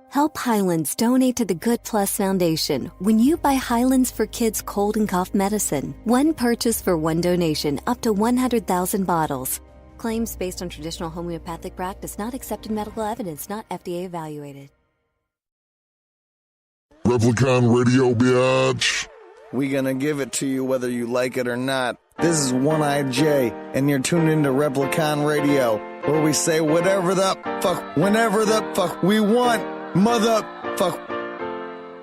Help Highlands donate to the Good Plus Foundation when you buy Highlands for Kids cold and cough medicine. One purchase for one donation, up to 100,000 bottles. Claims based on traditional homeopathic practice, not accepted medical evidence, not FDA evaluated. Replicon Radio, bitch. We gonna give it to you whether you like it or not. This is One-Eyed Jay, and you're tuned into Replicon Radio, where we say whatever the fuck, whenever the fuck we want, motherfuck.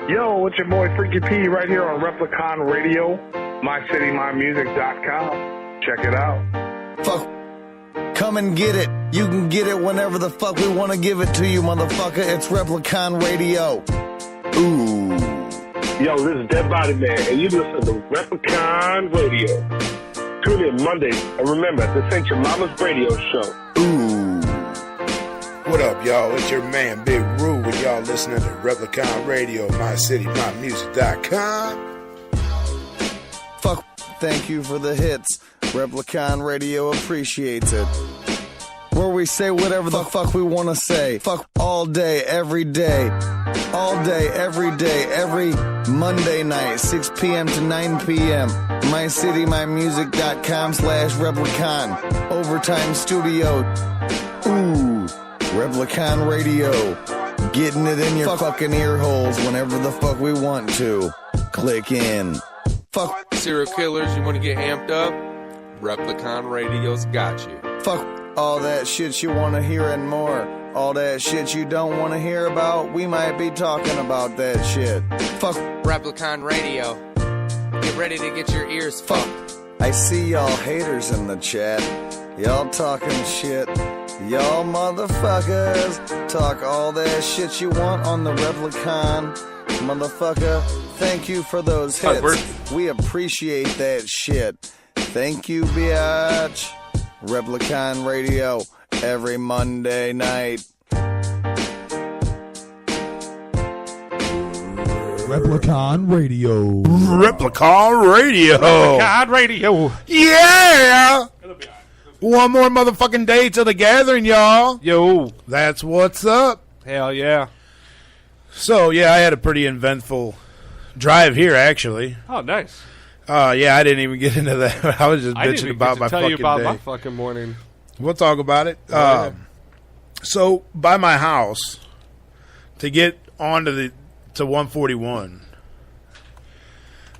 Yo, it's your boy Freaky P right here on Replicon Radio, mycitymymusic.com. Check it out. Fuck. Come and get it. You can get it whenever the fuck we want to give it to you, motherfucker. It's Replicon Radio. Ooh. Yo, this is Dead Body Man, and you listen to Replicon Radio. Tune in Mondays, and remember, this ain't your mama's radio show. Ooh. What up, y'all? It's your man, Big Roo, with y'all listening to Replicon Radio, mycitymymusic.com. Fuck, thank you for the hits. Replicon Radio appreciates it. Where we say whatever the fuck we want to say. Fuck all day, every day. All day, every day, every Monday night, 6 p.m. to 9 p.m. mycitymymusic.com/Replicon. Overtime Studio. Ooh, Replicon Radio. Getting it in your fucking ear holes whenever the fuck we want to. Click in. Fuck. Serial killers, you want to get amped up? Replicon Radio's got you. Fuck all that shit you want to hear and more. All that shit you don't want to hear about, we might be talking about that shit. Fuck Replicon Radio. Get ready to get your ears fucked. I see y'all haters in the chat. Y'all talking shit. Y'all motherfuckers talk all that shit you want on the Replicon. Motherfucker, thank you for those hits. We appreciate that shit. Thank you, biatch. Replicon Radio, every Monday night. Replicon Radio. Replicon Radio. Replicon Radio. Yeah! One more motherfucking day till the gathering, y'all. Yo. That's what's up. Hell yeah. So, yeah, I had a pretty eventful drive here, actually. Oh, nice. Yeah, I didn't even get into that. I was just bitching about my fucking day. I didn't even get to tell you about my fucking morning. We'll talk about it. So, by my house, to get onto to 141,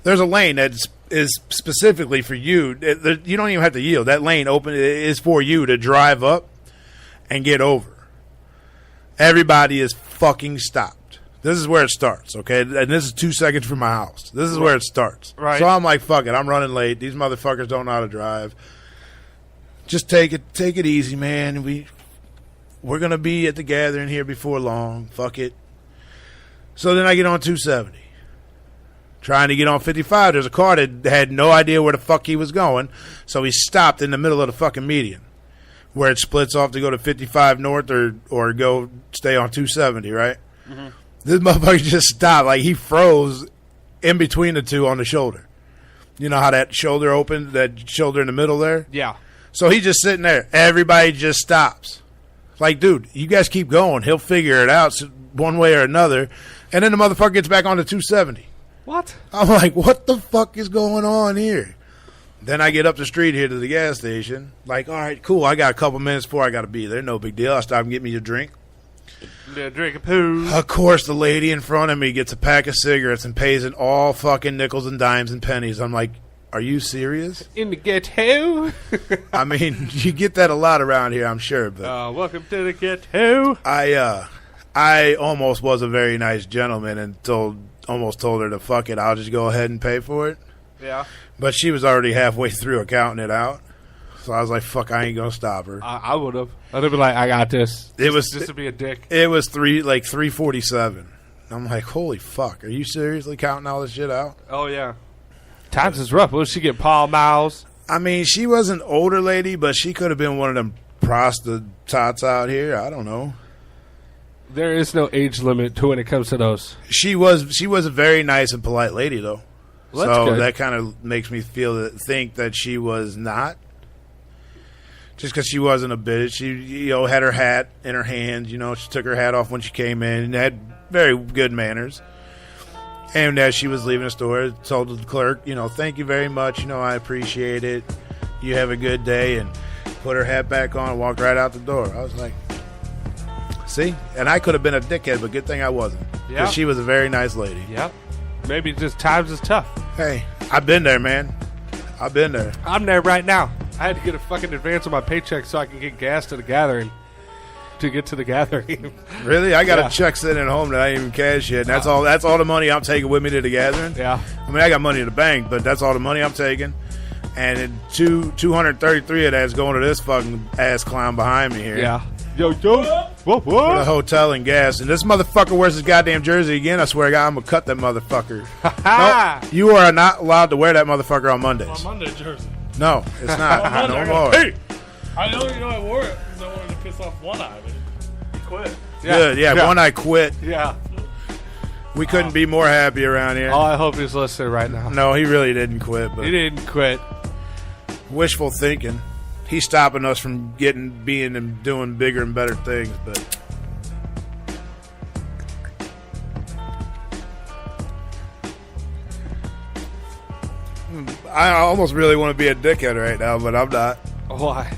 there's a lane that is specifically for you. You don't even have to yield. That lane is for you to drive up and get over. Everybody is fucking stopped. This is where it starts, okay? And this is 2 seconds from my house. This is where it starts. Right. So I'm like, fuck it. I'm running late. These motherfuckers don't know how to drive. Just take it easy, man. We're going to be at the gathering here before long. Fuck it. So then I get on 270. Trying to get on 55. There's a car that had no idea where the fuck he was going. So he stopped in the middle of the fucking median, where it splits off to go to 55 north or go stay on 270, right? Mm-hmm. This motherfucker just stopped. Like, he froze in between the two on the shoulder. You know how that shoulder opened, that shoulder in the middle there? Yeah. So he's just sitting there. Everybody just stops. Like, dude, you guys keep going. He'll figure it out one way or another. And then the motherfucker gets back on to 270. What? I'm like, what the fuck is going on here? Then I get up the street here to the gas station. Like, all right, cool. I got a couple minutes before I got to be there. No big deal. I stop and get me a drink. Yeah, drink a poo. Of course, the lady in front of me gets a pack of cigarettes and pays in all fucking nickels and dimes and pennies. I'm like, are you serious? In the ghetto? I mean, you get that a lot around here, I'm sure. But welcome to the ghetto. I almost was a very nice gentleman and almost told her to fuck it. I'll just go ahead and pay for it. Yeah. But she was already halfway through accounting it out. So I was like, fuck, I ain't going to stop her. I would have. I'd have been like, I got this. Just to be a dick. It was 3:47. I'm like, holy fuck, are you seriously counting all this shit out? Oh, yeah. Times is rough. Will she get Paul Miles? I mean, she was an older lady, but she could have been one of them prostitutes out here. I don't know. There is no age limit to when it comes to those. She was a very nice and polite lady, though. Well, that's good. That kind of makes me think that she was not. Just because she wasn't a bitch. She, had her hat in her hand. She took her hat off when she came in and had very good manners. And as she was leaving the store, told the clerk, thank you very much. I appreciate it. You have a good day. And put her hat back on and walked right out the door. I was like, see? And I could have been a dickhead, but good thing I wasn't. Yeah. Because she was a very nice lady. Yep. Maybe just times is tough. Hey, I've been there, man. I've been there. I'm there right now. I had to get a fucking advance on my paycheck so I can get gas to the gathering. To get to the gathering. Really? I got a check sitting at home that I ain't even cash yet. And that's all the money I'm taking with me to the gathering. Yeah. I mean, I got money in the bank, but that's all the money I'm taking. And then 233 of that's going to this fucking ass clown behind me here. Yeah. Yo. Whoa. For the hotel and gas. And this motherfucker wears his goddamn jersey again. I swear to God, I'm going to cut that motherfucker. No, you are not allowed to wear that motherfucker on Mondays. My Monday jersey. No, it's not. No more. Hey! I wore it because I wanted to piss off One Eye, but he quit. Good, yeah. One Eye quit. Yeah. We couldn't be more happy around here. Oh, I hope he's listening right now. No, he really didn't quit. But he didn't quit. Wishful thinking. He's stopping us from being and doing bigger and better things, but I almost really want to be a dickhead right now, but I'm not. Why?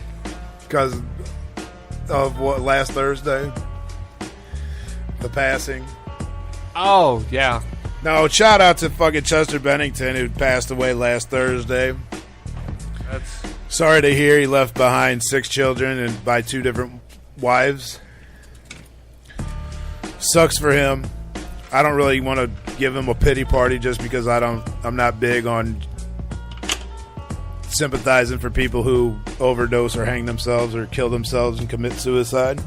Because of what, last Thursday? The passing. Oh, yeah. No, shout out to fucking Chester Bennington, who passed away last Thursday. That's sorry to hear he left behind 6 children and by 2 different wives. Sucks for him. I don't really want to give him a pity party just because I'm not big on sympathizing for people who overdose or hang themselves or kill themselves and commit suicide.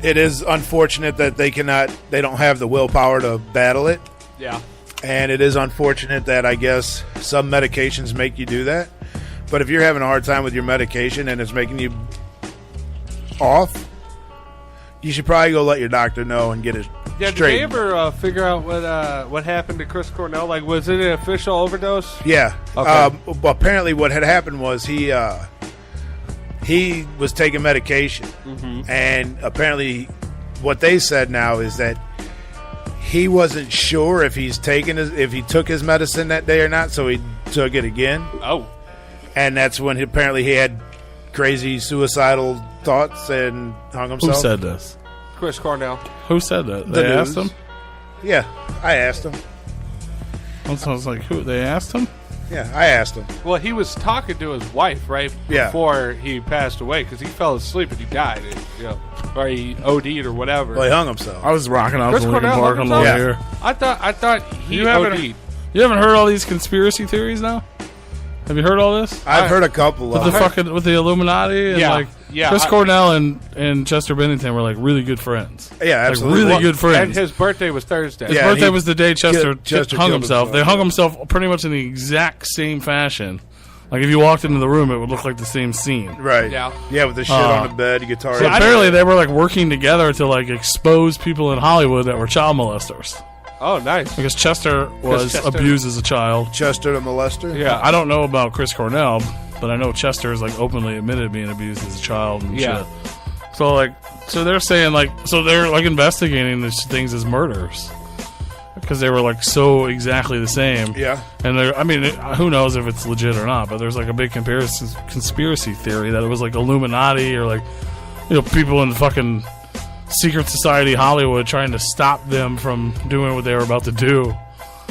It is unfortunate that they don't have the willpower to battle it. Yeah. And it is unfortunate that I guess some medications make you do that. But if you're having a hard time with your medication and it's making you off, you should probably go let your doctor know and get it Yeah, did they ever figure out what happened to Chris Cornell? Like, was it an official overdose? Yeah. Okay. Apparently what had happened was he was taking medication. Mm-hmm. And apparently what they said now is that he wasn't sure if he took his medicine that day or not, so he took it again. Oh. And that's when he had crazy suicidal thoughts and hung himself. Who said this? Chris Cornell. Who said that? The They news. asked him? Yeah, I asked him. So I was like, who? They asked him? Yeah, I asked him. Well, he was talking to his wife, right? Yeah. Before he passed away, because he fell asleep and he died. Or he OD'd or whatever. Well, he hung himself. I was rocking out Chris to Lincoln Cornell Park hung on the way himself? here. I thought he You haven't- OD'd. You haven't heard all these conspiracy theories now? Have you heard all this? I've heard a couple of With the Illuminati and Chris Cornell and Chester Bennington were like really good friends. Yeah, absolutely. Like really good friends. And his birthday was Thursday. His birthday was the day Chester Chester hung killed himself. himself. They hung himself pretty much in the exact same fashion. Like if you walked into the room, it would look like the same scene. Right. Yeah. Yeah, with the shit on the bed, guitar. So apparently they were like working together to like expose people in Hollywood that were child molesters. Oh, nice. Because Chester was abused as a child. Chester the molester? Yeah. I don't know about Chris Cornell, but I know Chester is like openly admitted being abused as a child and shit. So they're saying they're like investigating these things as murders. Because they were like so exactly the same. Yeah. And who knows if it's legit or not, but there's like a big conspiracy theory that it was like Illuminati or like, people in the fucking secret society Hollywood trying to stop them from doing what they were about to do.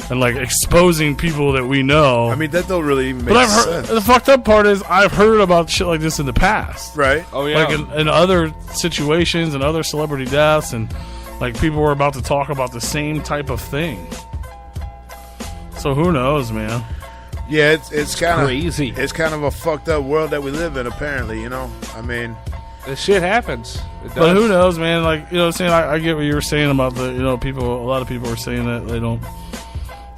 And like exposing people that we know. I mean, that don't really make sense. The fucked up part is I've heard about shit like this in the past. Right. Oh, yeah. Like in other situations and other celebrity deaths, and like people were about to talk about the same type of thing. So who knows, man? Yeah, it's kind of crazy. It's kind of a fucked up world that we live in, apparently, I mean, This shit happens. It does. But who knows, man? Like, what I'm saying? I get what you were saying about the, people. A lot of people were saying that they don't.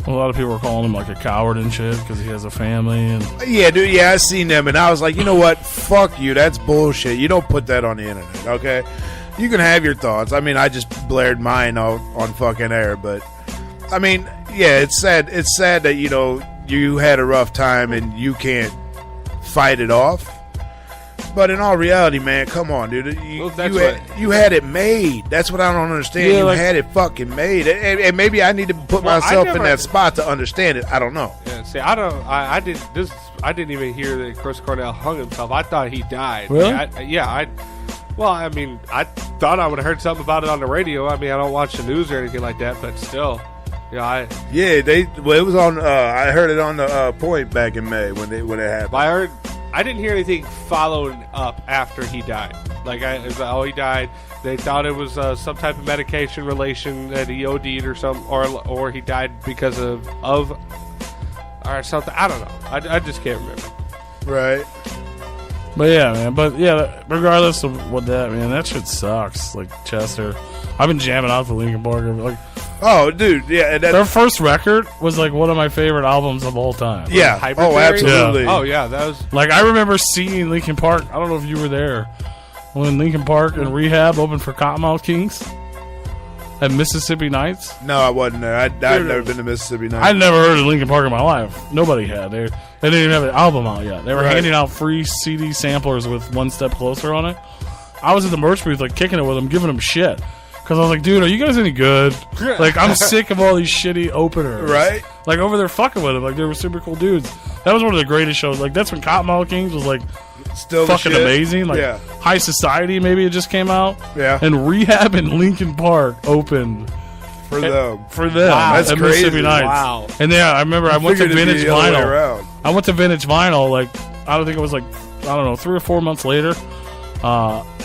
A lot of people were calling him like a coward and shit because he has a family and. Yeah, dude. Yeah, I seen them, and I was like, you know what? Fuck you. That's bullshit. You don't put that on the internet, okay? You can have your thoughts. I mean, I just blared mine out on fucking air, but I mean, yeah, it's sad. It's sad that you had a rough time and you can't fight it off. But in all reality, man, come on, dude. You had it made. That's what I don't understand. Yeah, you like, had it fucking made. And maybe I need to put myself in that spot to understand it. I don't know. Yeah, see, I didn't even hear that Chris Cornell hung himself. I thought he died. Really? I thought I would have heard something about it on the radio. I mean, I don't watch the news or anything like that, but still. It was on. I heard it on the Point back in May when it happened. I didn't hear anything following up after he died. It was like, he died. They thought it was some type of medication relation that he OD'd or something, or he died because of or something. I don't know. I just can't remember. Right. But yeah, man. But yeah, regardless of what that shit sucks. Like Chester, I've been jamming out for Linkin Park. Like, oh, dude, yeah. Their first record was like one of my favorite albums of all time. Yeah. Oh, absolutely. Yeah. Oh, yeah. That was like, I remember seeing Linkin Park. I don't know if you were there when Linkin Park and Rehab opened for Cottonmouth Kings at Mississippi Nights. No, I wasn't there. I'd never been to Mississippi Nights. I'd never heard of Linkin Park in my life. Nobody had. They didn't even have an album out yet. They were handing out free CD samplers with One Step Closer on it. I was at the merch booth, like, kicking it with them, giving them shit. Because I was like, dude, are you guys any good? Like, I'm sick of all these shitty openers. Right? Like, over there fucking with them. Like, they were super cool dudes. That was one of the greatest shows. Like, that's when Cottonmouth Kings was, like, still fucking amazing. Like, High Society, maybe it just came out. Yeah. And Rehab and Linkin Park opened for them. Wow, that's crazy. Mississippi Nights. Wow. And yeah, I remember I went to Vintage Vinyl. I went to Vintage Vinyl, like, I don't think it was like, I don't know, 3 or 4 months later.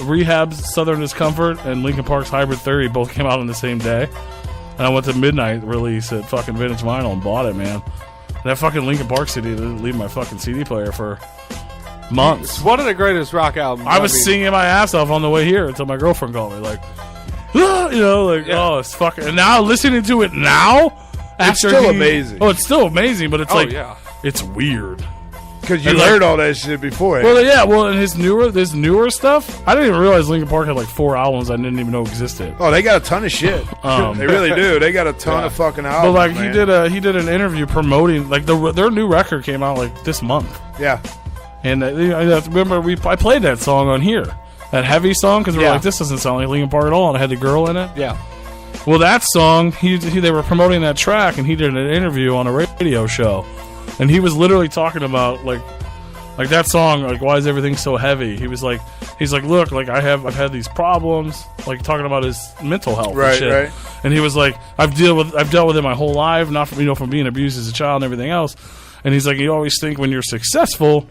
Rehab's Southern Discomfort and Linkin Park's Hybrid Theory both came out on the same day. And I went to midnight release at fucking Vintage Vinyl and bought it, man. And that fucking Linkin Park CD didn't leave my fucking CD player for months. It's one of the greatest rock albums. I was singing my ass off on the way here until my girlfriend called me, like, oh, it's fucking. And now listening to it now, it's still amazing. Oh, it's still amazing, but it's it's weird. Because you heard all that shit before. Well, yeah. Well, and his newer stuff, I didn't even realize Linkin Park had like 4 albums I didn't even know existed. Oh, they got a ton of shit. They really do. They got a ton of fucking albums. But like he did an interview promoting like their new record came out like this month. Yeah. And I remember I played that song on here, that Heavy song, because we're like, this doesn't sound like Linkin Park at all, and it had the girl in it. Yeah. Well, that song, they were promoting that track, and he did an interview on a radio show. And he was literally talking about like that song, like, why is everything so heavy? He's like, look, like I've had these problems, like talking about his mental health, and shit. Right. And he was like, I've dealt with it my whole life, not from being abused as a child and everything else. And he's like, you always think when you're successful,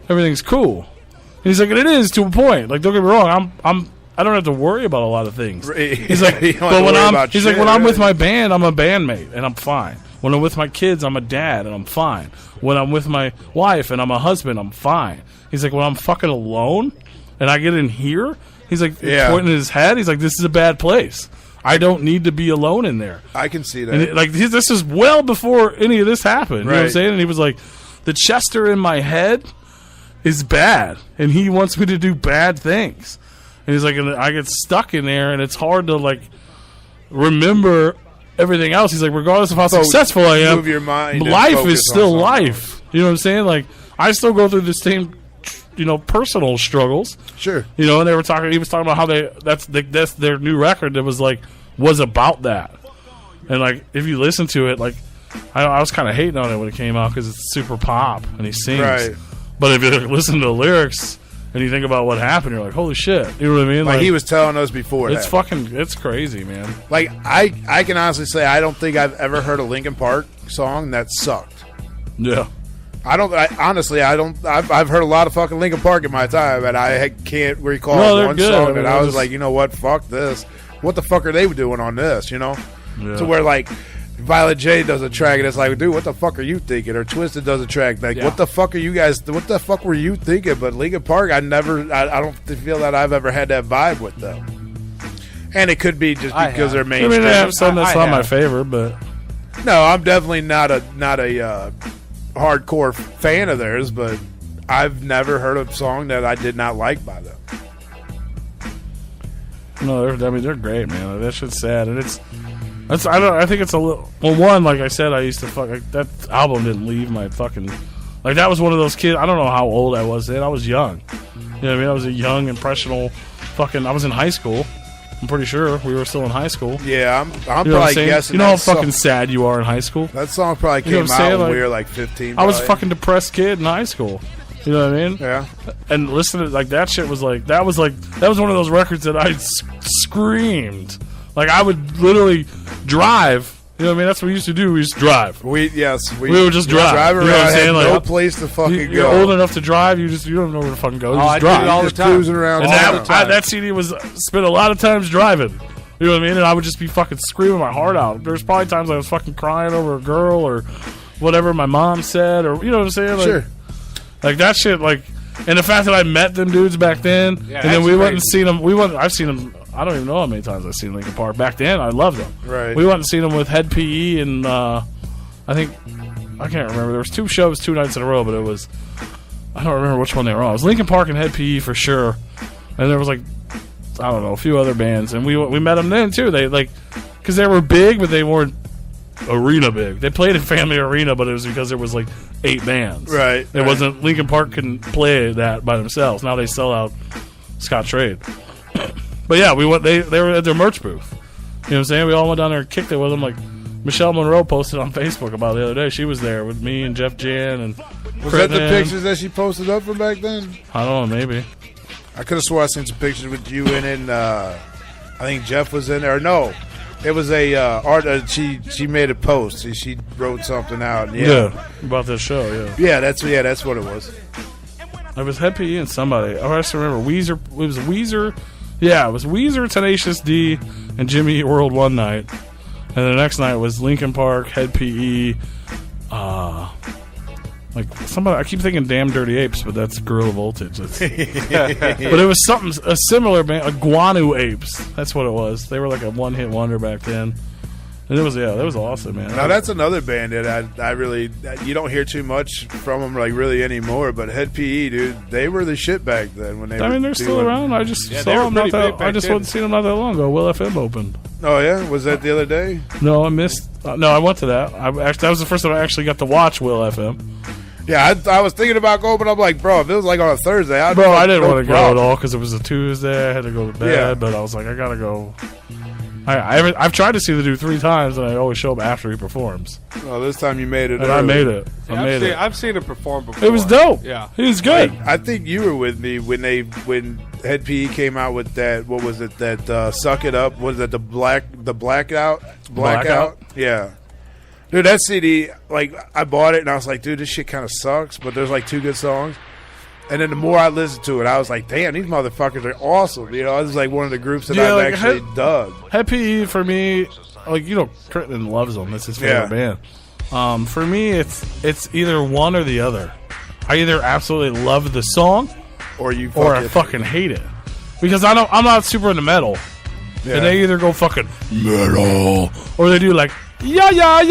everything's cool. And he's like, and it is to a point. Like, don't get me wrong, I don't have to worry about a lot of things. He's like, but when I'm with my band, I'm a bandmate and I'm fine. When I'm with my kids, I'm a dad and I'm fine. When I'm with my wife and I'm a husband, I'm fine. He's like, when I'm fucking alone and I get in here, he's like, pointing his head, he's like, this is a bad place. I don't need to be alone in there. I can see that. And this is well before any of this happened. You know what I'm saying? And he was like, the Chester in my head is bad, and he wants me to do bad things. And he's like, and I get stuck in there, and it's hard to like remember everything else. He's like, regardless of how successful I am, move your mind, life is still life. You know what I'm saying? Like, I still go through the same, personal struggles. Sure. And he was talking about how that's their new record that was about that. And like, if you listen to it, like, I was kind of hating on it when it came out because it's super pop and he sings. Right. But if you listen to the lyrics and you think about what happened, you're like, holy shit. You know what I mean? Like he was telling us before. It's crazy, man. Like, I can honestly say I don't think I've ever heard a Linkin Park song that sucked. Yeah. I've heard a lot of fucking Linkin Park in my time, and I can't recall one song that I was like, you know what, fuck this. What the fuck are they doing on this, Yeah. To where, like, Violet J does a track, and it's like, dude, what the fuck are you thinking? Or Twisted does a track, like, what the fuck are you guys, what the fuck were you thinking? But Linkin Park, I don't feel that I've ever had that vibe with them. And it could be just because they're mainstream. I mean, they have some that's not my favorite, but... No, I'm definitely not a hardcore fan of theirs, but I've never heard a song that I did not like by them. No, they're great, man. That shit's sad, and I think it's a little. Well, one, like I said, I used to that album didn't leave my fucking. Like, that was one of those kids. I don't know how old I was then. I was young. You know what I mean? I was a young, impressionable I was in high school. I'm pretty sure we were still in high school. Yeah, I'm You know what probably I'm saying? guessing. You know how that song- fucking sad you are in high school? That song probably You know came what I'm saying? out when Like, we were like 15. I was a probably. fucking depressed kid in high school. You know what I mean? Yeah. And listen to like that shit was that was one of those records that I screamed. Like, I would literally drive. You know what I mean? That's what we used to do. We used to drive. We would just drive. Drive around. You know what I'm saying? Had Like, no place to fucking You're go. old enough to drive. You don't know where to fucking go. You just I drive. do it all the Just time. cruising around. And town. that CD was spent a lot of times driving. You know what I mean? And I would just be fucking screaming my heart out. There's probably times I was fucking crying over a girl or whatever my mom said, or you know what I'm saying? Like, Sure. Like that shit. Like, and the fact that I met them dudes back then, Yeah, and then that's we went and crazy. seen them. I've seen them. I don't even know how many times I've seen Linkin Park. Back then, I loved them. Right. We went and seen them with Head PE, and I think I can't remember. There was 2 shows, 2 nights in a row, but it was I don't remember which one they were on. It was Linkin Park and Head PE for sure, and there was like I don't know a few other bands, and we met them then too. They because they were big, but they weren't arena big. They played in Family Arena, but it was because there was like 8 bands. Right. It wasn't Linkin Park couldn't play that by themselves. Now they sell out Scottrade. But yeah, we went. They were at their merch booth. You know what I'm saying? We all went down there and kicked it with them. Like Michelle Monroe posted on Facebook about the other day. She was there with me and Jeff Jan and. Was that the Crittenden. pictures that she posted up from back then? I don't know. Maybe. I could have swore I seen some pictures with you in it. And, I think Jeff was in there. No, it was a art. She made a post. She wrote something out. Yeah, About this show. Yeah. yeah, that's what it was. It was Head PE and somebody. Oh, I just remember Weezer. It was Weezer. Yeah, it was Weezer, Tenacious D, and Jimmy Eat World one night, and the next night was Linkin Park, Head PE. Like somebody, I keep thinking Damn Dirty Apes, but that's Gorilla Voltage. But it was something a similar band, Guanu Apes. That's what it was. They were like a one-hit wonder back then, and it was that was awesome, man. Now that's another band that I really you don't hear too much from them like really anymore. But Head PE, dude, they were the shit back then when they. I mean, they're still around. I just Yeah, saw they were them not pretty that. big back I just then. went and seen them not that long ago. Will FM opened. Oh yeah, was that the other day? No, I missed. No, I went to that. That was the first time I actually got to watch Will FM. Yeah, I was thinking about going, but I'm like, bro, if it was like on a Thursday, I'd Bro, be like, I didn't no want to go at problem. all because it was a Tuesday. I had to go to bed, Yeah. but I was like, I gotta go. I've tried to see the dude 3 times, and I always show up after he performs. Well, this time you made it. And I early. made it. I made it. I've seen it perform before. It was dope. Yeah. He was good. I think you were with me when Head PE came out with that. What was it? That Suck It Up. Was it the blackout? Blackout? Yeah. Dude, that CD, like, I bought it and I was like, dude, this shit kind of sucks, but there's like 2 good songs. And then the more I listened to it, I was like, damn, these motherfuckers are awesome. You know, this is like one of the groups that Yeah, I've like, actually dug. Head PE for me, like Crittenden loves them. That's his favorite band. For me, it's either one or the other. I either absolutely love the song Or you or I fucking- fucking hate it because I'm not super into metal. Yeah. And they either go fucking metal or they do like yeah, you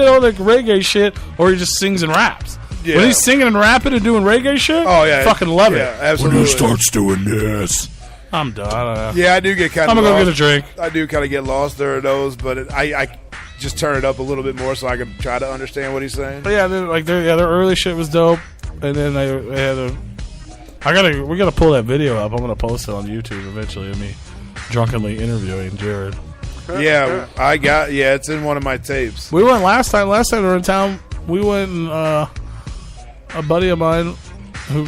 know, like reggae shit, or he just sings and raps. Yeah. When he's singing and rapping and doing reggae shit, Oh, yeah. fucking love Yeah, it. absolutely. doing this, I'm done. Yeah, I do get kind of I'm gonna go lost. get a drink. I do kind of get lost during those, but I just turn it up a little bit more so I can try to understand what he's saying. But yeah, their early shit was dope, and then they had we gotta pull that video up. I'm gonna post it on YouTube eventually of me drunkenly interviewing Jared. Yeah, it's in one of my tapes. We went last time we were in town. We went and a buddy of mine who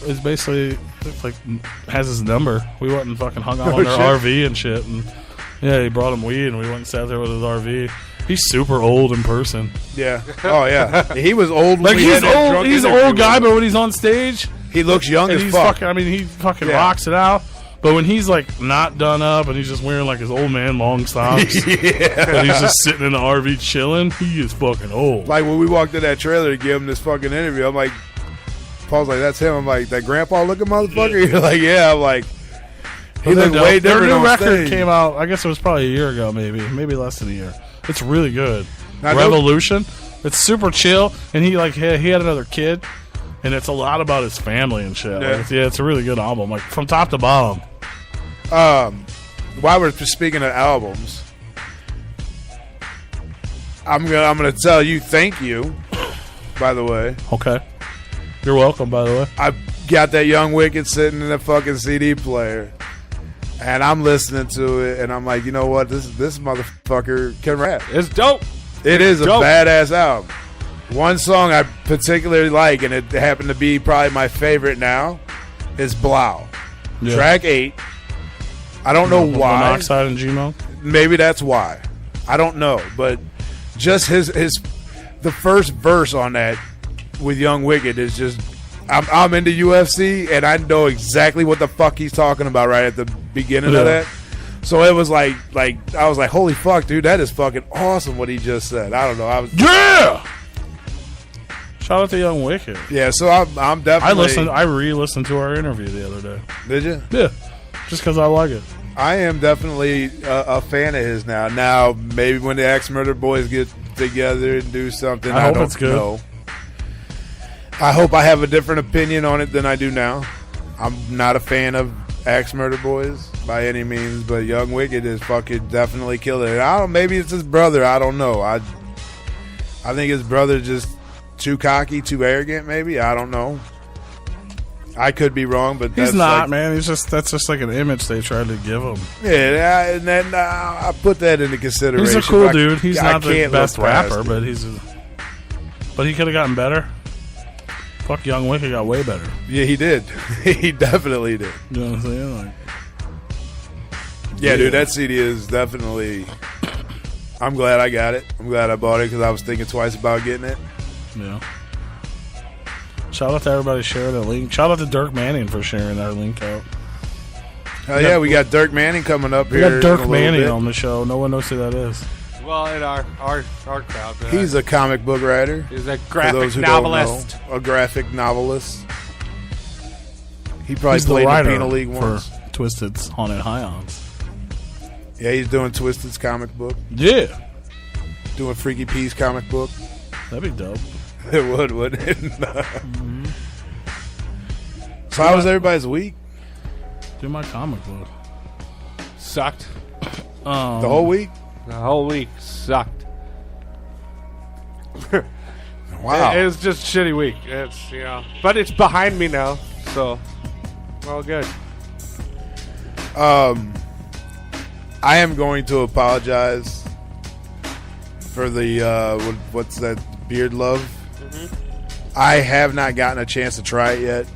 is basically like has his number. We went and fucking hung out on their RV and shit. And yeah, he brought him weed and we went and sat there with his RV. He's super old in person. Yeah. Oh yeah. He was old. When Like we he's had that old. drunk He's an interview old guy, with but him. when he's on stage, He looks young and as he's fuck. fucking. I mean, he fucking Yeah. rocks it out. But when he's like not done up and he's just wearing like his old man long socks, and he's just sitting in the RV chilling, he is fucking old. Like when we walked in that trailer to give him this fucking interview, I'm like, Paul's like, that's him. I'm like, that grandpa looking motherfucker? You're like, yeah. I'm like, he looked way Their different new on record stage. came out. I guess it was probably a year ago, maybe less than a year. It's really good. Now, Revolution. It's super chill, and he had another kid, and it's a lot about his family and shit. Yeah. Like, it's a really good album, like from top to bottom. While we're speaking of albums, I'm gonna tell you thank you. By the way, Okay. You're welcome, by the way. I got that Young Wicked sitting in the fucking CD player, and I'm listening to it, and I'm like, you know what? This motherfucker can rap. It's dope. It is a dope. badass album. One song I particularly like, and it happened to be probably my favorite now, is Blau. Yeah. Track 8. I don't know why. Monoxide and Gmo. Maybe that's why. I don't know, but just the first verse on that with Young Wicked is just. I'm into UFC, and I know exactly what the fuck he's talking about right at the beginning of that. So it was like I was like, holy fuck, dude, that is fucking awesome what he just said. I don't know. Yeah. Shout out to Young Wicked. Yeah, so I'm definitely. I re-listened to our interview the other day. Did you? Yeah, just because I like it. I am definitely a fan of his now. Now, maybe when the Axe Murder Boys get together and do something, I hope don't it's good. know. I hope I have a different opinion on it than I do now. I'm not a fan of Axe Murder Boys by any means, but Young Wicked is fucking definitely killing it. I don't. Maybe it's his brother. I don't know. I think his brother just too cocky, too arrogant. Maybe I don't know. I could be wrong, but He's not, man. That's just like an image they tried to give him. Yeah, and then I put that into consideration. He's a cool dude. He's not the best look past rapper, it. but he could have gotten better. Fuck, Young Wicked got way better. Yeah, he did. He definitely did. You know what I'm saying? Like, yeah, dude, that CD is definitely. I'm glad I got it. I'm glad I bought it because I was thinking twice about getting it. yeah. Shout out to everybody sharing the link. Shout out to Dirk Manning for sharing our link out. Hell yeah, we got Dirk Manning coming up We here. got Dirk in a little Manning bit. on the show. No one knows who that is. Well, in our crowd. He's a comic book writer. He's a For graphic those who novelist. don't know, a graphic novelist. He probably He's the played in the writer Penal League for once. Twisted's Haunted Highlands. Yeah, he's doing Twisted's comic book. Yeah. Doing Freaky P's comic book. That'd be dope. It would, wouldn't it? So how was everybody's week? Do my comic book. Sucked. The whole week? The whole week sucked. Wow. It was just a shitty week. But it's behind me now, so all good. I am going to apologize for the what's that, Beard Love. I have not gotten a chance to try it yet.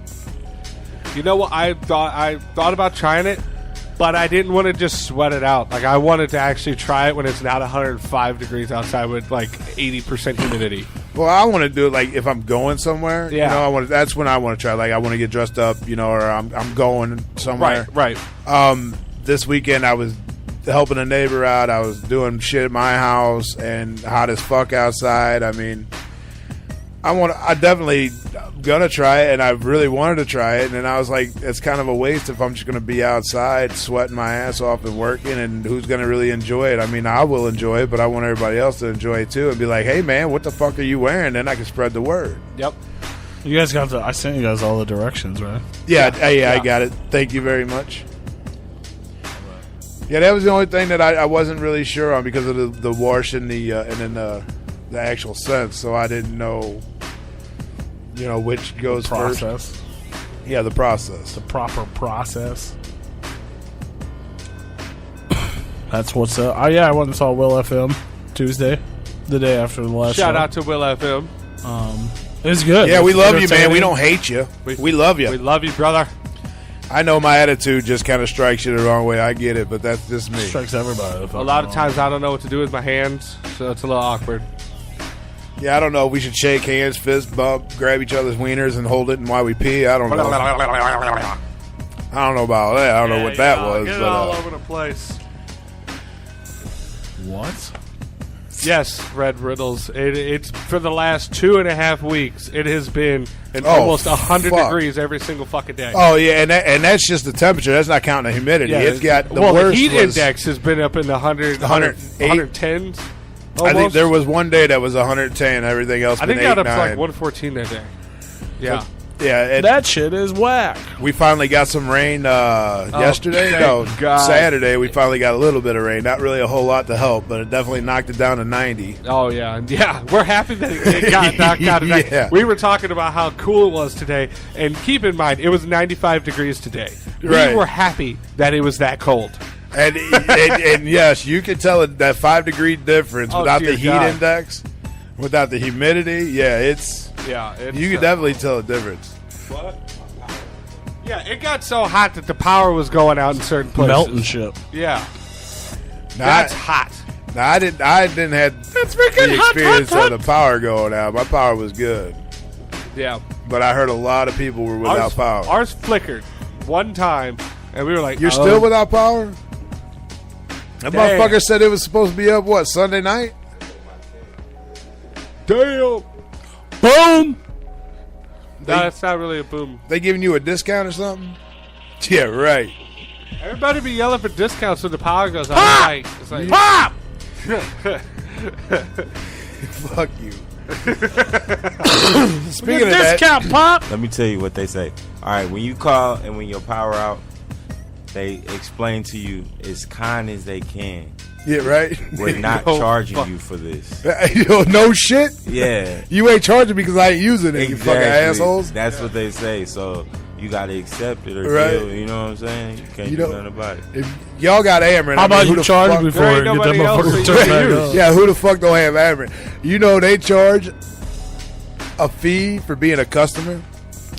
You know what? I thought about trying it, but I didn't want to just sweat it out. Like, I wanted to actually try it when it's not 105 degrees outside with like 80% humidity. Well, I want to do it like if I'm going somewhere. Yeah. You know, that's when I want to try. Like, I want to get dressed up, you know, or I'm going somewhere. Right. This weekend I was helping a neighbor out. I was doing shit at my house and hot as fuck outside. I mean, I definitely gonna try it, and I really wanted to try it, and then I was like, it's kind of a waste if I'm just gonna be outside sweating my ass off and working, and who's gonna really enjoy it? I mean, I will enjoy it, but I want everybody else to enjoy it too, and be like, hey man, what the fuck are you wearing? Then I can spread the word. Yep. You guys got I sent you guys all the directions, right? Yeah, I got it. Thank you very much. Yeah, that was the only thing that I wasn't really sure on because of the wash and the actual scent, so I didn't know, you know, which goes Process. first. Yeah, the process. The proper process. That's what's up. Oh, yeah, I went and saw Will FM Tuesday, the day after the last Shout show. out to Will FM. It was good. Yeah, we It's love you, man. entertaining. We don't hate you. We love you. We love you, brother. I know my attitude just kind of strikes you the wrong way. I get it, but that's just me. Strikes everybody. A lot of times I don't know what to do with my hands, so it's a little awkward. Yeah, I don't know if we should shake hands, fist bump, grab each other's wieners, and hold it while we pee. I don't know. I don't know about that. I don't know what that was. Get it But, all over the place. What? Yes, Red Riddles. It's for the last 2.5 weeks. It has been Oh, almost 100 fuck. degrees every single fucking day. oh, yeah, and that's just the temperature. That's not counting the humidity. Yeah, It's got the the worst heat was, index has been up in the 110s. I think almost. there was one day that was 110. Everything else I been think it got 8, up to 9. like 114 that day. Yeah. Yeah, that shit is whack. We finally got some rain yesterday. thank God. Saturday. We finally got a little bit of rain. Not really a whole lot to help, but it definitely knocked it down to 90. Oh, yeah. Yeah, we're happy that it got knocked out today. Yeah. We were talking about how cool it was today, and keep in mind, it was 95 degrees today. Right. We were happy that it was that cold. And yes, you can tell it that 5-degree difference without the dear heat God. index, without the humidity. Yeah, you can definitely tell a difference. What? Yeah, it got so hot that the power was going out in certain places. Melting shit. Yeah. Now, That's hot. Now I didn't have That's freaking the experience of the power going out. My power was good, Yeah. but I heard a lot of people were without power. Ours flickered one time, and we were like, You're still without power? That Damn. motherfucker said it was supposed to be up, what, Sunday night? Damn. Boom. No, that's not really a boom. They giving you a discount or something? Yeah, right. Everybody be yelling for discounts when the power goes out. It's like Pop! Fuck you. Speaking of that, Discount, Pop! Let me tell you what they say. All right, when you call and when your power out, they explain to you as kind as they can. yeah, right. We're not charging you for this. Yo, no shit. Yeah, You ain't charging me because I ain't using it. You fucking assholes. That's what they say. So you got to accept it or Right. deal. You know what I'm saying? You can't You do don't- nothing about it. If y'all got Ameren, How about who you the charge fuck- before There you ain't get that nobody else motherfucker that turned you back use. up? Yeah, who the fuck don't have Ameren? You know they charge a fee for being a customer.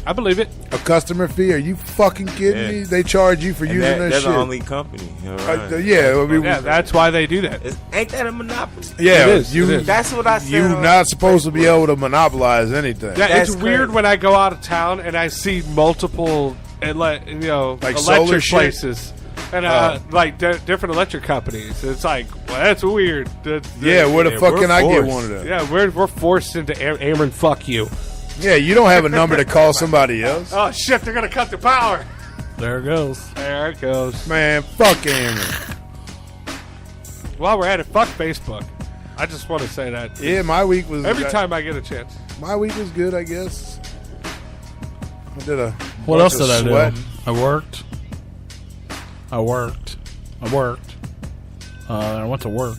I believe it. A customer fee? Are you fucking kidding Yeah. me? They charge you for And using that they're shit. the only company. You know, right? Yeah, I mean, Yeah, that's why they do that. Ain't that a monopoly? yeah. It is, You, it is. That's what I said. you on- not supposed to be able to monopolize anything. Yeah, That's it's weird crazy. when I go out of town and I see multiple, like Like solar electric shit? places and different electric companies. It's like, well, that's weird. Yeah, where the fuck we're can I get forced. one of them? Yeah, we're forced into Ameren. Fuck you. Yeah, you don't have a number to call somebody else. Oh shit, they're gonna cut the power. There it goes. There it goes. Man, fuck Ameren. While we're at it, fuck Facebook. I just want to say that Yeah, my week was every time I get a chance. My week was good, I guess. I did a What bunch else of did I do? sweating. I worked. I went to work.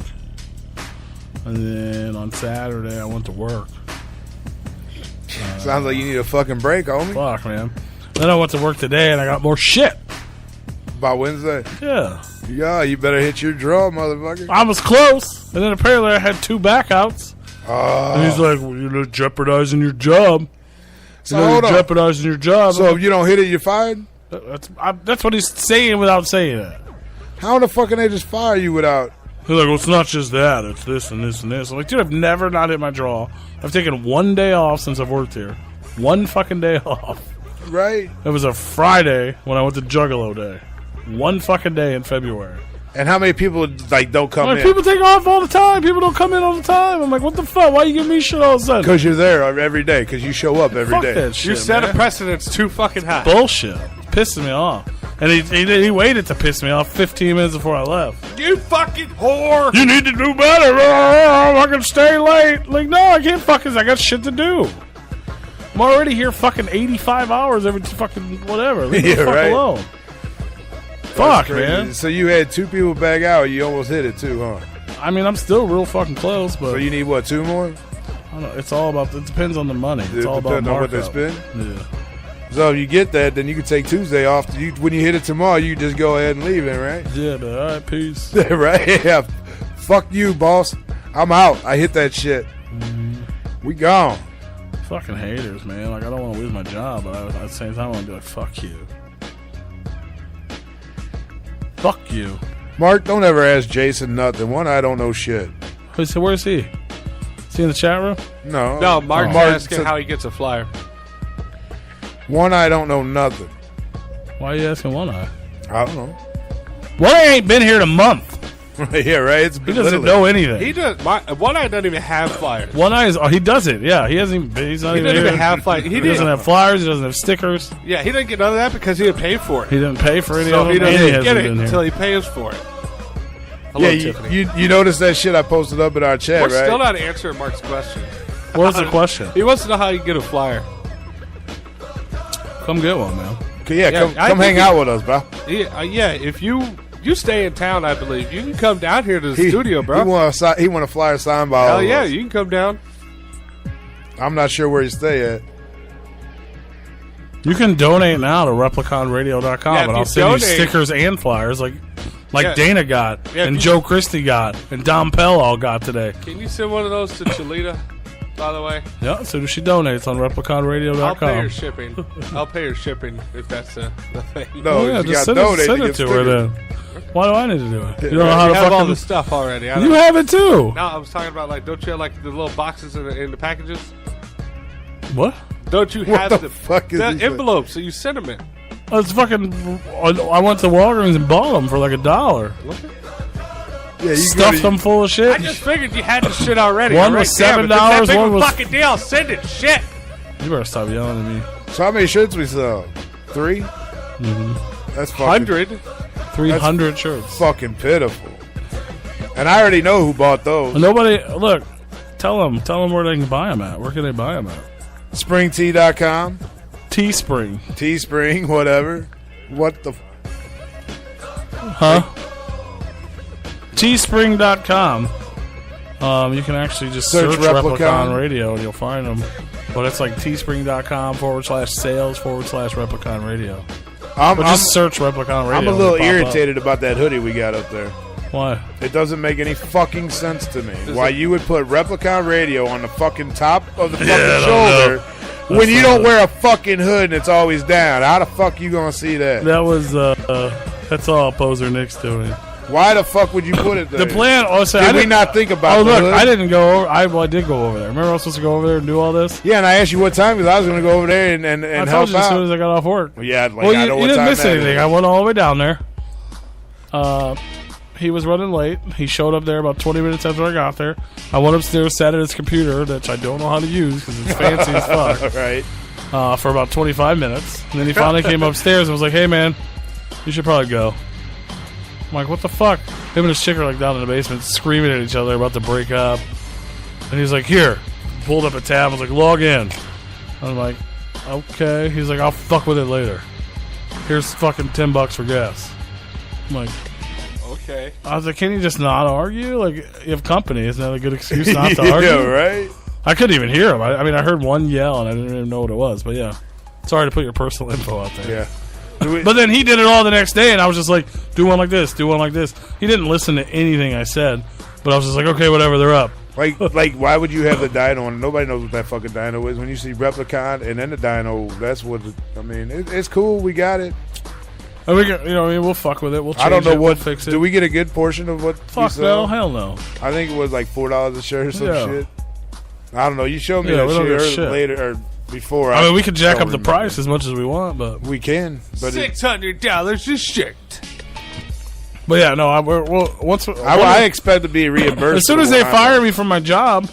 And then on Saturday, I went to work. Sounds like you need a fucking break, homie. Fuck, man. Then I went to work today, and I got more shit. By Wednesday. Yeah. Yeah, you better hit your draw, motherfucker. I was close. And then apparently I had 2 backouts. Oh. And he's like, well, you're jeopardizing your job. So you're hold on. jeopardizing your job. So if you don't hit it, you're fired? That's what he's saying without saying it. How the fuck can they just fire you without... He's like, well, it's not just that. It's this and this and this. I'm like, dude, I've never not hit my draw. I've taken 1 day off since I've worked here. 1 fucking day off. Right? It was a Friday when I went to Juggalo Day. 1 fucking day in February. And how many people, like, don't come in? People take off all the time. People don't come in all the time. I'm like, what the fuck? Why you giving me shit all of a sudden? Because you're there every day. Because you show up every Fuck day. that shit, You set man. a precedence too fucking high. Bullshit. It's pissing me off. And he waited to piss me off 15 minutes before I left. You fucking whore! You need to do better. I can stay late. Like, no, I can't fucking. I got shit to do. I'm already here fucking 85 hours every fucking whatever. Leave me the Yeah, fuck right. alone. That's Fuck, crazy. man. So you had 2 people back out. You almost hit it, too, huh? I mean, I'm still real fucking close, but So you need, what, 2 more? I don't know, it's all about. It depends on the money. It's It all about depends on what they markup. spend? Yeah. So if you get that, then you can take Tuesday off. When you hit it tomorrow, you just go ahead and leave it, right? Yeah, but all right, peace. Right? Yeah. Fuck you, boss. I'm out. I hit that shit. We gone. Fucking haters, man. Like, I don't want to lose my job, but at the same time, I want to be like, fuck you. Fuck you. Mark, don't ever ask Jason nothing. One, I don't know shit. Where is he? Is he in the chat room? No. No, Mark's Mark asking said- how he gets a flyer. One, I don't know nothing. Why are you asking One Eye? I don't know. One Eye ain't been here in a month. Yeah, right? It's He doesn't know anything. He does. One Eye doesn't even have flyers. One Eye is. Oh, he does it. Yeah, he hasn't even. He's not He even doesn't here. even have flyers. He doesn't have flyers. He doesn't have stickers. Yeah, he didn't get none of that because he didn't pay for it. He didn't pay for any So of them. he and doesn't hasn't get it been here. until he pays for it. Hello, Yeah, Tiffany. you noticed that shit I posted up in our chat, We're right? still not answering Mark's question. What's the question? He wants to know how you get a flyer. Come get one, man. Yeah, come hang out with us, bro. Yeah, if you stay in town, I believe you can come down here to the studio, bro. He want to fly a sign by. Hell yeah, you can come down. I'm not sure where you stay at. You can donate now to repliconradio.com, and I'll send you stickers and flyers like Dana got, and Joe Christie got, and Dom Pell all got today. Can you send one of those to Cholita, by the way? Yeah, so she donates on repliconradio.com. I'll pay her shipping. I'll pay her shipping if that's the thing. No, just send it to her then. Why do I need to do it? You don't know how to have all the stuff already. You have it too. No, I was talking about don't you have the little boxes in the packages? What? Don't you have the envelopes that you send them in? It's fucking. I went to Walgreens and bought them for like $1. Yeah, you stuffed them full of shit. I just figured you had the shit already. One was $7. One was fucking deal. Send it, shit. You better stop yelling at me. So how many shirts we sell? 3? Mm-hmm. That's fucking 100. 300 shirts. Fucking pitiful. And I already know who bought those. Nobody. Look, tell them where they can buy them at. Where can they buy them at? Springtea.com. Teespring, whatever. What the? Huh? Teespring.com. You can actually just search Replicon Radio and you'll find them. But it's like teespring.com/sales/Replicon Radio. Just search Replicon Radio. I'm a little irritated about that hoodie we got up there. Why? It doesn't make any fucking sense to me. Why you would put Replicon Radio on the fucking top of the fucking shoulder when you don't wear a fucking hood and it's always down. How the fuck you gonna see that? That was that's all Poser Nick's doing. Why the fuck would you put it there? The plan. Did we not think about? Oh look, I didn't go over. I did go over there. Remember I was supposed to go over there and do all this? Yeah, and I asked you what time because I was going to go over there and I help told you out. as soon as I got off work. Well, yeah, you didn't miss anything. I went all the way down there. He was running late. He showed up there about 20 minutes after I got there. I went upstairs, sat at his computer, which I don't know how to use because it's fancy as fuck. Right. For about 25 minutes. And then he finally came upstairs and was like, hey, man, you should probably go. I'm like, what the fuck? Him and his chick are like down in the basement screaming at each other about to break up. And he's like, here. Pulled up a tab. I was like, log in. I'm like, okay. He's like, I'll fuck with it later. Here's fucking $10 for gas. I'm like, okay. I was like, can you just not argue? Like, you have company. Isn't that a good excuse not to argue? Yeah, right? I couldn't even hear him. I mean, I heard one yell and I didn't even know what it was. But yeah. Sorry to put your personal info out there. Yeah. But then he did it all the next day, and I was just like, do one like this, do one like this. He didn't listen to anything I said, but I was just like, okay, whatever, they're up. Like, why would you have the dyno on? Nobody knows what that fucking dyno is. When you see Replicon and then the dyno, that's what, it's cool, we got it. And we can, we'll fuck with it, we'll change I don't know we'll fix it. Do we get a good portion of what Fuck no, hell no. I think it was like $4 a shirt or some shit. I don't know, you showed me that shit later, or before. I mean, we could jack up the price as much as we want, but we can. But $600 a shirt. But yeah, no. I expect to be reimbursed. As soon as they fire me from my job,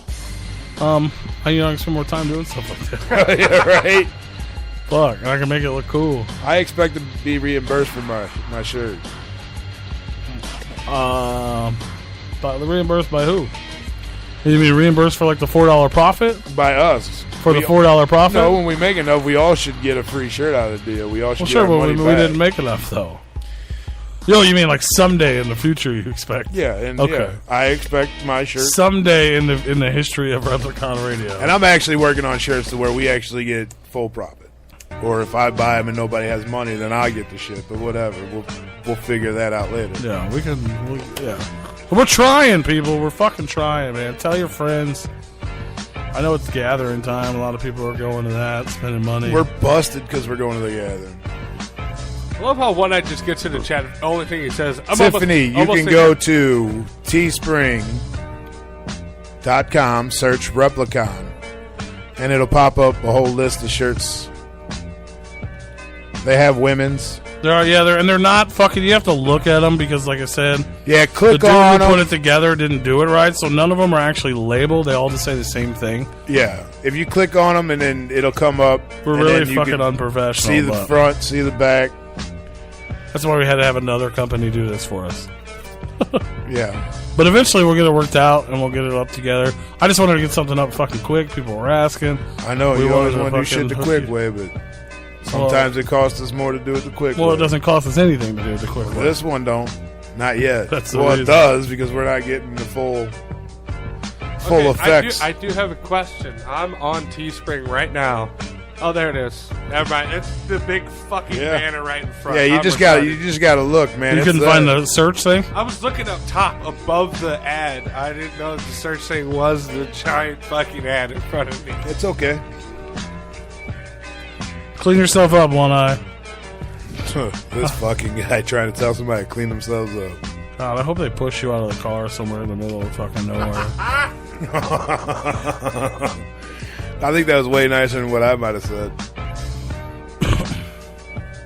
I can spend more time doing stuff like that. Yeah, right. Fuck, and I can make it look cool. I expect to be reimbursed for my shirt. But reimbursed by who? You mean reimbursed for like the $4 profit? By us. For the $4 profit? No, when we make enough, we all should get a free shirt out of the deal. We all should get our money back. We didn't make enough, though. Yo, you mean like someday in the future you expect? Yeah, and okay. I expect my shirt. Someday in the history of Replicon Radio. And I'm actually working on shirts to where we actually get full profit. Or if I buy them and nobody has money, then I get the shit. But whatever, we'll figure that out later. Yeah, we can. We're trying, people. We're fucking trying, man. Tell your friends. I know it's gathering time. A lot of people are going to that, spending money. We're busted because we're going to the gathering. I love how one night just gets in the chat. The only thing he says, Tiffany, you can go to teespring.com, search Replicon, and it'll pop up a whole list of shirts. They have women's. They're not fucking. You have to look at them because, like I said, click the dude on who them. put it together didn't do it right, so none of them are actually labeled. They all just say the same thing. Yeah, if you click on them and then it'll come up. We're really fucking unprofessional. See the front, see the back. That's why we had to have another company do this for us. Yeah. But eventually we'll get it worked out and we'll get it up together. I just wanted to get something up fucking quick. People were asking. I know, you always want to do shit the quick way, but Sometimes it costs us more to do it the quick way. Well, it doesn't cost us anything to do it the quick way. This one don't. Not yet. That's the well, reason. it does because we're not getting the full effects. I do have a question. I'm on Teespring right now. Oh, there it is. Never mind. It's the big fucking banner right in front. Yeah, you just gotta look, man. You couldn't find the search thing? I was looking up top above the ad. I didn't know the search thing was the giant fucking ad in front of me. It's okay. Clean yourself up, One Eye. This fucking guy trying to tell somebody to clean themselves up. God, I hope they push you out of the car somewhere in the middle of fucking nowhere. I think that was way nicer than what I might have said.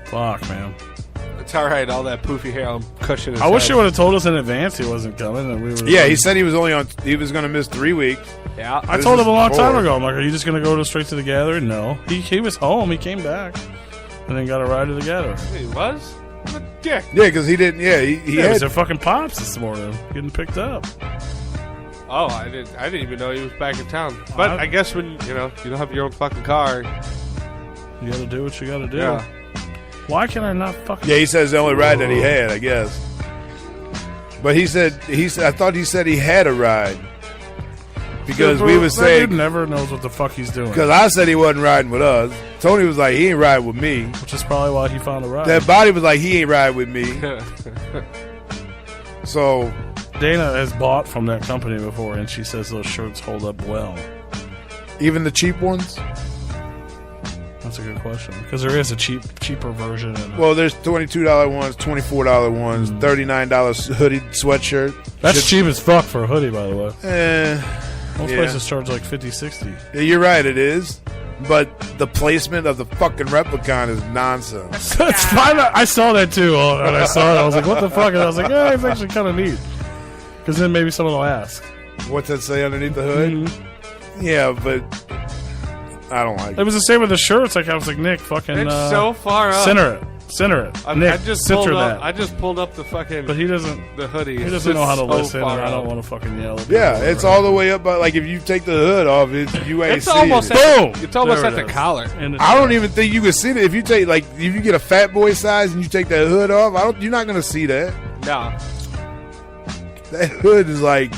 Fuck, man. It's all right. All that poofy hair on cushion. I wish you would have told us in advance he wasn't coming. And we would. Yeah, he said he was going to miss 3 weeks. Yeah, I told him a long time ago. I'm like, are you just going to go straight to the gathering? No. He was home. He came back and then got a ride to the gathering. He was? What a dick. Yeah, because he didn't. Yeah, he was had at fucking Pops this morning getting picked up. Oh, I didn't even know he was back in town. But I guess when you don't have your own fucking car, you got to do what you got to do. Yeah. Why can I not fucking? Yeah, he says the only ride that he had, I guess. But he said I thought he said he had a ride because we was saying dude never knows what the fuck he's doing. Because I said he wasn't riding with us. Tony was like he ain't riding with me, which is probably why he found a ride. That body was like he ain't riding with me. So Dana has bought from that company before, and she says those shirts hold up well. Even the cheap ones? That's a good question. Because there is a cheaper version. Well, there's $22 ones, $24 ones, $39 hoodie sweatshirt. That's cheap as fuck for a hoodie, by the way. Most yeah. places charge like $50, $60. Yeah, you're right, it is. But the placement of the fucking Replicon is nonsense. That's fine. I saw that too. And I saw it. I was like, what the fuck? And I was like, yeah, it's actually kind of neat. Because then maybe someone will ask. What's that say underneath the hood? Mm-hmm. Yeah, but I don't like it. It was the same with the shirts. Like I was like, Nick, fucking. It's so far up. Center it. Nick, I just pulled up the fucking. But he doesn't. The hoodie. He doesn't know how to listen. And I don't want to fucking yell. Yeah, it's all the way up. But like if you take the hood off, you ain't see almost it. Boom. It's almost at the collar. I don't even think you can see it if you take if you get a fat boy size and you take that hood off. You're not gonna see that. No. That hood is like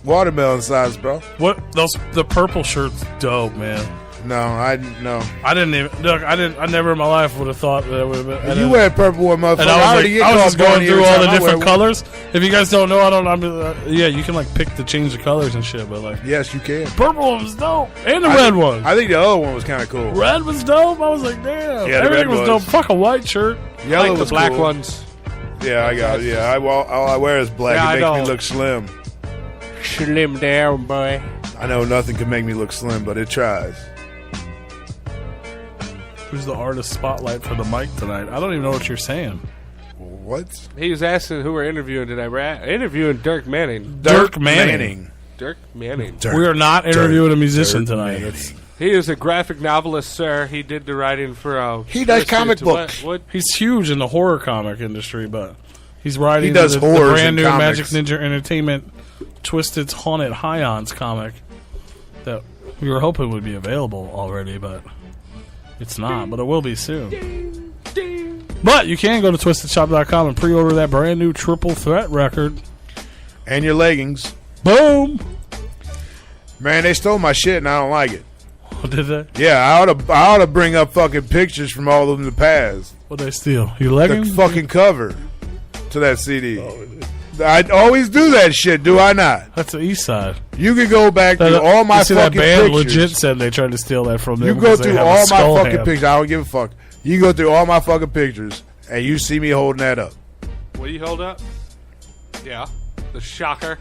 watermelon size, bro. What the purple shirt's dope, man. No, I didn't even look. I never in my life would have thought that it would have been. You wear purple one, motherfucker. And I was just going through all the different colors. If you guys don't know, yeah, you can like pick to change the colors and shit. But like, yes, you can. Purple one was dope, and the red one. I think the other one was kind of cool. Red was dope. I was like, damn. Yeah, everything was dope. Fuck a white shirt. Yellow like was the black cool. ones. Yeah, I got it. Yeah, all I wear is black. Yeah, it makes me look slim. Slim down, boy. I know nothing can make me look slim, but it tries. Who's the artist spotlight for the mic tonight? I don't even know what you're saying. What? He was asking who we're interviewing today. We're interviewing Dirk Manning. Dirk Manning. Dirk Manning. We are not interviewing a musician tonight. He is a graphic novelist, sir. He did the writing for. He does comic books. What? He's huge in the horror comic industry, but he's writing the brand new comics. Magic Ninja Entertainment Twisted's Haunted Highons comic that we were hoping would be available already, but it's not. But it will be soon. But you can go to twistedshop.com and pre-order that brand new Triple Threat record. And your leggings. Boom! Man, they stole my shit and I don't like it. Did they? Yeah, I ought to bring up fucking pictures from all of them in the past. What'd they steal? Your leggings? The fucking cover to that CD. I always do that shit, do I not? That's the East Side. You can go back through all my fucking that band pictures. legit said they tried to steal that from them. You go through all my fucking pictures. I don't give a fuck. You go through all my fucking pictures, and you see me holding that up. What do you hold up? Yeah. The shocker.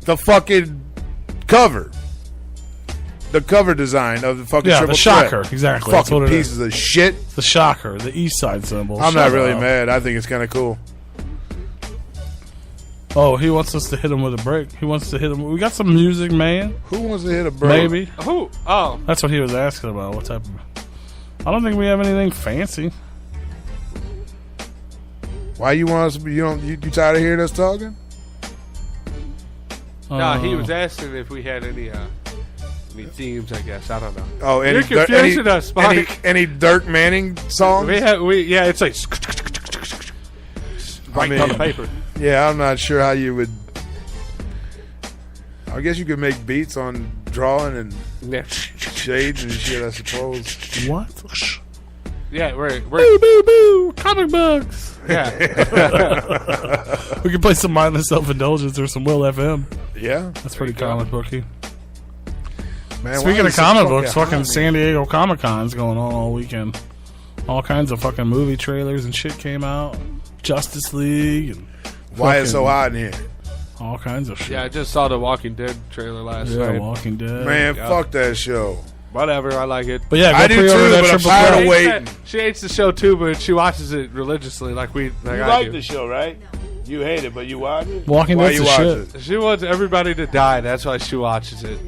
The fucking cover. The cover design of the fucking Triple the shocker. Threat. Exactly. Fucking pieces of shit. The shocker. The East Side symbol. I'm not really mad. I think it's kind of cool. Oh, he wants us to hit him with a break. He wants to hit him. We got some music, man. Who wants to hit a break? Maybe. Who? Oh. That's what he was asking about. What type of... I don't think we have anything fancy. Why you want us? You tired of hearing us talking? No, he was asking if we had any any themes, I guess. I don't know. Oh, You're confusing us, Mike. Any Dirk Manning songs? Yeah, it's like writing on paper. Yeah, I'm not sure how you would. I guess you could make beats on drawing and shades and shit, I suppose. What? Yeah, we're Boo, boo, boo! Comic books! yeah. We can play some mindless self-indulgence or some Will FM. Yeah. That's pretty comic booky. Man, Speaking why of is it comic books, hot, fucking man? San Diego Comic-Con's going on all weekend. All kinds of fucking movie trailers and shit came out. Justice League. And Why is it so hot in here? all kinds of shit. Yeah, I just saw the Walking Dead trailer last Yeah, night. Walking Dead. Man, fuck that show. Whatever, I like it. But yeah, go I do pre-order too, that but I'm triple tired play. of waiting. She hates the show too, but she watches it religiously, like You I like do. the show, right? You hate it, but you watch it? Walking Why Dead's you the watch shit. it? She wants everybody to die. That's why she watches it.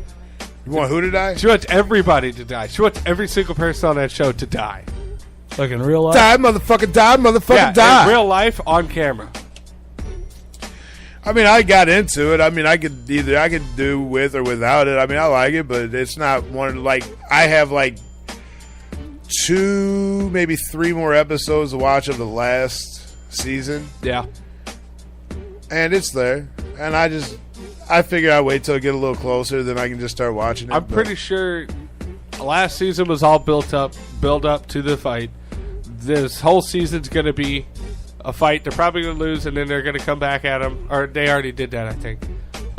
You want who to die? She wants everybody to die. She wants every single person on that show to die. Like in real life. Die, motherfucker, die, motherfucker, Yeah, die. in real life, on camera. I mean, I got into it. I mean, I could do with or without it. I mean, I like it, but it's not one like I have like 2, maybe 3 more episodes to watch of the last season, Yeah. and it's there. And I figure I'd wait till I get a little closer, then I can just start watching it. I'm pretty sure last season was all build up to the fight. This whole season's going to be a fight. They're probably going to lose, and then they're going to come back at them. Or they already did that, I think.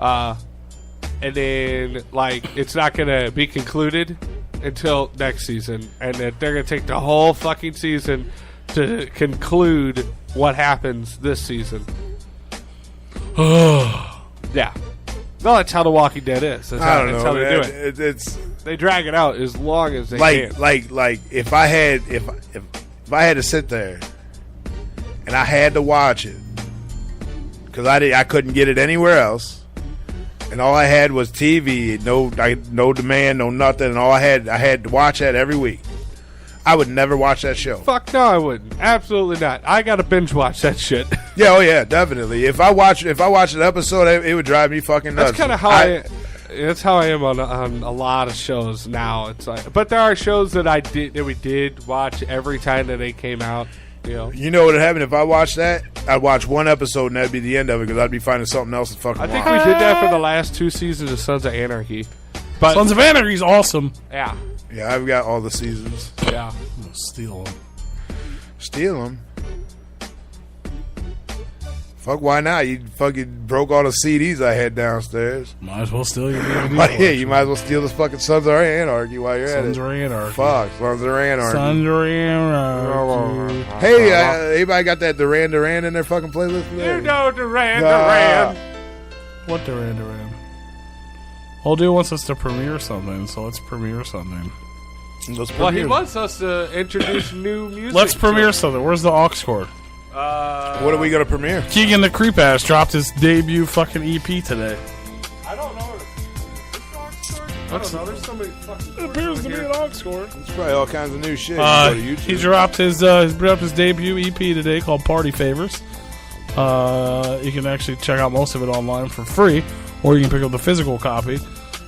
And then, like, it's not going to be concluded until next season. And then they're going to take the whole fucking season to conclude what happens this season. Yeah. Well, that's how The Walking Dead is. That's I don't know. how they do man. it. It's They drag it out as long as they can. like if I had to sit there and I had to watch it because I couldn't get it anywhere else, and all I had was TV, no demand, no nothing, and all I had to watch that every week. I would never watch that show. Fuck no, I wouldn't. Absolutely not. I gotta binge watch that shit. Yeah, oh yeah, definitely. If I watched an episode, it would drive me fucking nuts. That's kind of how that's how I am on a lot of shows now. It's like, but there are shows that we did watch every time that they came out. You know. You know what would happen if I watched that? I'd watch one episode and that'd be the end of it because I'd be finding something else to fucking I think watch. we did that for the last 2 seasons of Sons of Anarchy. But Sons of Anarchy's awesome. yeah, Yeah, I've got all the seasons. yeah. I'm gonna steal them. Steal them. Fuck, why not? You fucking broke all the CDs I had downstairs. Might as well steal your DVD. Like, yeah, you might as well steal this fucking Sons of Anarchy while you're Sons at of it. Anarchy. Fuck, Sons of Anarchy. Sons of Anarchy. Hey, anybody got that Duran Duran in their fucking playlist today? You know Duran Nah. Duran. What Duran Duran? Old dude wants us to premiere something, so let's premiere something. Let's Well, he premiere. wants us to introduce new music. Let's premiere to- something. Where's the aux cord? What are we going to premiere? Keegan the Creep Ass dropped his debut fucking EP today. I don't know. I don't know. There's so many fucking. It appears to be an aux cord. It's probably all kinds of new shit. You go to YouTube. He dropped his debut EP today called Party Favors. You can actually check out most of it online for free, or you can pick up the physical copy.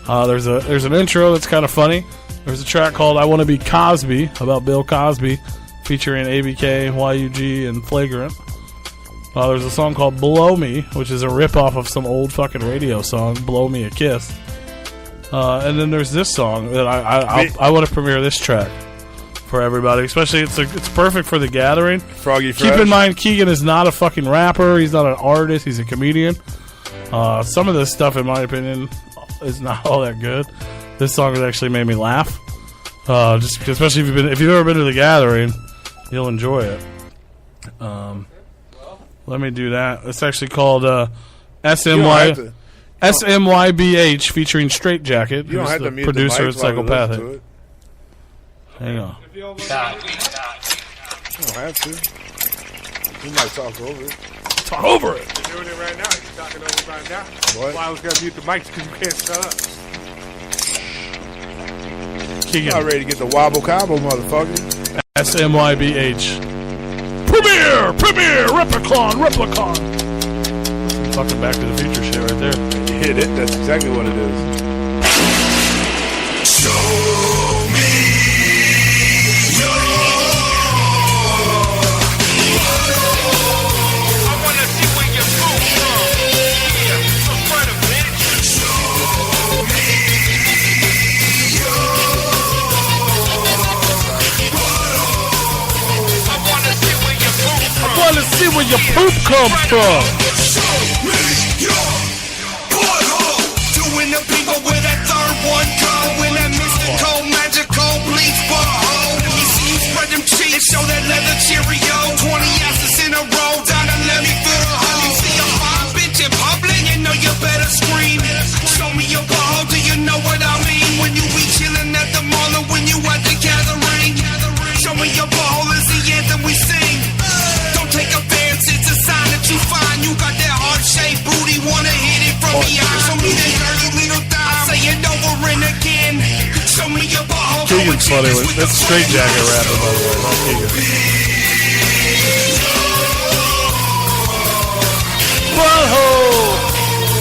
There's an intro that's kind of funny. There's a track called "I Want to Be Cosby" about Bill Cosby, featuring ABK, YUG, and Flagrant. There's a song called "Blow Me," which is a ripoff of some old fucking radio song, "Blow Me a Kiss." And then there's this song that I want to premiere this track for everybody. Especially, it's perfect for the gathering. Froggy Fresh. Keep in mind, Keegan is not a fucking rapper. He's not an artist. He's a comedian. Some of this stuff, in my opinion, is not all that good. This song has actually made me laugh. Just because, especially if you've ever been to the gathering, you'll enjoy it. Let me do that. It's actually called SMYBH featuring Straight Jacket, You don't who's have the to mute producer the at mics while we listen Psychopathic. to it. Hang on. You don't have to. You might talk over it. Talk over it. You're doing it right now. You're talking over it right now. What? Well, I was gonna mute the mics because you can't shut up. Keegan. Not ready to get the wobble combo, motherfucker. SMYBH. Premiere! Replicon! Fucking Back to the Future shit right there. You hit it. That's exactly what it is. See where your poop comes from. Doing the people with that third one go. When that mystical, magical, bleach butthole. Let me see you spread them cheeks, show that leather Cheerio. 20 asses in a row, down and let me feel the hole. You see a fine bitch in public, you know you better scream. Show me your butthole, do you know what I mean? When you be chilling at the mall or when you at the gathering. Show me your butthole is the anthem we sing. Take offense, it's a sign that you find you got that heart-shaped booty, wanna hit it from behind. Show me that dirty little thigh, say it over and again. Show me your butthole. Keegan's funny with that's straight jacket rapping, by the way. Not Keegan. Butthole.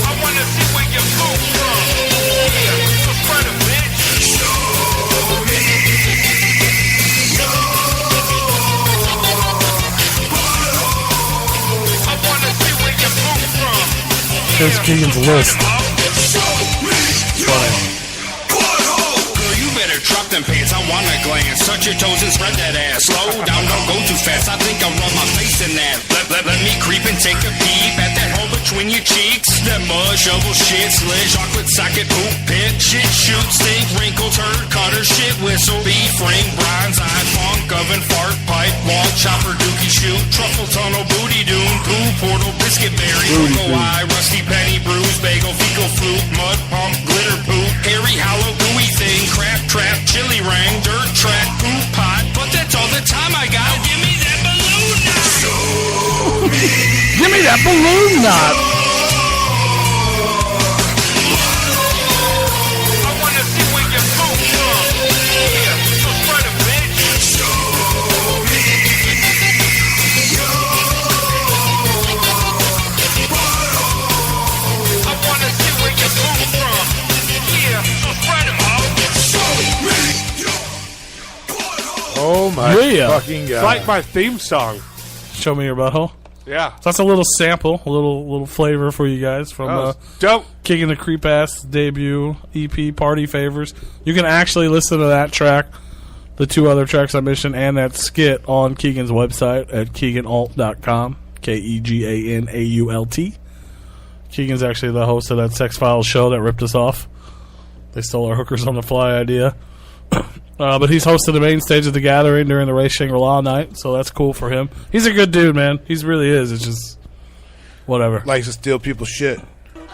I wanna see where you come from. Yeah, so spread a bitch. Show me. Here's Keegan's list. Funny. Girl, you better drop them pants. I wanna glance. Touch your toes and spread that ass. Slow down, don't go too fast. I think I'll rub my face in that. Let me creep and take a peep at that hole between your cheeks. That mud, shovel, shit, slit, chocolate socket, poop pit, shit, shoot, stink, wrinkle, turd, cutter, shit, whistle, beef, ring, bronze eye, funk, oven, fart, pipe, wall, chopper, dookie, shoot, truffle, tunnel, booty, dune, poo, portal, biscuit, berry, cocoa eye, rusty penny, bruise, bagel, fecal, flute, mud, pump, glitter, poop, hairy, hollow, gooey thing, crap, trap, chili rang, dirt track, poop pot, but that's all the time I got. Give me that balloon knot. Show me. Give me that balloon knot. I wanna see where you come from. Yeah, so spread a bitch. Show me. I wanna see where you come from. Yeah, so spread 'em all. Show me. Oh my fucking god! It's like my theme song. Show me your butthole. Yeah. So that's a little sample, a little flavor for you guys from dope. Kicking the Creep Ass debut EP, Party Favors. You can actually listen to that track, the two other tracks I mentioned, and that skit on Keegan's website at keeganalt.com, KeGanault. Keegan's actually the host of that Sex Files show that ripped us off. They stole our Hookers on the Fly idea. But he's hosted the main stage of the Gathering during the Ray Shangri-La night, so that's cool for him. He's a good dude, man. He really is. It's just whatever. Likes to steal people's shit.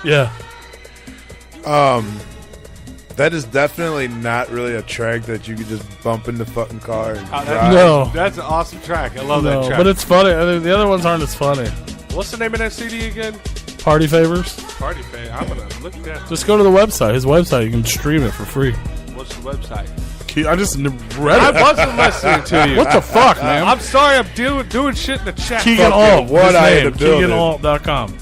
Yeah. That is definitely not really a track that you could just bump in the fucking car and drive. No. That's an awesome track. I love that track. But it's funny. The other ones aren't as funny. What's the name of that CD again? Party Favors. Party Favors. I'm going to look at that. Just go to the website. His website. You can stream it for free. What's the website? I just read it. I wasn't listening to you. What the fuck, man? I'm sorry. I'm doing shit in the chat. Keegan Alt. What I name, KeeganAlt.com.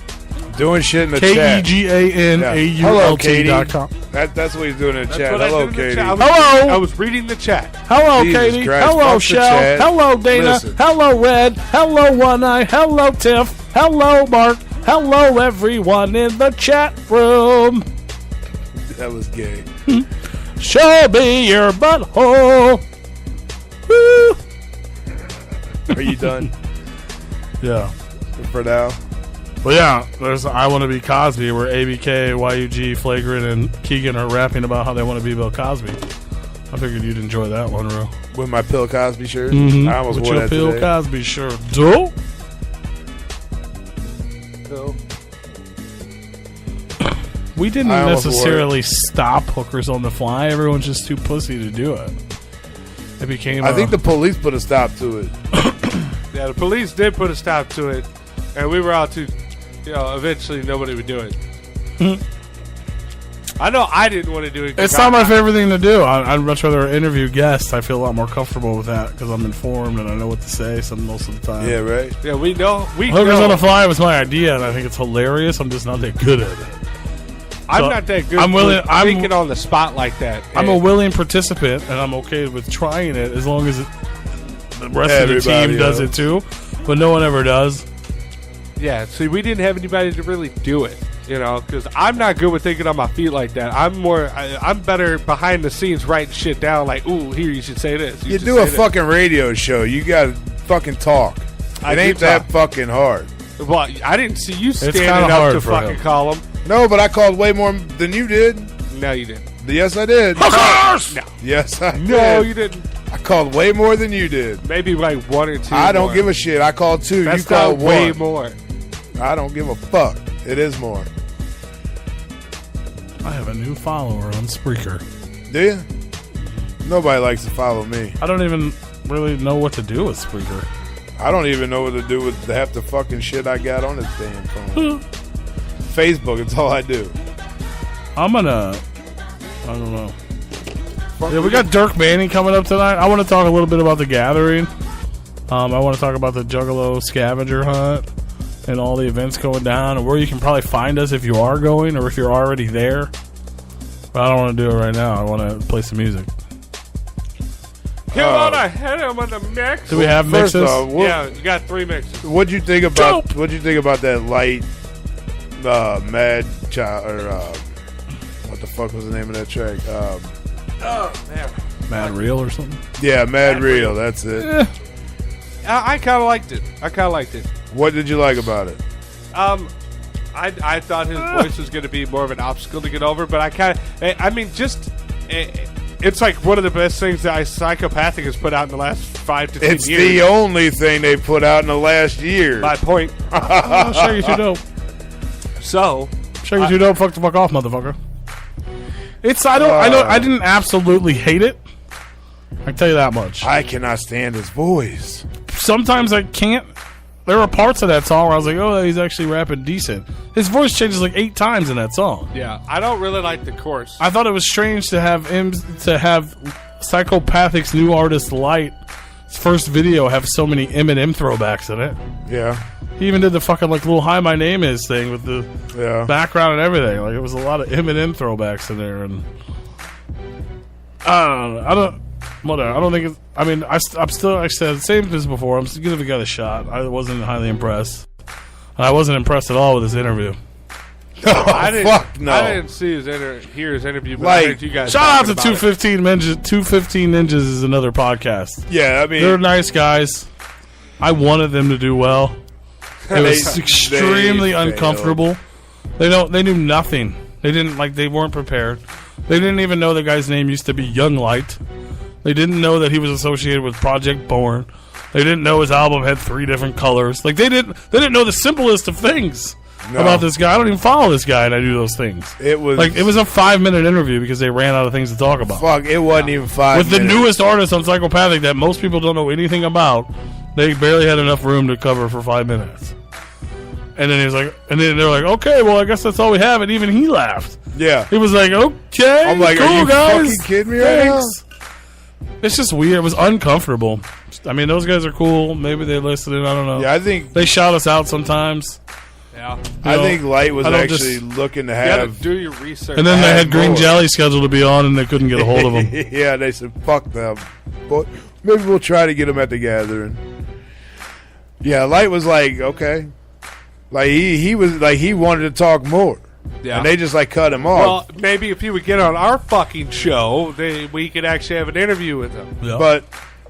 Doing shit in the chat. KeGanault.com. That's what he's doing in the chat. What Hello, I did in the Katie. chat. Hello. I was reading the chat. Hello, Jesus Katie. Christ, Hello, fuck the Shell. chat. Hello, Dana. Listen. Hello, Red. Hello, One Eye. Hello, Tiff. Hello, Mark. Hello, everyone in the chat room. That was gay. Show me your butthole. Woo. Are you done Yeah. for now? Well, yeah, there's I Want to Be Cosby, where ABK, YUG, Flagrant, and Keegan are rapping about how they want to be Bill Cosby. I figured you'd enjoy that one, Ro. With my Bill Cosby shirt? Mm-hmm. I almost With wore your that Bill today. Cosby shirt. Do? We didn't I almost necessarily stop Hookers on the Fly. Everyone's just too pussy to do it. It became. I think the police put a stop to it. Yeah, the police did put a stop to it, and we were all too. Eventually nobody would do it. I know I didn't want to do it. It's not my favorite thing to do. I'd much rather interview guests. I feel a lot more comfortable with that because I'm informed and I know what to say most of the time. Yeah, right. Yeah, we know. Hookers on the Fly was my idea, and I think it's hilarious. I'm just not that good at it. I'm not that good. I'm willing. I'm thinking on the spot like that. I'm a willing participant, and I'm okay with trying it as long as the rest of the team does it too. But no one ever does. Yeah. See, we didn't have anybody to really do it. You know, because I'm not good with thinking on my feet like that. I'm better behind the scenes writing shit down. Like, ooh, here you should say this. You do a fucking radio show. You gotta fucking talk. It ain't that fucking hard. Well, I didn't see you standing up to fucking call them. No, but I called way more than you did. No, you didn't. Yes, I did. Hookers! No. Yes, I did. No, you didn't. I called way more than you did. Maybe like 1 or 2. I don't give a shit. I called 2. That's you called not way 1. more. I don't give a fuck. It is more. I have a new follower on Spreaker. Do you? Nobody likes to follow me. I don't even really know what to do with Spreaker. I don't even know what to do with half the fucking shit I got on this damn phone. Facebook, it's all I do. I don't know. Yeah, we got Dirk Manning coming up tonight. I want to talk a little bit about the gathering. I want to talk about the Juggalo scavenger hunt and all the events going down and where you can probably find us if you are going or if you're already there. But I don't want to do it right now. I want to play some music. You want to hit him with the mix? Do we have mixes? Yeah, you got 3 mixes. What'd you think about that light Mad Child or what the fuck was the name of that track? Mad Real or something? Yeah, Mad Real. That's it. I kind of liked it. What did you like about it? I thought his voice was going to be more of an obstacle to get over, but it's like one of the best things that Psychopathic has put out in the last 5 to 10 years. It's the only thing they put out in the last year. My point. Oh, sure you too dope. So, sure you too dope. Fuck the fuck off, motherfucker. I didn't absolutely hate it. I can tell you that much. I cannot stand his voice. Sometimes I can't. There were parts of that song where I was like, oh, he's actually rapping decent. His voice changes like 8 times in that song. Yeah, I don't really like the chorus. I thought it was strange to have Psychopathic's new artist Light's first video have so many Eminem throwbacks in it. Yeah. He even did the fucking like little "Hi, my name is" thing with the background and everything. Like it was a lot of Eminem throwbacks in there, and I don't think it's. I mean, I'm still. I said same as before. I'm still giving the guy a shot. I wasn't highly impressed. I wasn't impressed at all with his interview. I didn't, fuck no. I didn't see hear his interview, but Like, I heard you guys. Shout out to talking about 215 Ninjas. 215 Ninjas is another podcast. Yeah, I mean, They're nice guys. I wanted them to do well. It was extremely uncomfortable. They knew nothing. They weren't prepared. They didn't even know the guy's name used to be Young Light. They didn't know that he was associated with Project Born. They didn't know his album had 3 different colors. Like they didn't know the simplest of things about this guy. I don't even follow this guy, and I do those things. It was a 5-minute interview because they ran out of things to talk about. Fuck, it wasn't even 5 with minutes. the newest artist on Psychopathic that most people don't know anything about. They barely had enough room to cover for 5 minutes. And then he was like, and then they're like, okay, well, I guess that's all we have. And even he laughed. Yeah. He was like, okay, I'm like, cool, are you guys. fucking kidding me right now? It's just weird. It was uncomfortable. I mean, those guys are cool. Maybe they listened. I don't know. Yeah, I think they shout us out sometimes. Yeah. I think Light was actually looking to have. Do your research. And then they had Green Jelly scheduled to be on, and they couldn't get a hold of him. Yeah, they said, fuck them. But maybe we'll try to get him at the gathering. Yeah, Light was like, okay. Like he was like he wanted to talk more. Yeah. And they just like cut him off. Well, maybe if he would get on our fucking show, we could actually have an interview with him. Yeah.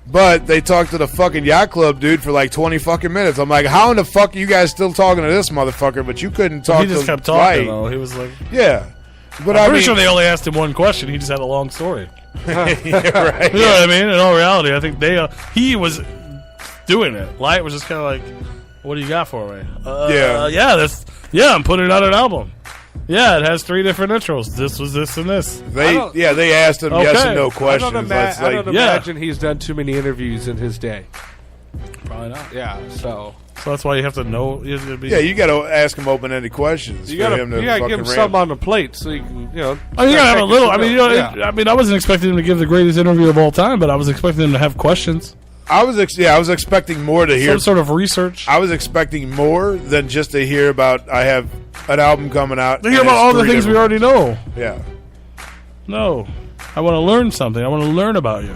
But they talked to the fucking yacht club dude for like 20 fucking minutes. I'm like, how in the fuck are you guys still talking to this motherfucker? But you couldn't talk to He just kept talking Light. though. He was like, yeah. But I'm pretty sure they only asked him one question. He just had a long story. Right. You know what I mean? In all reality, I think he was doing it. Light was just kind of like, what do you got for me? I'm putting it on an album. Yeah, it has 3 different intros. This was this and this. They asked him yes and no questions. I don't imagine he's done too many interviews in his day. Probably not. Yeah, so that's why you have to know. You got to ask him open-ended questions. You got to give him something on the plate so you can, you got to have a little. I mean, I wasn't expecting him to give the greatest interview of all time, but I was expecting him to have questions. I was expecting more to hear some sort of research. I was expecting more than just to hear about. I have an album coming out. They hear about all the things we already know. Yeah. No. I want to learn something. I want to learn about you.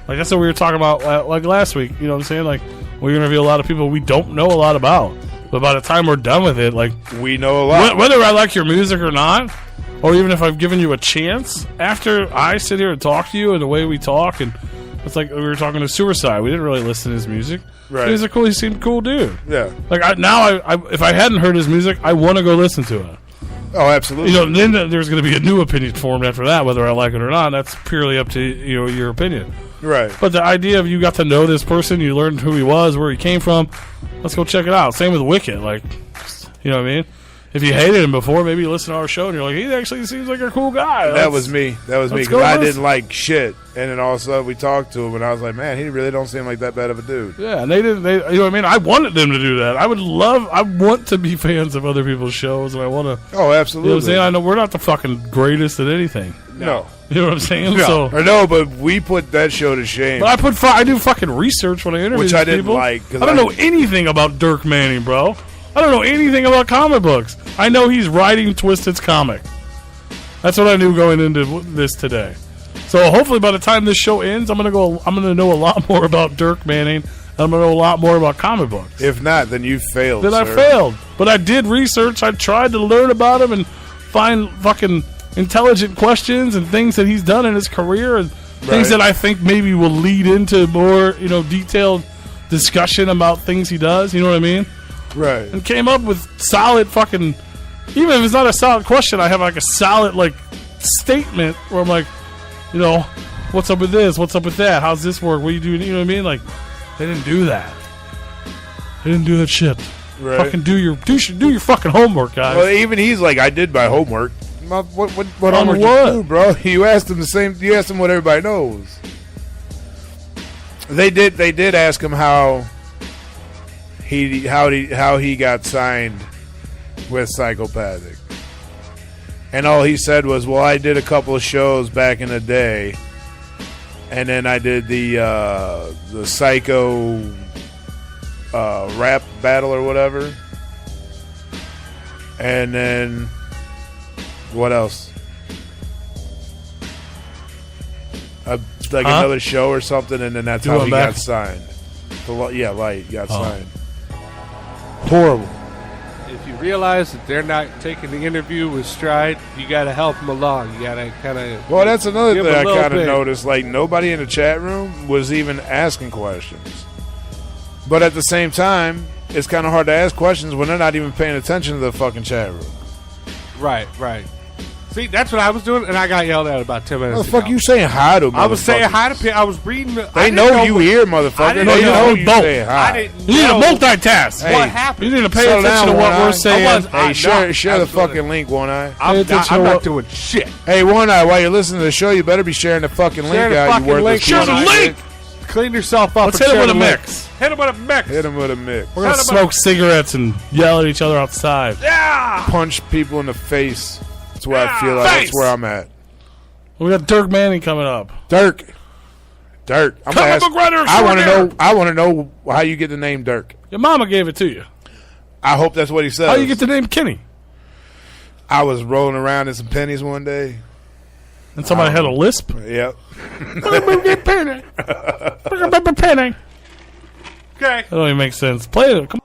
Like, that's what we were talking about like last week. You know what I'm saying? Like, we interview a lot of people we don't know a lot about. But by the time we're done with it, like, we know a lot. Whether I like your music or not, or even if I've given you a chance, after I sit here and talk to you and the way we talk, and it's like we were talking to Suicide. We didn't really listen to his music. Right. He seemed cool dude. Yeah. Like, if I hadn't heard his music, I want to go listen to it. Oh, absolutely. You know, then there's going to be a new opinion formed after that, whether I like it or not. That's purely up to your opinion. Right. But the idea of you got to know this person, you learned who he was, where he came from. Let's go check it out. Same with Wicked. Like, you know what I mean? If you hated him before, maybe you listen to our show and you're like, he actually seems like a cool guy. That was me. Because I didn't like shit. And then all of a sudden we talked to him and I was like, man, he really don't seem like that bad of a dude. Yeah, and they you know what I mean? I wanted them to do that. I want to be fans of other people's shows, and I want to. Oh, absolutely. You know what I'm saying? I know we're not the fucking greatest at anything. No. You know what I'm saying? No. So, I know, but we put that show to shame. But I do fucking research when I interview Which I didn't people. like. I don't know anything about Dirk Manning, bro. I don't know anything about comic books. I know he's writing Twisted's comic. That's what I knew going into this today. So hopefully by the time this show ends, I'm gonna know a lot more about Dirk Manning, and I'm gonna know a lot more about comic books. If not, then you failed. Then I failed. But I did research. I tried to learn about him and find fucking intelligent questions and things that he's done in his career and things that I think maybe will lead into more, detailed discussion about things he does. You know what I mean? Right. And came up with solid fucking. Even if it's not a solid question, I have like a solid statement where I'm like, what's up with this? What's up with that? How's this work? What are you doing? You know what I mean? Like, they didn't do that. They didn't do that shit. Right. Fucking do your fucking homework, guys. Well, even he's like, I did my homework. What homework what? you do, bro? You asked him the same. You asked him what everybody knows. They did ask him how he got signed with Psychopathic, and all he said was, "Well, I did a couple of shows back in the day, and then I did the Psycho rap battle or whatever, and then what else? Another show or something, and then that's how he got signed. Light got signed. Horrible. If you realize that they're not taking the interview with stride, you got to help them along. You got to kind of. Well, that's another thing I kind of noticed. Like, nobody in the chat room was even asking questions. But at the same time, it's kind of hard to ask questions when they're not even paying attention to the fucking chat room. Right. See, that's what I was doing, and I got yelled at about 10 minutes ago. What the fuck you saying hi to, motherfucker? I was saying hi to people. I was reading. They know you here, motherfucker. They know you saying hi. I didn't you need to multitask. Hey, what happened? You need to pay attention to what we're saying. Hey, share the fucking link, One Eye. I'm not doing shit. Hey, One Eye, while you're listening to the show, you better be sharing the fucking link out. You worthless. Share the link. Clean yourself up. Let's hit him with a mix. Hit him with a mix. Hit him with a mix. We're going to smoke cigarettes and yell at each other outside. Yeah. Punch people in the face. That's where I feel like that's where I'm at. We got Dirk Manning coming up. Dirk. Comic book writer. I want to know how you get the name Dirk. Your mama gave it to you. I hope that's what he says. How you get the name Kenny? I was rolling around in some pennies one day. And somebody had a lisp? Yep. Penny. Penny. Okay. That don't even make sense. Play it. Come on.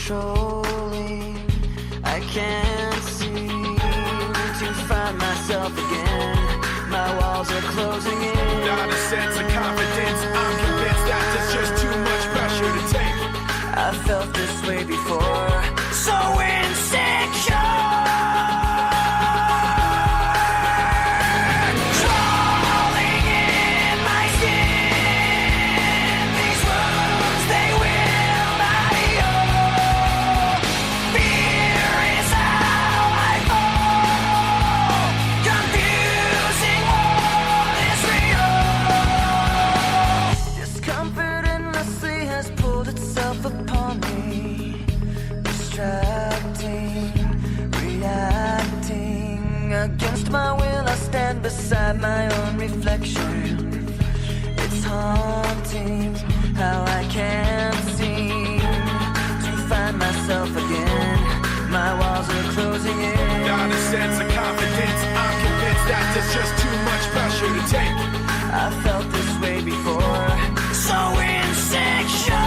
controlling. I can't seem to find myself again. My walls are closing in. Not a sense of confidence. I'm convinced that there's just too much pressure to take. I felt this way before. So insecure. Against my will, I stand beside my own reflection. It's haunting how I can't seem to find myself again. My walls are closing in. Not a sense of confidence. I'm convinced that there's just too much pressure to take. I felt this way before. So insecure.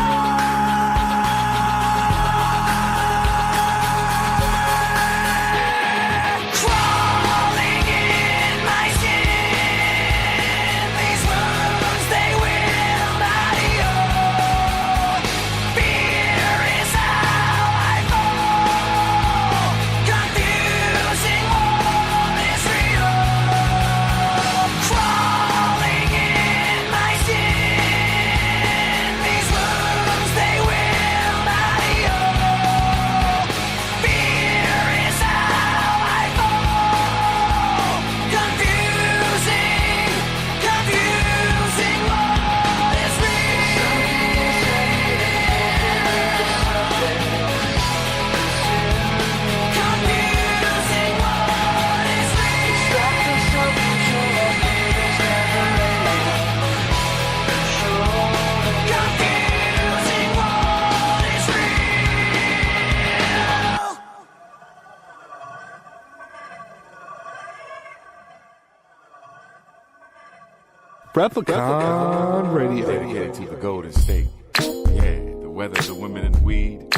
Replicon Radio. Dedicated to the Golden State. Yeah, the weather, the women, and the weed.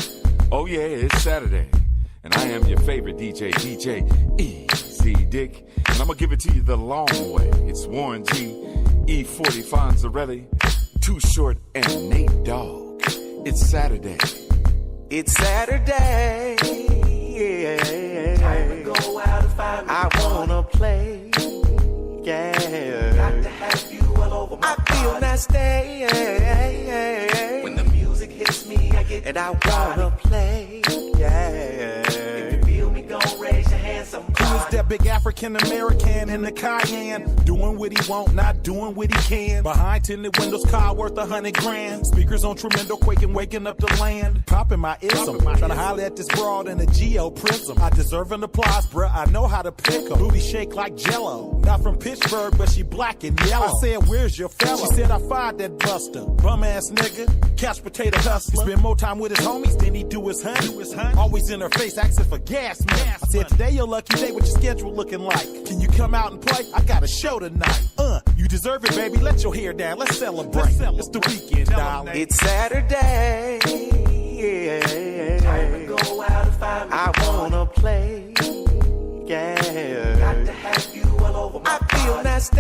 Oh yeah, it's Saturday. And I am your favorite DJ, DJ E.C. Dick. And I'm gonna give it to you the long way. It's Warren G, E40 Fonzarelli, Too Short, and Nate Dogg. It's Saturday. It's Saturday. Yeah. Time to go out and find me. I wanna play. Yeah. Got to have you all over my I feel nasty. When the music hits me, I get and I wanna play. Yeah. If you feel me, gon' raise your hand. Who's that big African American in the Cayenne? Doing what he want, not doing what he can. Behind tinted windows, car worth $100,000. Speakers on tremendo, quaking, waking up the land. Popping my ism, trying to holler at this broad in a geo prism. I deserve an applause, bruh. I know how to pick 'em. Booty shake like Jello. Not from Pittsburgh, but she black and yellow. I said, where's your fella? She said, I fired that buster. Bum ass nigga, couch potato hustler. Spend more time with his homies than he do his honey. Always in her face, asking for gas, man. I said, today your lucky day. What your schedule looking like? Can you come out and play? I got a show tonight. You deserve it, baby. Let your hair down. Let's celebrate. It's the weekend, darling. It's Saturday. Yeah. Time to go out and find me. I wanna play. Yeah. Got to have you all over my I feel nasty.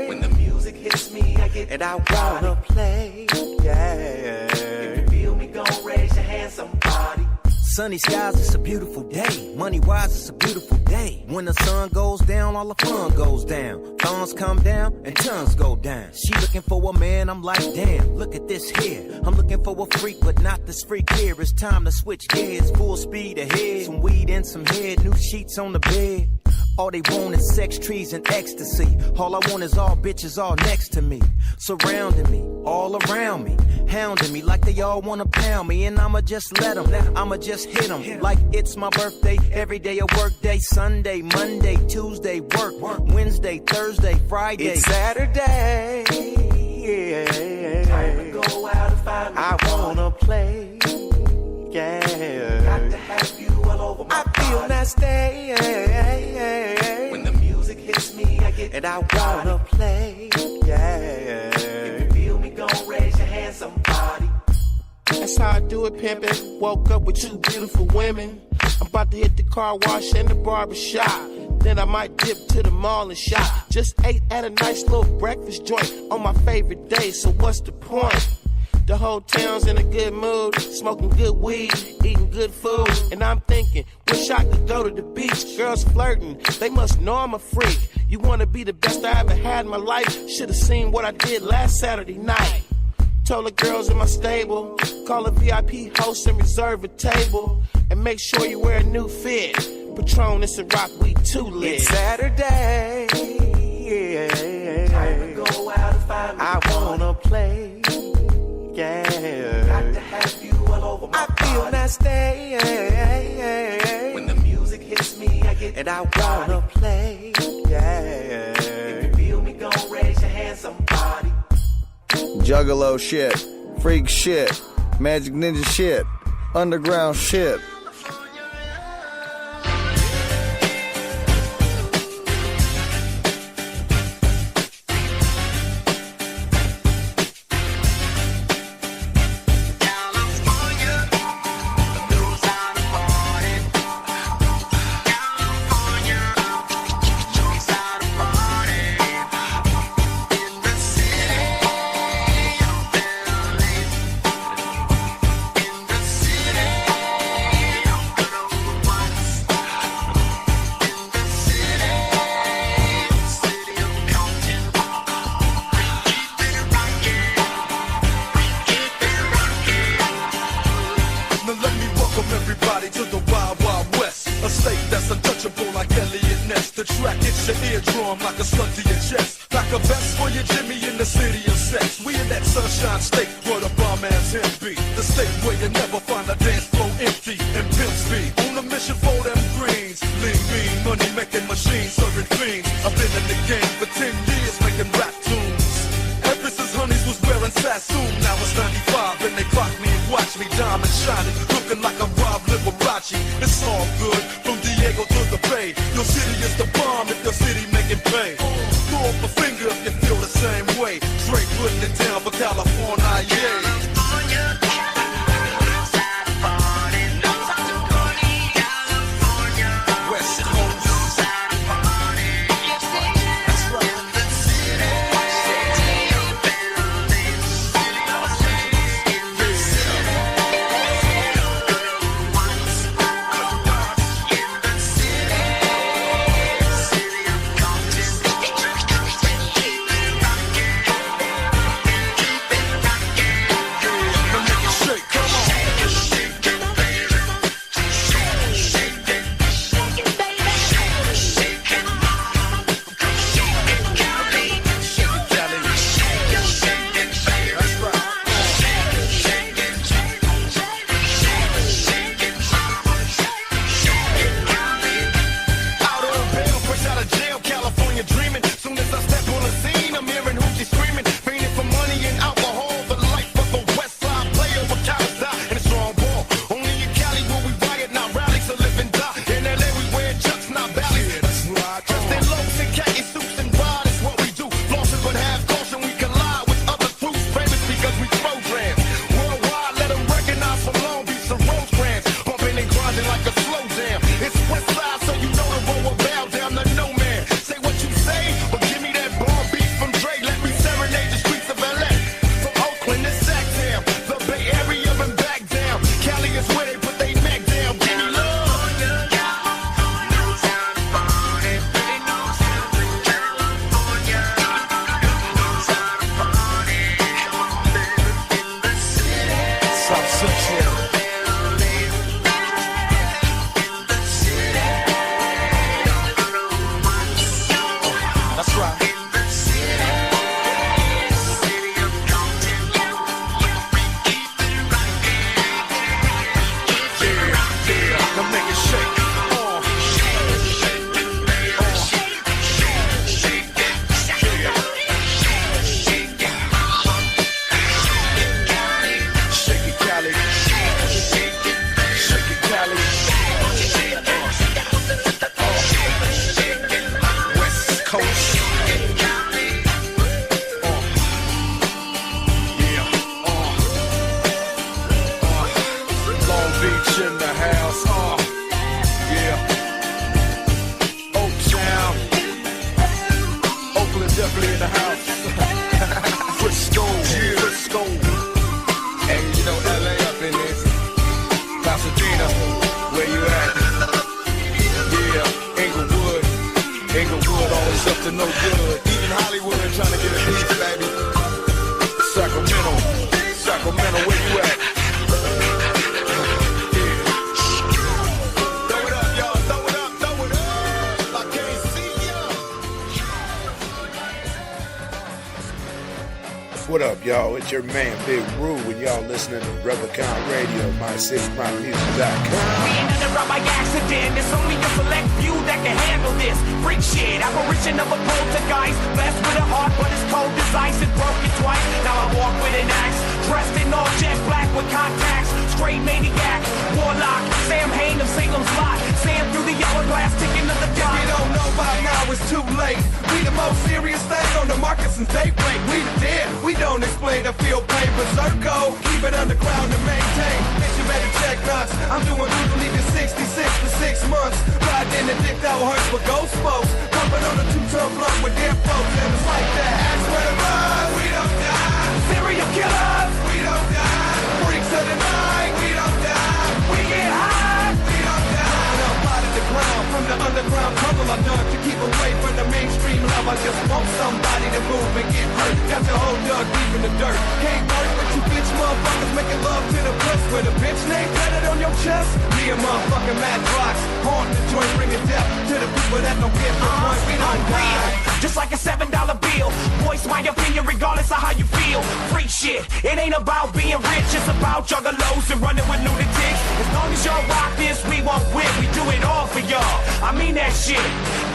When the music hits me, I get and I wanna play. Yeah. If you feel me, gon' raise your hand, somebody. Sunny skies, it's a beautiful day. Money-wise, it's a beautiful day. When the sun goes down, all the fun goes down. Thorns come down and tons go down. She looking for a man, I'm like, damn, look at this here. I'm looking for a freak, but not this freak here. It's time to switch gears, full speed ahead. Some weed and some head, new sheets on the bed. All they want is sex, trees, and ecstasy. All I want is all bitches all next to me. Surrounding me, all around me. Hounding me like they all wanna pound me. And I'ma just let them, I'ma just hit them. Like it's my birthday, every day a work day. Sunday, Monday, Tuesday, work. Wednesday, Thursday, Friday. It's Saturday. Yeah. Time to go out and find me. I wanna play. Yeah. Got to have you all over my I feel nasty. When the music hits me, I get and I wanna play. Yeah. If you feel me, gon' raise your hand, somebody. That's how I do it, pimpin'. Woke up with two beautiful women. I'm about to hit the car wash and the barber shop. Then I might dip to the mall and shop. Just ate at a nice little breakfast joint on my favorite day, so what's the point? The whole town's in a good mood, smoking good weed, eating good food. And I'm thinking, wish I could go to the beach. Girls flirting, they must know I'm a freak. You wanna be the best I ever had in my life? Should've seen what I did last Saturday night. Told the girls in my stable, call a VIP host and reserve a table. And make sure you wear a new fit. Patron, it's a rock, we too lit. It's Saturday, yeah. Time to go out and find me. I wanna play, yeah. Got to have you all over my body. I feel nasty, when the music hits me, I get and I wanna play, yeah. If you feel me, gon' raise your hand, somebody. Juggalo shit, freak shit, magic ninja shit, underground shit. Beach in the house. Yeah. Oaktown. Oakland definitely in the house. Frisco. Yeah. Frisco. Hey, you know LA up in this. Pasadena, where you at? Yeah. Inglewood always up to no good. Even Hollywood trying to get a piece, baby. Sacramento, where you at? What up, y'all? It's your man, Big Roo, and y'all listening to Replicon Radio, mycitymymusic.com. We ain't nothing wrong by accident. It's only a select few that can handle this freak shit. Apparition of a poltergeist, blessed with a heart, but it's cold as ice and broken twice. Now I walk with an axe, dressed in all jet black with contacts. Straight maniac, warlock, Sam Hain of Salem's Lot. Sam through the hourglass, ticking of the clock. If you don't know by now, it's too late. We the most serious thing on the market since daybreak. We the dead, we don't explain the feel pain. Berserko, keep it underground to maintain. Bitch, you better check nuts. I'm doing good to leave you 66 for 6 months. Riding in the dick that hurts for ghost folks. Pumping on a 2-ton blunt with dead folks. And it's like that. Ask where to run, we don't die. Serial killers, we don't die. Freaks of the night, we don't die. We get high, we don't die. Up out of the ground, from the underground tunnel I dug to keep away from the mainstream love. I just want somebody to move and get hurt. Got your whole dug deep in the dirt. Can't work with you bitch motherfuckers making love to the puss. With a bitch name tatted on your chest. Me and motherfucking Mad Rocks, haunt the joint, bringing death to the people that don't get the point. We don't die. Just like a $7 bill. Voice my opinion regardless of how you feel. Free shit, it ain't about being rich. It's about juggalos and running with lunatics. As long as y'all rock this, we won't win. We do it all for y'all. I mean that shit.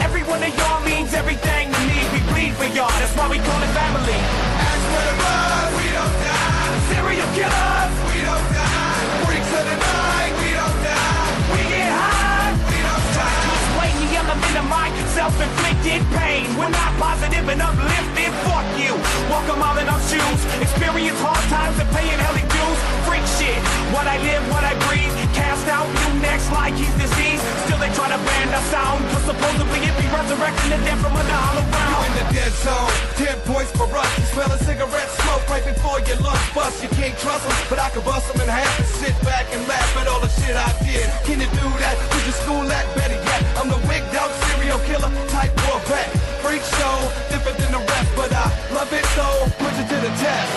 Every one of y'all means everything to me. We bleed for y'all, that's why we call it family. Ask where to run, we don't die. Serial killers, we don't die. Freaks of the night, we don't die. We get high, we don't die. To explain the element of my self-inflicted pain. We're not positive and uplifted, fuck you. Walk a mile in our shoes. Experience hard times and paying hella dues. Freak shit, what I live, what I breathe. Cast out new necks like he's diseased. Still they try to ban our sound, cause supposedly it be resurrecting the dead from under hollow ground. You in the dead zone, 10 points for us. You smell a cigarette smoke right before your lunch bust. You can't trust them, but I can bust them in half and sit back and laugh at all the shit I did. Can you do that? Who's your school at? Better yet, I'm the wigged out serial killer type war vet. Freak show, different than the rest, but I love it so, put it to the test.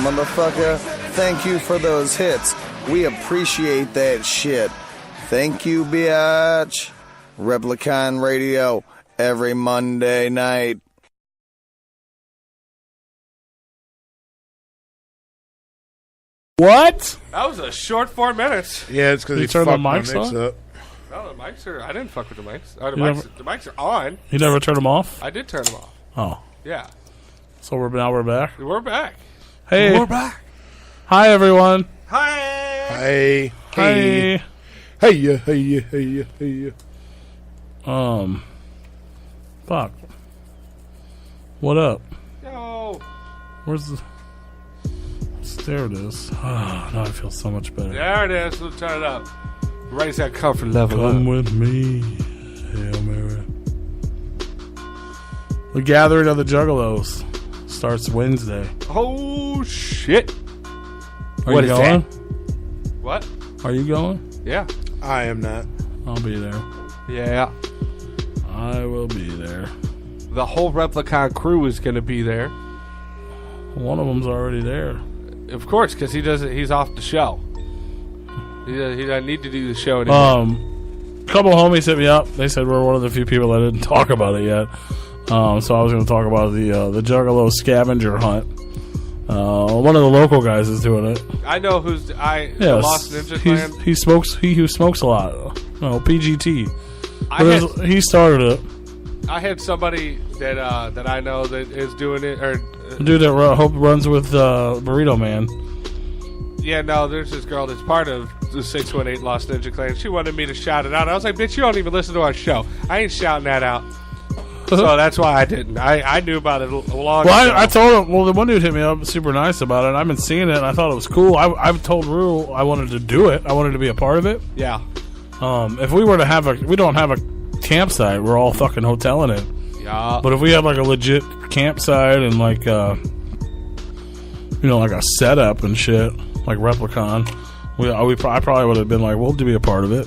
Motherfucker, thank you for those hits. We appreciate that shit. Thank you, biatch. Replicon Radio every Monday night. What? That was a short 4 minutes. Yeah, it's because You he turned the fucked my mics mix on? up. No, the mics are. I didn't fuck with the mics. The mics are on. You never turned them off? I did turn them off. Oh. Yeah. So now we're back? We're back. Hey. We're back. Hi, everyone. Hi. Hey. Hi. Hey. Fuck. What up? Yo. Where's the... There it is. Oh, now I feel so much better. There it is. We'll turn it up. Raise that comfort level Come up. with me, Hail Mary. The Gathering of the Juggalos starts Wednesday. Oh, shit. Are What you is going? What? Are you going? Yeah. I am not. I'll be there. Yeah. I will be there. The whole Replicon crew is going to be there. One of them's already there. Of course, because he's off the show. He doesn't need to do the show anymore. A couple homies hit me up. They said we're one of the few people that didn't talk about it yet. So I was going to talk about the Juggalo scavenger hunt One of the local guys is doing it. I know who's the Lost Ninja Clan. He who smokes a lot. No, PGT. He started it. I had somebody that I know that is doing it, or dude that runs with Burrito Man. Yeah, no, there's this girl that's part of the 618 Lost Ninja Clan. She wanted me to shout it out. I was like, bitch, you don't even listen to our show. I ain't shouting that out. So that's why I didn't. I knew about it a long ago. I told him, the one dude hit me up super nice about it. I've been seeing it, and I thought it was cool. I've told Rue I wanted to do it. I wanted to be a part of it. Yeah. If we were to we don't have a campsite. We're all fucking hoteling it. Yeah. But if we had like a legit campsite and like, like a setup and shit, like Replicon, I probably would have been like, we'll be a part of it.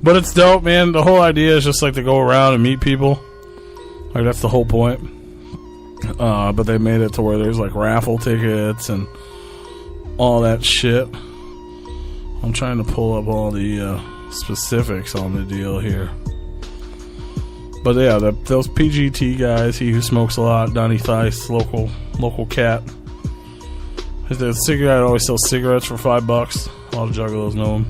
But it's dope, man. The whole idea is just like to go around and meet people. Like that's the whole point. But they made it to where there's like raffle tickets and all that shit. I'm trying to pull up all the specifics on the deal here. But yeah, those PGT guys, he who smokes a lot, Donnie Thice, local cat. The cigarette always sells cigarettes for $5. A lot of juggalos know him.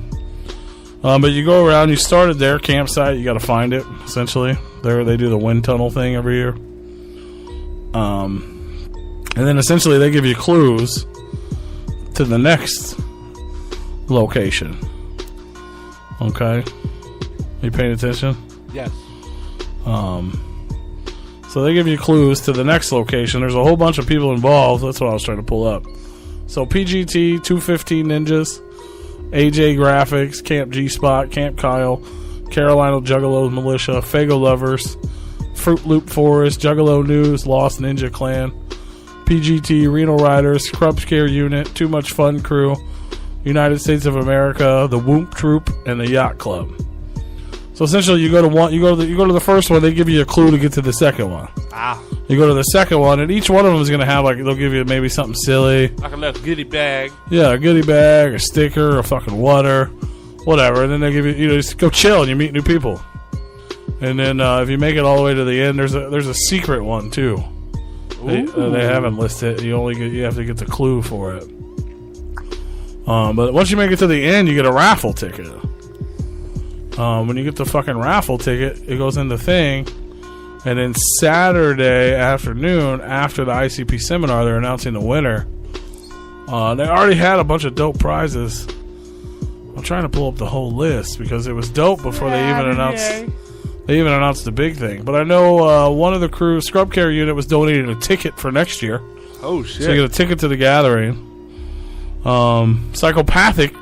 But you go around, you start at their campsite, you got to find it, essentially. They do the wind tunnel thing every year. And then essentially they give you clues to the next location. Okay? Are you paying attention? Yes. So they give you clues to the next location. There's a whole bunch of people involved. That's what I was trying to pull up. So PGT, 215 Ninjas, AJ Graphics, Camp G-Spot, Camp Kyle, Carolina Juggalos Militia, Fago Lovers, Fruit Loop Forest, Juggalo News, Lost Ninja Clan, PGT, Reno Riders, Scrub Scare Unit, Too Much Fun Crew, United States of America, the Whoop Troop, and the Yacht Club. So essentially, you go to the first one. They give you a clue to get to the second one. You go to the second one, and each one of them is going to have they'll give you maybe something silly, like a little goodie bag. Yeah, a goodie bag, a sticker, a fucking water, whatever. And then they give you just go chill and you meet new people. And then if you make it all the way to the end, there's a secret one too. They haven't listed. You have to get the clue for it. But once you make it to the end, you get a raffle ticket. When you get the fucking raffle ticket, it goes in the thing, and then Saturday afternoon, after the ICP seminar, they're announcing the winner. They already had a bunch of dope prizes. I'm trying to pull up the whole list because it was dope before they even announced the big thing. But I know one of the crew, Scrub Care Unit, was donating a ticket for next year. Oh shit! So you get a ticket to the gathering. Psychopathic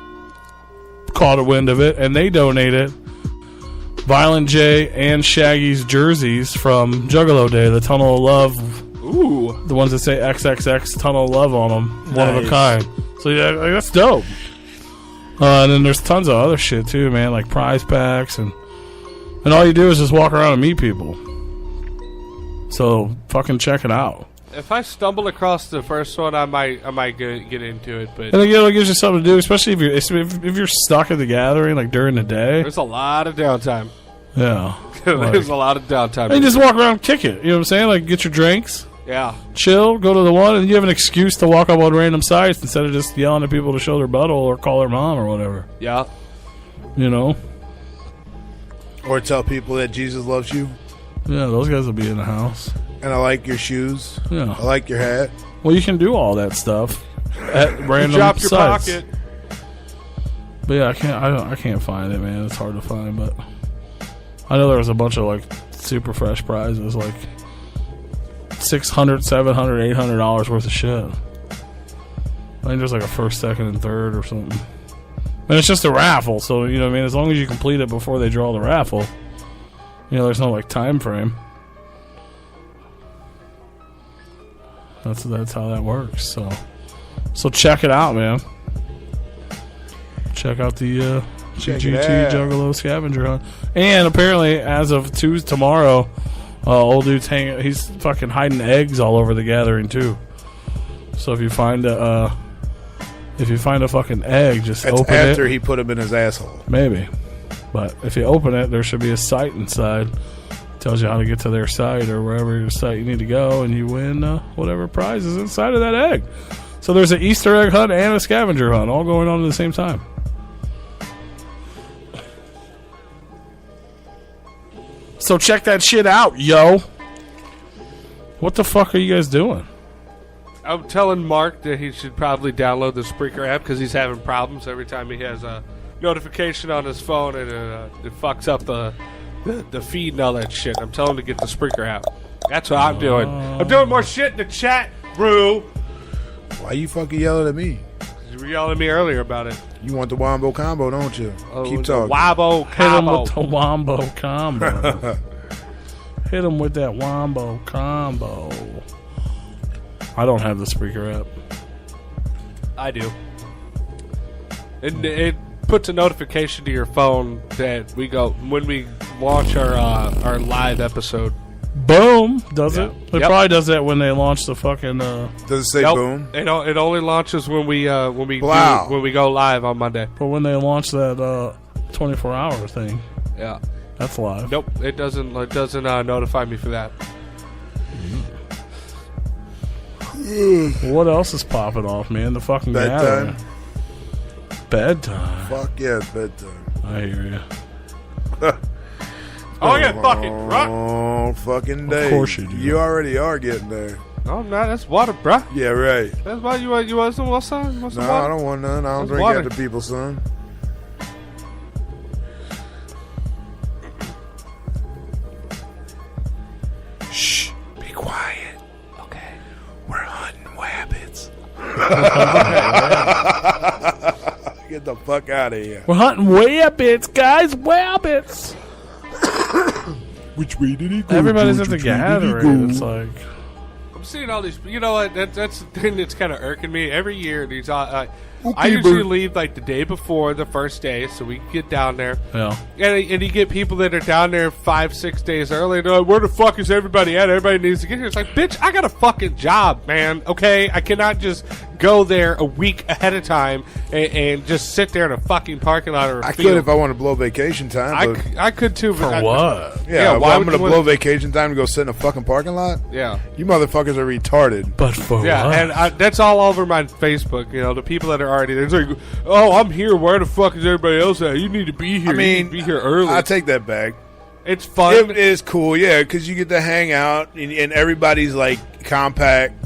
caught a wind of it, and they donated Violent J and Shaggy's jerseys from Juggalo Day, the Tunnel of Love. Ooh. The ones that say XXX Tunnel of Love on them. One of a kind. So yeah, that's dope. And then there's tons of other shit too, man, like prize packs, and all you do is just walk around and meet people. So fucking check it out. If I stumble across the first one, I might get into it. But and again, it gives you something to do, especially if you're stuck at the gathering like during the day. There's a lot of downtime. Yeah, there's a lot of downtime. And you just walk around, and kick it. You know what I'm saying? Like get your drinks. Yeah. Chill. Go to the one, and you have an excuse to walk up on random sites instead of just yelling at people to show their butthole or call their mom or whatever. Yeah. You know. Or tell people that Jesus loves you. Yeah, those guys will be in the house. And I like your shoes. Yeah. I like your hat. Well, you can do all that stuff at random Drop sites. your pocket. But yeah, I can't find it, man. It's hard to find, but I know there was a bunch of like super fresh prizes, like $600, $700, $800 worth of shit. I think there's like a first, second, and third or something. And it's just a raffle, so you know what I mean. As long as you complete it before they draw the raffle, you know, there's no like time frame. That's how that works. So check it out, man. Check out the GGT Juggalo Scavenger Hunt. And apparently, as of tomorrow, old dude's he's fucking hiding eggs all over the gathering too. So if you find a fucking egg, just That's open it. after he put him in his asshole. Maybe. But if you open it, there should be a site inside. Tells you how to get to their site or wherever your site you need to go, and you win whatever prize is inside of that egg. So there's an Easter egg hunt and a scavenger hunt all going on at the same time. So check that shit out, yo. What the fuck are you guys doing? I'm telling Mark that he should probably download the Spreaker app because he's having problems every time he has a notification on his phone and it fucks up the feed and all that shit. I'm telling him to get the Spreaker app. That's what I'm doing. I'm doing more shit in the chat, bro. Why you fucking yelling at me? You were yelling at me earlier about it. You want the Wombo combo, don't you? Keep talking. Wombo Hit him combo. with the Wombo combo. Hit him with that Wombo combo. I don't have the Spreaker app. I do. It puts a notification to your phone that we go when we launch our live episode. Boom! Does it? It Yep. probably does that when they launch the fucking. Does it say Nope. boom? It only launches when we Wow. when we go live on Monday. But when they launch that 24-hour thing, Yeah. that's live. Nope. It doesn't notify me for that. What else is popping off, man? The fucking Bedtime. gathering. Bedtime. Fuck yeah, it's bedtime. I hear you. Oh, yeah, fucking drunk. Oh, fucking day. Of course you do. You already are getting there. No, I'm not. That's water, bruh. Yeah, right. That's why you want some what, son? Want some No, water? I don't want none. I don't That's drink water. after people, son. Shh. Be quiet. Okay. We're hunting wabbits. Get the fuck out of here. We're hunting wabbits, guys. Wabbits. Which way did he go? Everybody's at George? the Which way did he gathering. go? It's like. I'm seeing all these. You know what? That's the thing that's kind of irking me. Every year, these. I Okay, usually Bert. leave like the day before the first day, so we can get down there. Yeah. And you get people that are down there 5-6 days early. And they're like, where the fuck is everybody at? Everybody needs to get here. It's like, bitch, I got a fucking job, man. Okay, I cannot just go there a week ahead of time and just sit there in a fucking parking lot or a I field. could if I want to blow vacation time. But I could too. For but what? yeah, why I'm would going to you blow want- vacation time to go sit in a fucking parking lot? Yeah. You motherfuckers are retarded. But for Yeah, what? and that's all over my Facebook. You know, the people that are already there. It's like, oh, I'm here. Where the fuck is everybody else at? You need to be here. I mean, you need to be here early. I take that back. It's fun. It is cool, yeah, because you get to hang out and everybody's like compact.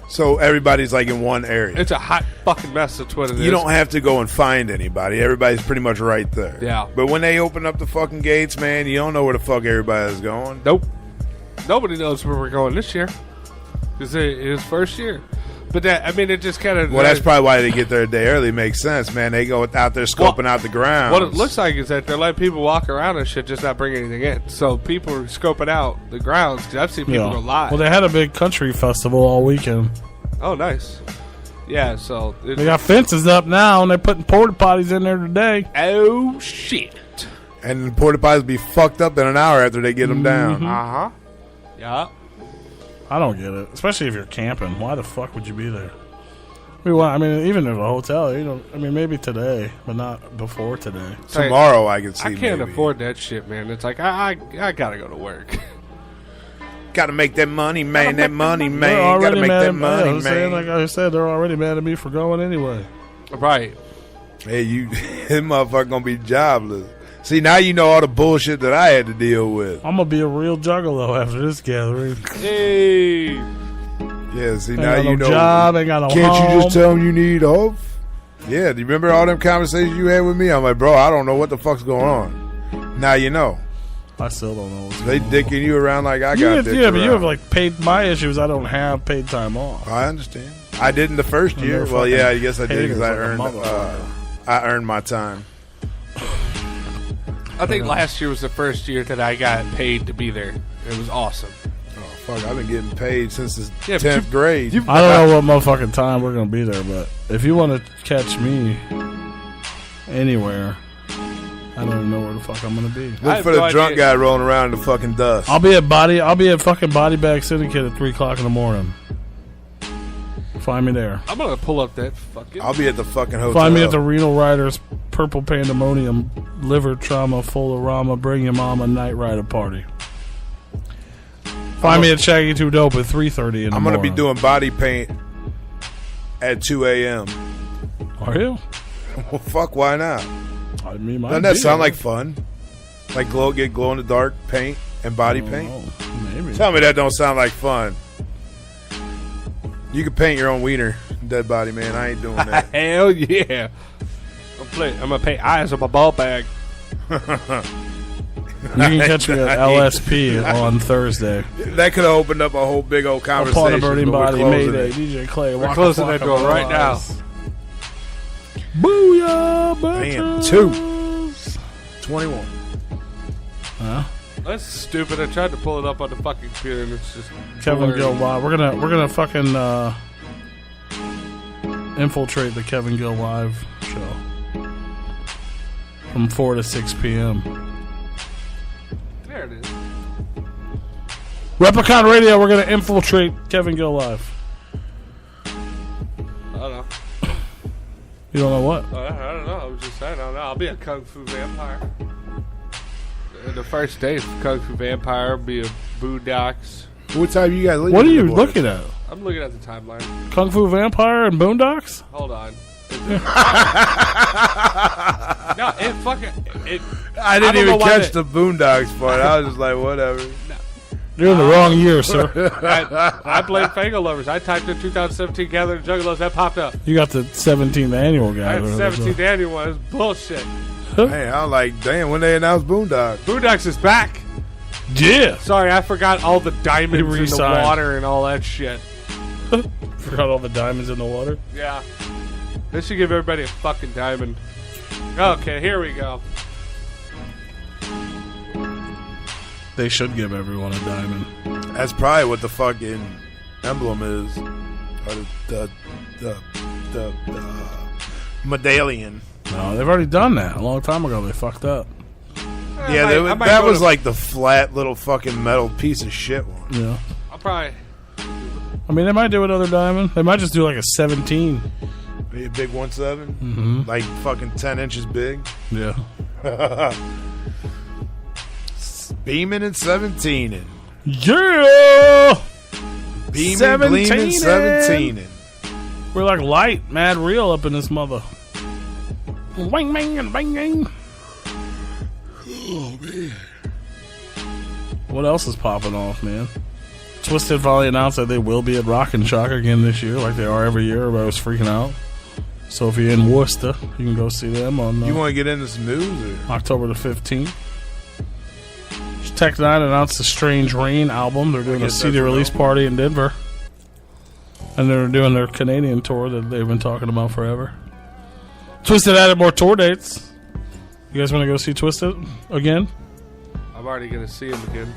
So everybody's like in one area. It's a hot fucking mess. That's what it is. You don't have to go and find anybody. Everybody's pretty much right there. Yeah. But when they open up the fucking gates, man, you don't know where the fuck everybody's going. Nope. Nobody knows where we're going this year. It's his first year. But that, I mean, it just kind of. Well, that's probably why they get there a day early. Makes sense, man. They go out there scoping out the ground. What it looks like is that they're letting people walk around and shit, just not bring anything in. So people are scoping out the grounds because I've seen people Yeah. go live. Well, they had a big country festival all weekend. Oh, nice. Yeah, so They got fences up now, and they're putting porta potties in there today. Oh shit! And the porta potties be fucked up in an hour after they get them down. Uh huh. Yeah. I don't get it, especially if you're camping. Why the fuck would you be there? I mean, even at a hotel, you know. I mean, maybe today, but not before today. Tomorrow, I could see. I can't maybe. afford that shit, man. It's like I gotta go to work. Got to make that money, man. That money, They're man. Got to already make mad that at me. money, I'm saying, man. like I said, they're already mad at me for going anyway. Right. Hey, you, this motherfucker gonna be jobless. See, now you know all the bullshit that I had to deal with. I'm gonna be a real juggalo after this gathering. Hey. Yeah, see, Ain't now got you no know. job, ain't got no Can't you home. just tell them you need off? Yeah, do you remember all them conversations you had with me? I'm like, bro, I don't know what the fuck's going on. Now you know. I still don't know what's They going on. dicking you around like I You got have, dicked yeah, but you around. have like paid. My issue is I don't have paid time off. I understand. I didn't the first And year. they're Well, yeah, I fucking guess I did because haters like a I earned my time. I think last year was the first year that I got paid to be there. It was awesome. Oh fuck! I've been getting paid since the Yeah, but 10th grade. I don't know what motherfucking time we're gonna be there, but if you want to catch me anywhere, I don't even know where the fuck I'm gonna be. Look for the drunk guy rolling around in the fucking dust. I'll be at fucking Body Bag Syndicate at 3:00 in the morning. Find me there. I'm gonna pull up that fucking. I'll be at the fucking hotel. Find me at the Renal Riders Purple Pandemonium Liver Trauma Full-Rama Bring Your Mama Night Rider Party. Find me at Shaggy 2 Dope at 3:30 in the morning. I'm gonna be doing body paint at 2 a.m. Are you? Well, fuck, why not? I mean, doesn't that sound like fun? Like get glow in the dark paint and body paint? Maybe. Tell me that don't sound like fun. You can paint your own wiener, dead body, man. I ain't doing that. Hell yeah. I'm going to paint eyes on my ball bag. You can catch me at LSP on Thursday. That could have opened up a whole big old conversation. Upon a burning but we're body, closing Mayday, it. DJ Clay. We're closing that door right now. Booyah, Man, bitches. 21. Huh? That's stupid. I tried to pull it up on the fucking computer and it's just Kevin blurry. Gill Live. We're gonna fucking infiltrate the Kevin Gill Live show from 4 to 6 p.m. There it is. Replicon Radio. We're gonna infiltrate Kevin Gill Live. I don't know. You don't know what? I don't know. I was just saying. I don't know. I'll be a Kung Fu vampire. The first day of Kung Fu Vampire will be a Boondocks. What time you guys leaving? What are you looking at? I'm looking at the timeline. Kung Fu Vampire and Boondocks? Hold on. No, it fucking. I didn't even catch the Boondocks part. I was just like, whatever. You're in the wrong year, sir. I blame Fango Lovers. I typed in 2017 Gathering of Juggalos. That popped up. You got the 17th annual guy. I had 17th annual one. It's bullshit. Hey, I was like, damn, when they announced Boondocks. Boondocks is back. Yeah. Sorry, I forgot all the diamonds in the re-signed. water and all that shit. Forgot all the diamonds in the water? Yeah. They should give everybody a fucking diamond. Okay, here we go. They should give everyone a diamond. That's probably what the fucking emblem is. Or the medallion. No, they've already done that a long time ago. They fucked up. Yeah, that was like the flat little fucking metal piece of shit one. Yeah. I'll probably. I mean, they might do another diamond. They might just do like a 17. Be a big 1.7? Mhm. Like fucking 10 inches big? Yeah. Beaming and 17ing. Yeah! Beaming, 17ing. gleaming, 17ing. We're like light, mad real up in this mother. Bang, bang, and bang, bang. Oh, man. What else is popping off, man? Twisted finally announced that they will be at Rockin' Shock again this year, like they are every year. Everybody was freaking out. So if you're in Worcester, you can go see them on You want to get into some news? Or? October the 15th. Tech Nine announced the Strange Rain album. They're doing a CD release party in Denver. And they're doing their Canadian tour that they've been talking about forever. Twisted added more tour dates. You guys want to go see Twisted again? I'm already going to see him again.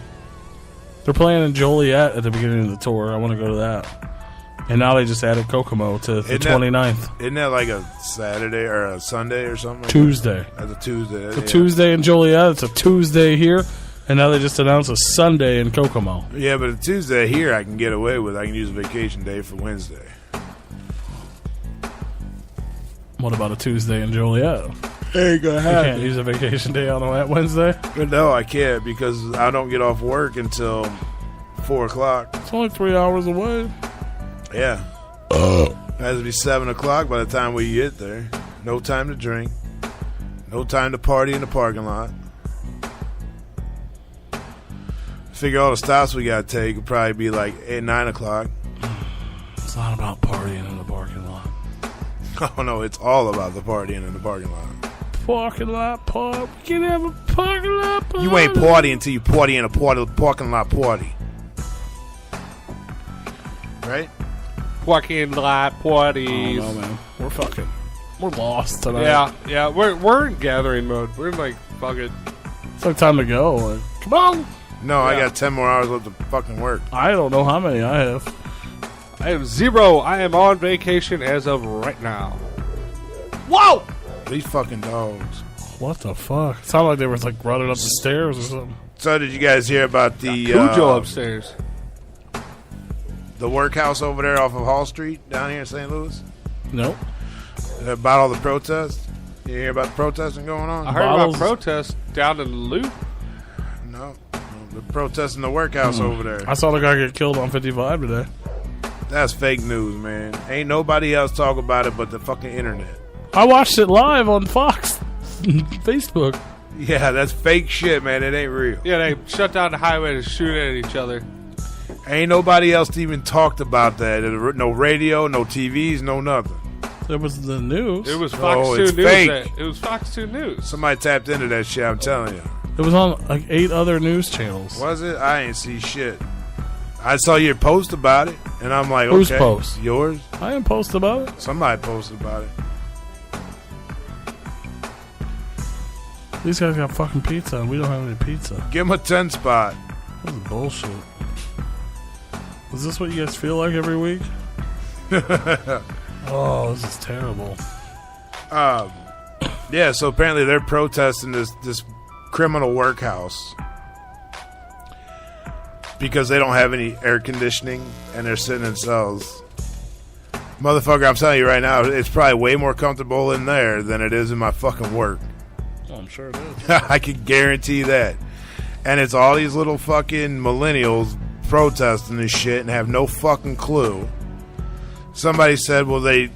They're playing in Joliet at the beginning of the tour. I want to go to that. And now they just added Kokomo to the 29th. Isn't that like a Saturday or a Sunday or something? Like Tuesday. That? That's a Tuesday. It's a Tuesday in Joliet. It's a Tuesday here. And now they just announced a Sunday in Kokomo. Yeah, but a Tuesday here I can get away with. I can use a vacation day for Wednesday. What about a Tuesday in Joliet? Ain't gonna You can't use a vacation day on a Wednesday? But no, I can't because I don't get off work until 4 o'clock. It's only 3 hours away. Yeah. It has to be 7 o'clock by the time we get there. No time to drink. No time to party in the parking lot. Figure all the stops we gotta take would probably be like 8, 9 o'clock. It's not about partying in the parking lot. Oh no, it's all about the partying in the parking lot. Parking lot party. We can have a parking lot party. You ain't partying until you party in a parking lot party. Right? Parking lot parties. I don't know, man. We're lost tonight. Yeah. We're in gathering mode. We're in like fucking. It's like time to go. Like, come on. No, I got 10 more hours left to fucking work. I don't know how many I have. I have 0. I am on vacation as of right now. Whoa! These fucking dogs. What the fuck? It sounded like they were like running up the stairs or something. So did you guys hear about the Cujo upstairs? The workhouse over there off of Hall Street down here in St. Louis? Nope. About all the protests? You hear about the protesting going on? I heard about protests down in Loop. No. The protests in the workhouse over there. I saw the guy get killed on 55 today. That's fake news, man. Ain't nobody else talk about it but the fucking internet. I watched it live on Fox Facebook. Yeah, that's fake shit, man. It ain't real. Yeah, they shut down the highway to shoot at each other. Ain't nobody else even talked about that. No radio, no TVs, no nothing. There was the news. It was Fox 2 it's News. fake. It was Fox 2 News. Somebody tapped into that shit, I'm telling you. It was on like 8 other news channels. Was it? I ain't see shit. I saw your post about it, and I'm like, Whose okay. post? Yours? I didn't post about it. Somebody posted about it. These guys got fucking pizza, and we don't have any pizza. Give them a 10 spot. This is bullshit. Is this what you guys feel like every week? Oh, this is terrible. Yeah, so apparently they're protesting this criminal workhouse because they don't have any air conditioning and they're sitting in cells. Motherfucker, I'm telling you right now, it's probably way more comfortable in there than it is in my fucking work. Oh, I'm sure it is. I can guarantee that. And it's all these little fucking millennials protesting this shit and have no fucking clue. Somebody said, well, they've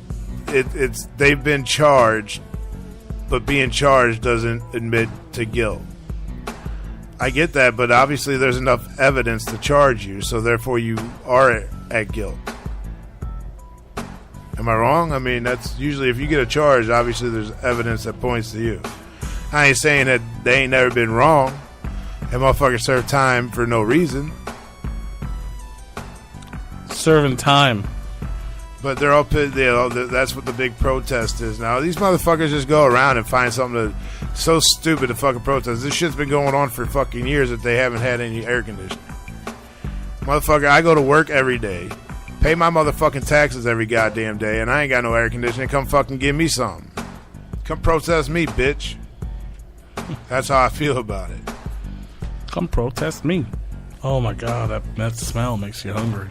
been charged, but being charged doesn't admit to guilt. I get that, but obviously there's enough evidence to charge you, so therefore you are at guilt. Am I wrong? I mean, that's usually, if you get a charge, obviously there's evidence that points to you. I ain't saying that they ain't never been wrong and motherfuckers serve time for no reason. Serving time. But they're all, that's what the big protest is now. These motherfuckers just go around and find something so stupid to fucking protest. This shit's been going on for fucking years that they haven't had any air conditioning. Motherfucker, I go to work every day, pay my motherfucking taxes every goddamn day, and I ain't got no air conditioning. Come fucking give me something. Come protest me, bitch. That's how I feel about it. Come protest me. Oh my god, that smell makes you hungry.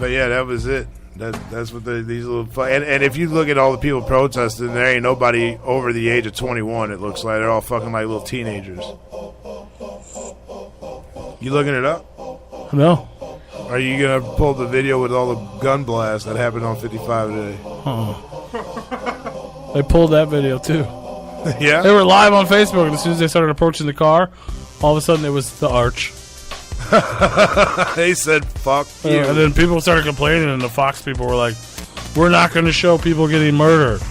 But yeah, that was it. That's what these little and if you look at all the people protesting, there ain't nobody over the age of 21. It looks like they're all fucking like little teenagers. You looking it up? No. Are you gonna pull the video with all the gun blasts that happened on 55 today? They pulled that video too. Yeah, they were live on Facebook, and as soon as they started approaching the car, all of a sudden it was the arch. They said, fuck you. And then people started complaining, and the Fox people were like, we're not going to show people getting murdered.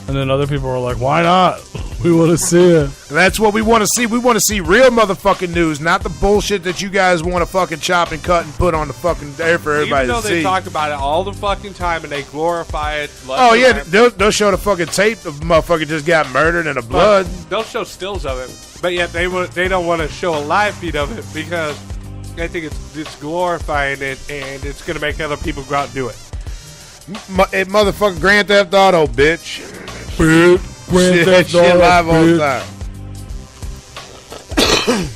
And then other people were like, why not? We want to see it. And that's what we want to see. We want to see real motherfucking news, not the bullshit that you guys want to fucking chop and cut and put on the fucking air for everybody to see. Even though they talk about it all the fucking time and they glorify it. Oh, yeah, they'll show the fucking tape of the motherfucker just got murdered in the blood. They'll show stills of it, but yet they don't want to show a live feed of it because I think it's glorifying it and it's going to make other people go out and do it. Motherfucking Grand Theft Auto, bitch. Grand Theft Auto, live all the time.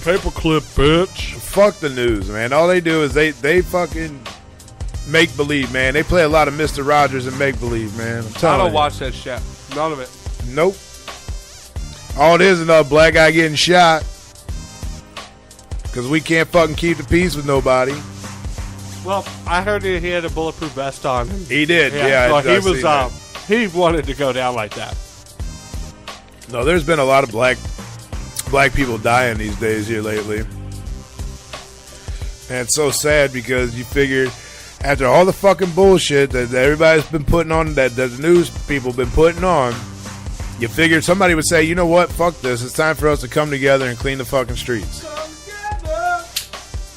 Paperclip, bitch. Fuck the news, man. All they do is they fucking make believe, man. They play a lot of Mr. Rogers and make believe, man. I'm telling you. I don't watch that shit. None of it. Nope. All it is another black guy getting shot because we can't fucking keep the peace with nobody. Well, I heard he had a bulletproof vest on. He did, yeah. So he was he wanted to go down like that. No, there's been a lot of black people dying these days here lately. And it's so sad because you figured after all the fucking bullshit that everybody's been putting on, that the news people been putting on, you figured somebody would say, you know what, fuck this. It's time for us to come together and clean the fucking streets.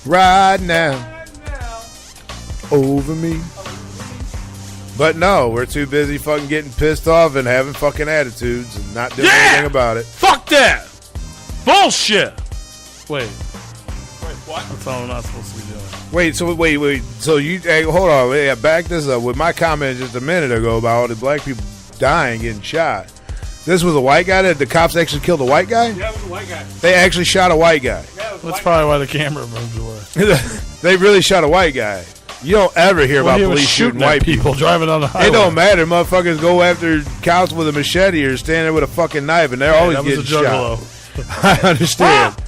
Right now. Over me. But no, we're too busy fucking getting pissed off and having fucking attitudes and not doing anything about it. Fuck that! Bullshit! Wait, what? That's all we're not supposed to be doing. Wait. So you, hey, hold on. Yeah, back this up. With my comment just a minute ago about all the black people dying, getting shot. This was a white guy that the cops actually killed a white guy? Yeah, it was a white guy. They actually shot a white guy. Yeah, that's probably why the camera moved away. They really shot a white guy. You don't ever hear about police shooting white people driving on the highway. It don't matter. Motherfuckers go after cops with a machete or stand there with a fucking knife, and they're always getting shot. I understand.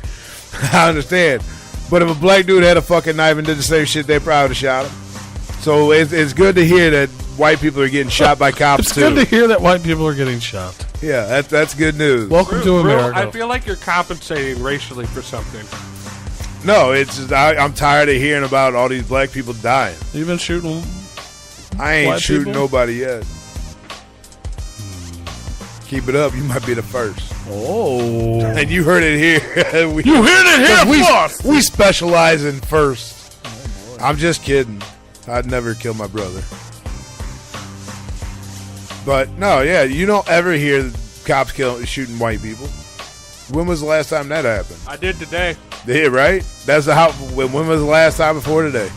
I understand. But if a black dude had a fucking knife and did the same shit, they probably would have shot him. So it's good to hear that white people are getting shot by cops It's too. good to hear that white people are getting shot. Yeah, that's good news. Welcome to America. I feel like you're compensating racially for something. No, it's just I'm tired of hearing about all these black people dying. You been shooting? I ain't white shooting people? nobody yet. Keep it up. You might be the first. Oh. And you heard it here. You heard it here first. We specialize in first. I'm just kidding. I'd never kill my brother. But, no, yeah, you don't ever hear cops shooting white people. When was the last time that happened? I did today. Yeah, right? That's the how. When was the last time before today?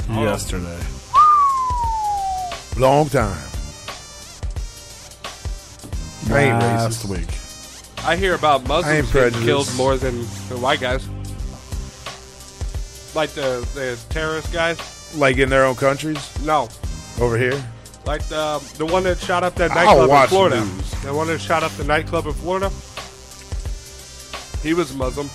Yesterday. Long time. I ain't Last racist. week. I hear about I Muslims ain't getting prejudiced. killed more than the white guys. Like the terrorist guys? Like in their own countries? No. Over here? Like the one that shot up that I'll nightclub in watch Florida. the news. The one that shot up the nightclub in Florida. He was Muslim.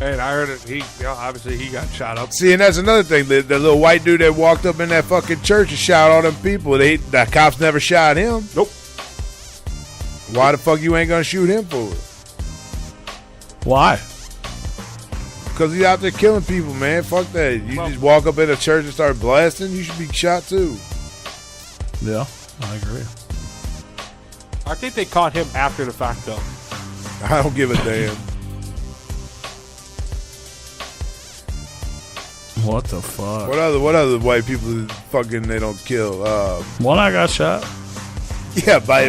And I heard it. Obviously he got shot up. See, and that's another thing. The little white dude that walked up in that fucking church and shot all them people, the cops never shot him. Nope. Why the fuck you ain't gonna shoot him for it? Why? Because he's out there killing people, man. Fuck that. You just walk up in a church and start blasting, you should be shot too. Yeah, I agree. I think they caught him after the fact, though. I don't give a damn. What the fuck? What other white people fucking they don't kill? One I got shot. Yeah, by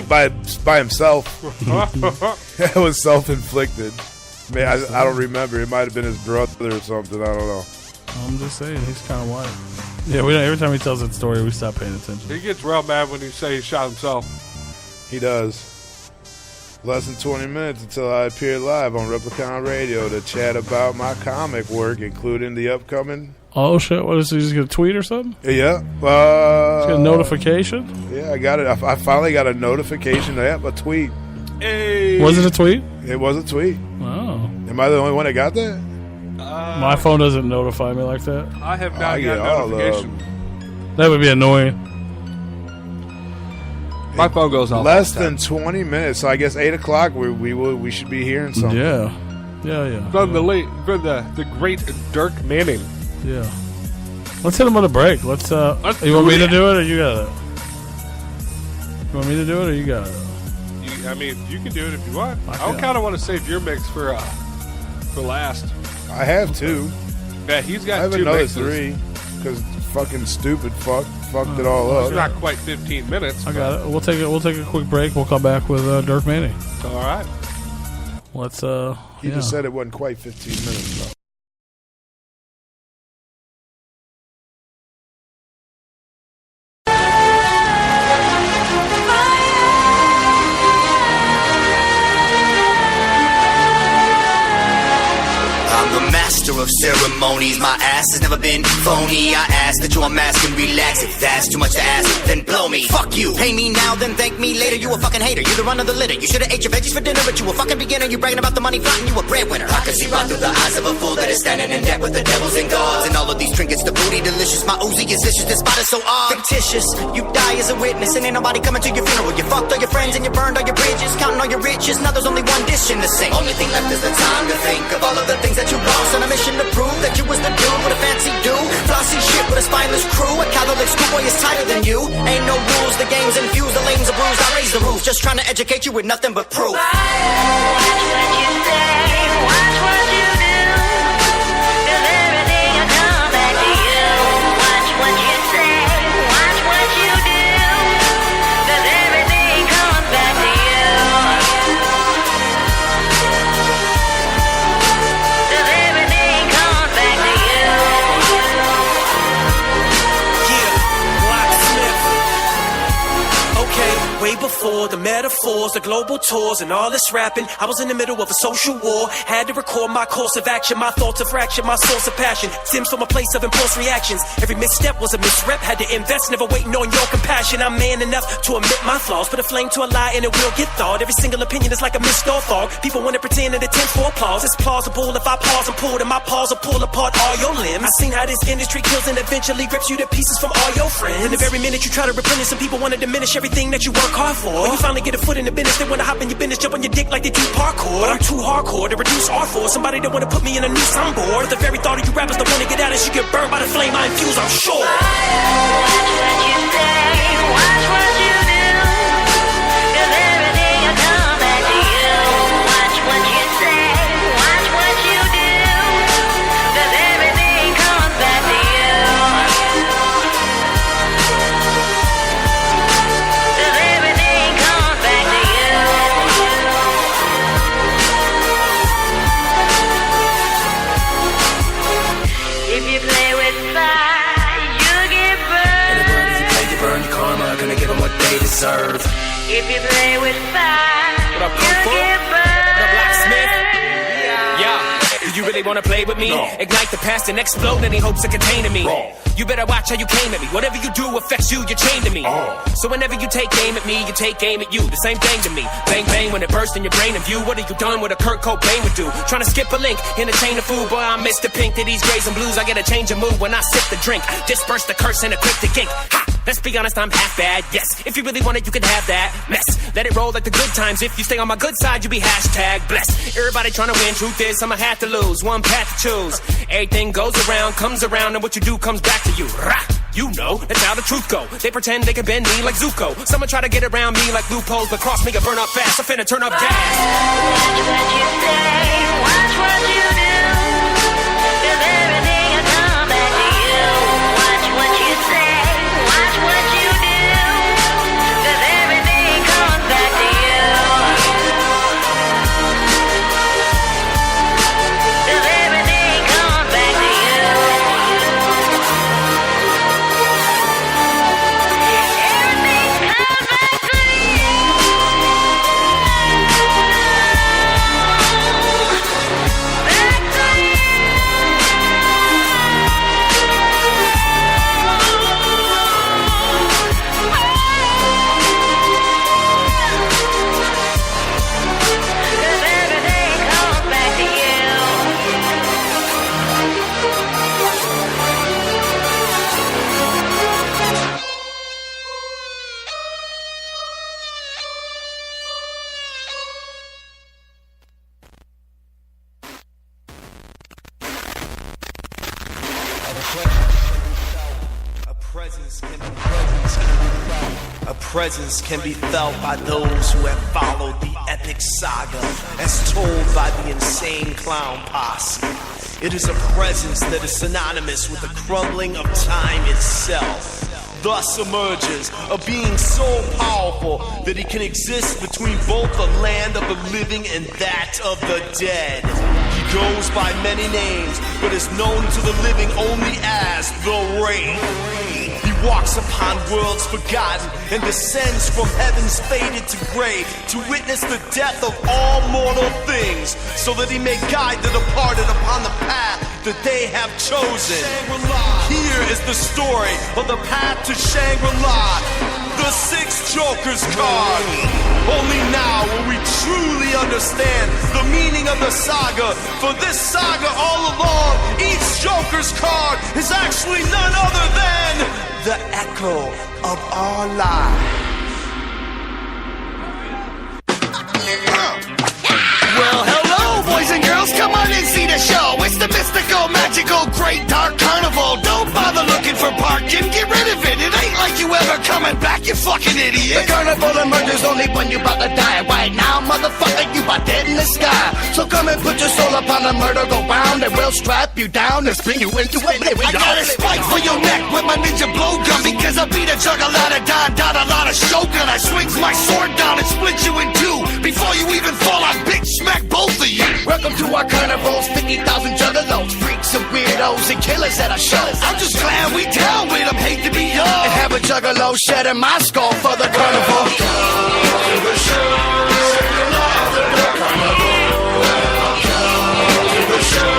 himself. That was self-inflicted. Man, I don't remember. It might have been his brother or something. I don't know. I'm just saying, he's kind of white. Yeah, every time he tells that story, we stop paying attention. He gets real mad when he say he shot himself. He does. Less than 20 minutes until I appear live on Replicon Radio to chat about my comic work, including the upcoming... Oh, shit. What is he just going to tweet or something? Yeah. Just get a notification? Yeah, I got it. I finally got a notification. A tweet. Hey. Was it a tweet? It was a tweet. Oh. Am I the only one that got that? My phone doesn't notify me like that. I have not got a notification. That would be annoying. My phone goes off. Less than 20 minutes. So I guess 8 o'clock we should be hearing something. Yeah. From the great Dirk Manning. Yeah. Let's hit him with a break. Let's you want me to do it or you got it? You want me to do it or you got it? I mean, you can do it if you want. I kind of want to save your mix for last. I have two. Yeah, he's got I have two another mixes. 3 because fucking stupid fucked it all up. It's not quite 15 minutes. I got it. We'll take a quick break. We'll come back with Dirk Manning. All right. Let's He just said it wasn't quite 15 minutes though. Of ceremonies, my ass has never been phony. I ask that you unmask and relax. If that's too much to ask, then blow me. Fuck you. Pay me now, then thank me later. You a fucking hater. You the run of the litter. You should've ate your veggies for dinner, but you a fucking beginner. You bragging about the money, frontin', you a breadwinner. I can see right through the eyes of a fool that is standing in debt with the devils and gods. And all of these trinkets, the booty delicious. My Uzi is vicious. This spot is so odd. Fictitious. You die as a witness, and ain't nobody coming to your funeral. You fucked all your friends and you burned all your bridges, counting all your riches. Now there's only one dish in the sink. Only thing left is the time to think of all of the things that you lost on a mission to prove that you was the dude with a fancy do. Flossy shit with a spineless crew. A Catholic schoolboy is tighter than you. Ain't no rules, the game's infused, the lanes are bruised. I raise the roof, just trying to educate you with nothing but proof. Watch what you say, watch what you do. 'Cause everything will come back to you. Watch what you say, watch what you do. 'Cause everything comes back to you. 'Cause everything comes back to you. Yeah, Blacksmith. Okay, way before before, the metaphors, the global tours, and all this rapping. I was in the middle of a social war, had to record my course of action, my thoughts of fraction, my source of passion. Stems from a place of impulse reactions. Every misstep was a misrep, had to invest, never waiting on your compassion. I'm man enough to admit my flaws, put a flame to a lie and it will get thawed. Every single opinion is like a mist or fog. People want to pretend and attempt for applause. It's plausible if I pause and pull, then my paws will pull apart all your limbs. I seen how this industry kills and eventually rips you to pieces from all your friends. And the very minute you try to replenish, some people want to diminish everything that you work hard for. When you finally get a foot in the business, they want to hop in your business, jump on your dick like they do parkour. But I'm too hardcore to reduce R4. Somebody that want to put me in a noose, I'm bored. The very thought of you rappers that want to get out as you get burned by the flame I infuse, I'm sure. Watch what you say, watch what you do, 'cause everything will come back to you. Watch what you say, watch what you do, 'cause everything comes back to you. 'Cause everything comes back to you. If you play with fire, you get burned. And the word, if you play, you burn. Your karma, gonna give them what they deserve. If you play with fire, what up, you get burned. What up, Blacksmith? Yeah. Do you really wanna play with me? No. Ignite the past and explode any hopes of containing me. Wrong. You better watch how you came at me. Whatever you do affects you, you're chained to me. So whenever you take aim at me, you take aim at you. The same thing to me. Bang, bang, when it bursts in your brain of you. What have you done what a Kurt Cobain would do? Trying to skip a link in a chain of food. Boy, I'm Mr. Pink to these grays and blues. I get a change of mood when I sip the drink. Disperse the curse and equip the gink. Ha! Let's be honest, I'm half bad, yes. If you really want it, you can have that mess. Let it roll like the good times. If you stay on my good side, you be hashtag blessed. Everybody trying to win. Truth is, I'ma have to lose. One path to choose. Everything goes around, comes around, and what you do comes back to you. Rah! You know, that's how the truth go. They pretend they can bend me like Zuko. Someone try to get around me like loopholes, but cross me and burn up fast. I'm finna turn up gas. Watch what you say, watch what you do, 'cause everything will come back to you. Watch what you say, watch what you do, 'cause everything comes back to you. 'Cause everything comes back to you. A presence can be felt by those who have followed the epic saga as told by the insane clown posse. It is a presence that is synonymous with the crumbling of time itself. Thus emerges a being so powerful that he can exist between both the land of the living and that of the dead. He goes by many names, but is known to the living only as the Wraith. He walks upon worlds forgotten and descends from heaven's faded to gray to witness the death of all mortal things, so that he may guide the departed upon the path that they have chosen. Here is the story of the path to Shangri-La, the 6 Jokers card. Only now will we truly understand the meaning of the saga. For this saga all along, each Joker's card is actually none other than the echo of our lives. Well, hello, boys and girls, come on and see the show. It's the mystical, magical, great dark carnival. Don't bother looking for parking, get rid of it. It ain't like you ever coming back, you fucking idiot. The carnival of murder's only when you about to die. Right now, motherfucker, you about dead in the sky. So come and put your soul upon the murder, go round, and we'll strap you down and spin you into a blade. I got a spike for your neck with my ninja blowgun, because I beat a juggernaut, a lot of shogun. I swings my sword down and split you in two before you even fall. I bitch smack both of you. Welcome to our carnivals, 50,000 juggalos, freaks and weirdos and killers at our shows. I'm just glad we down with them, hate to be young, and have a juggalo shedding my skull for the carnival. Welcome to the show, you love the carnival. Welcome to the show.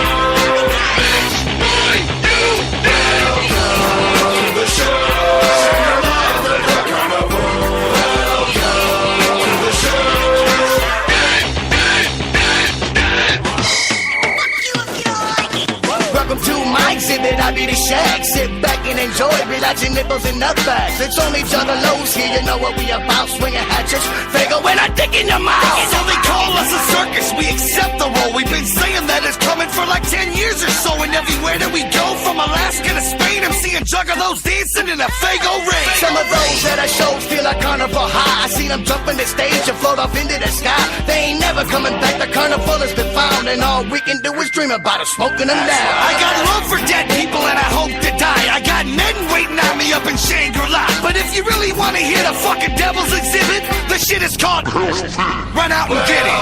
I be the shag, sit back and enjoy, relax your nipples and nutbags. It's only juggalos here, you know what we about, swinging hatchets, Fago when I dick in your mouth. So they call us a circus, we accept the role. We've been saying that it's coming for like 10 years or so, and everywhere that we go, from Alaska to Spain, I'm seeing juggalos dancing in a Fago ring. Some of those at our shows feel like carnival high. I seen them jump in the stage and float off into the sky. They ain't never coming back, the carnival has been found, and all we can do is dream about it, smoking them down. I got love for dead people and I hope to die. I got men waiting on me up in Shangri-La. But if you really want to hear the fucking devil's exhibit, the shit is called Run Out and Get It.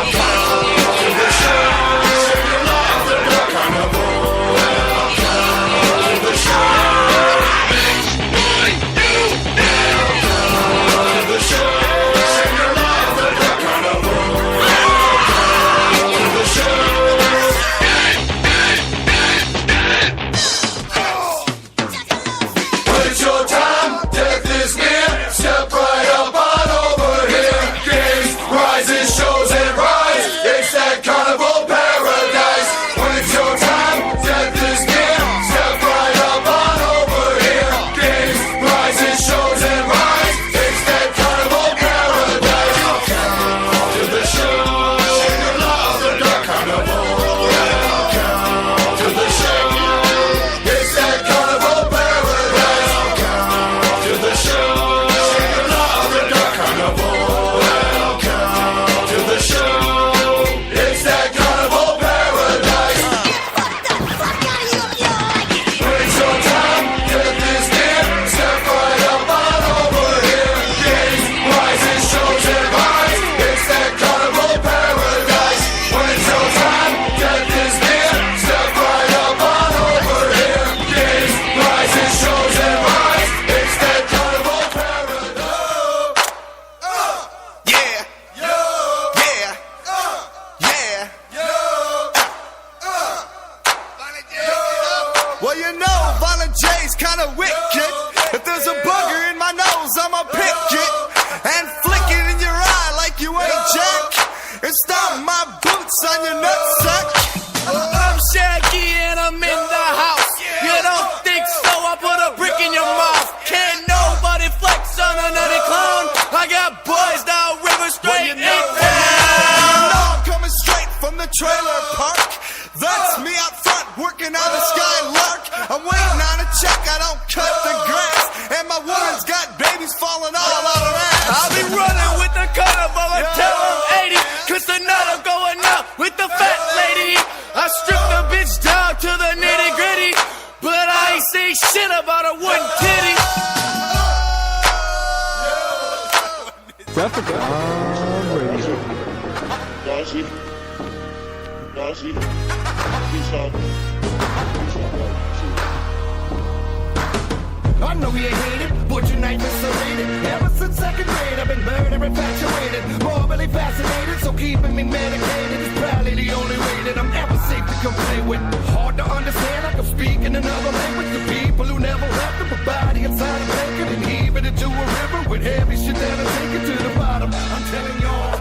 I know you hate it, but your night is serrated. Ever since second grade, I've been murder infatuated, morbidly fascinated, so keeping me medicated is probably the only way that I'm ever safe to come play with. Hard to understand, like I'm speaking another language to people who never left them, a body inside a blanket and heave it into a river with heavy shit that'll take it to the bottom. I'm telling y'all,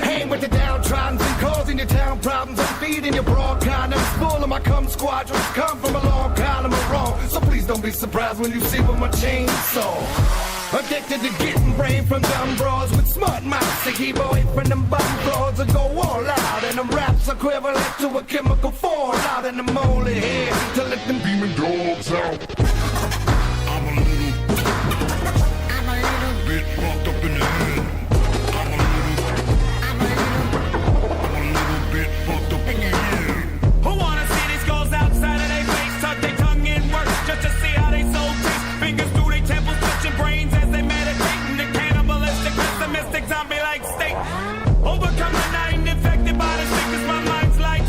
hang with the downtrodden and causing your town problems and feeding your broad condoms full of my cum squadrons. Come from a long column of wrong, so please don't be surprised when you see what my chainsaw. Addicted to getting brain from dumb bras with smart mouths to keep away from them bum frauds and go all out. And them raps equivalent to a chemical fallout, and I'm only here to let them demon dogs out. I'm a little bit fucked up in the head. I'm a little bit fucked up in the head. Who wanna see these girls outside of their face, tuck their tongue in work just to see how they soul taste? Fingers through their temples, touching brains as they meditate in the cannibalistic, pessimistic, zombie-like state. Overcome the night, infected by the sickness, my mind's like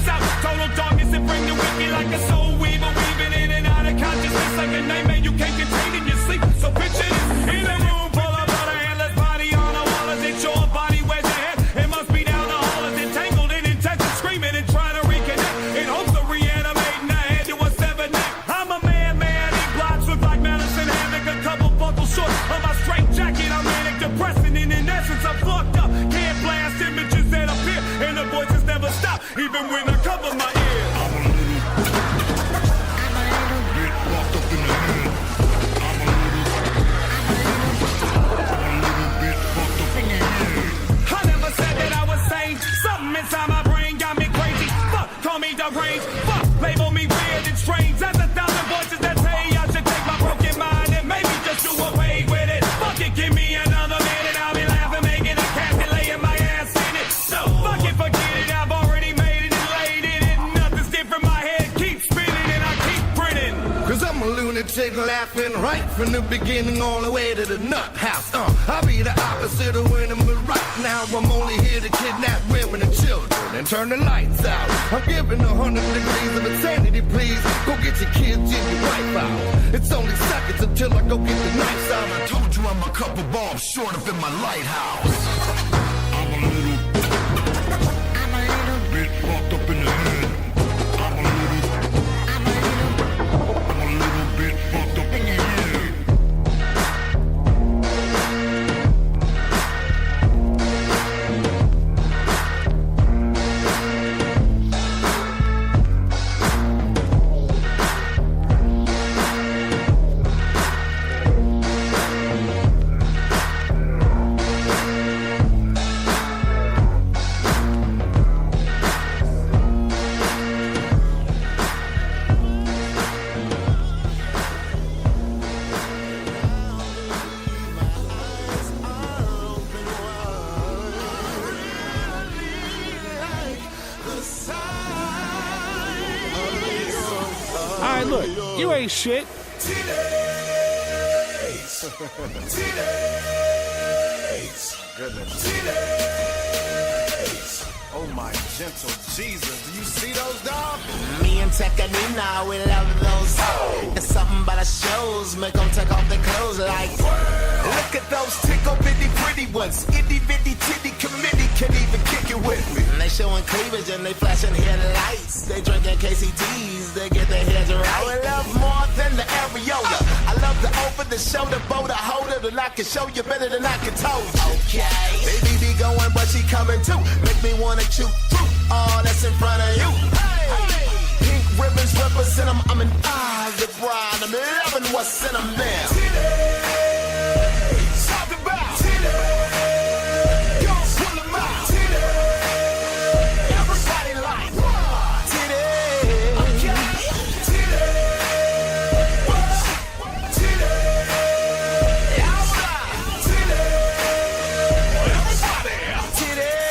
and strange as 1,000 voices that say I should take my broken mind and maybe just do away with it. Fuck it, give me another minute. I'll be laughing, making a casket, laying my ass in it. So fuck it, forget it. I've already made it and laid it, and nothing's different. My head keeps spinning and I keep grinning. Cause I'm a lunatic laughing right from the beginning all the way to the nut house. I'll be the opposite of winning, but right now I'm only here to kidnap women and children and turn the lights out. I'm giving 100 degrees of insanity, please. Go get your kids and your wife out. It's only seconds until I go get the knives out. I told you I'm a couple bombs short up in my lighthouse. I'm a little bit fucked up in the head. I'm a little bit fucked up in the head. Alright, look, you ain't shit. Goodness. Oh my gentle Jesus, do you see those, dog? Me and Tekanina, we love those. It's something about the shows, make them take off their clothes like. Look at those tickle bitty pretty ones. Itty bitty titty committee can even kick it with me. And they showing cleavage and they flashing headlights. They drinking KCTs, they get their heads right. I love more than the areola. I love the over the shoulder, boulder holder, that I can show you better than I can told you. Okay. Baby be going, but she coming too. Make me wanna chew through all that's in front of you. Hey. Pink ribbons represent them. I'm an the bride. I'm loving what's in them now. Titties. Talk about titties. Yo, pull them out. Titties. Everybody like titties. Okay. Titties. Titties. Outside. Titties. Everybody. Titties.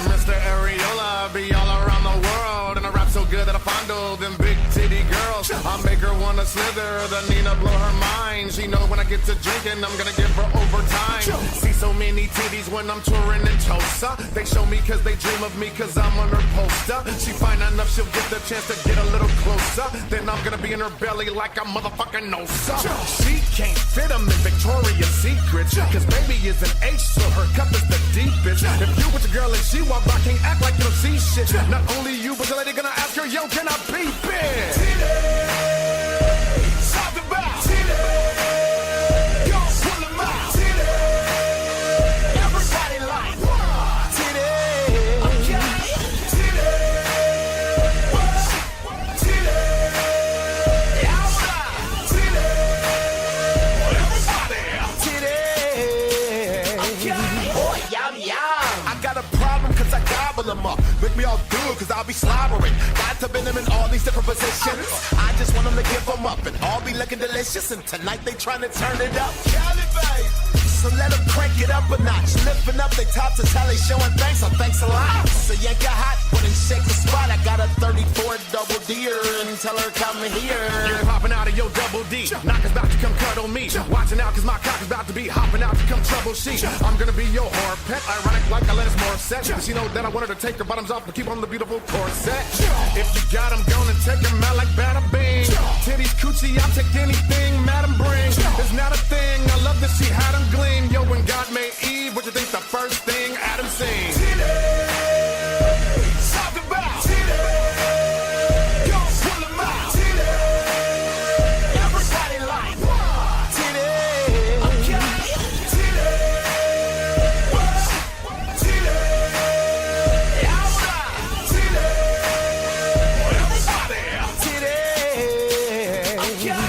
Mr. Areola, be all around the world, and I rap so good that I fondle them big titty girls. I make her wanna slither, the Nina blow her mind. She know when I get to drinking, I'm gonna give her overtime. See so many titties when I'm touring in Tulsa. They show me cause they dream of me cause I'm on her poster. She fine enough, she'll get the chance to get a little closer. Then I'm gonna be in her belly like a motherfucking Nosa. She can't fit them in Victoria's Secret, cause baby is an H, so her cup is the deepest. If you with your girl and she walk by, can't act like you don't see shit. Not only you, but the lady gonna ask her, yo, can I peep it? Titties. Talk about titties. Yo, pull them out. Titties. Everybody like titties. Okay. Titties. Titties. Outside. Titties. Everybody. Titties. Okay. Oh, yum, yum. I got a problem cause I gobble them up. Make me all good cause I'll be slobbering. Got to bend them in all these different positions. I just want them to give them up and all be looking delicious. And tonight they trying to turn it up. So let them crank it up a notch. Lifting up their tops is how they showing thanks. So thanks a lot. So yank a hot when it shakes the spot. I got a 34 double D-er and tell her come here. You're popping out of your double D. Knockers about to come cuddle me. Watching out cause my cock is about to be hopping out to come trouble she. I'm gonna be your whore pet. Ironic like Alanis Morissette. She know that I wanted to take her bottoms off but keep on the beautiful corset. If you got them gone and take them out like bada bing. Titties, coochie, I'll take anything madam bring. It's not a thing. I love that she had them gleam. Yo, when God made Eve, what you think the first thing Adam seen? Titties. Talk about titties. Yo, pull them out. Titties. Everybody like titties. Okay. Titties. Titties. Outside. Titties. Everybody. Titties. Okay.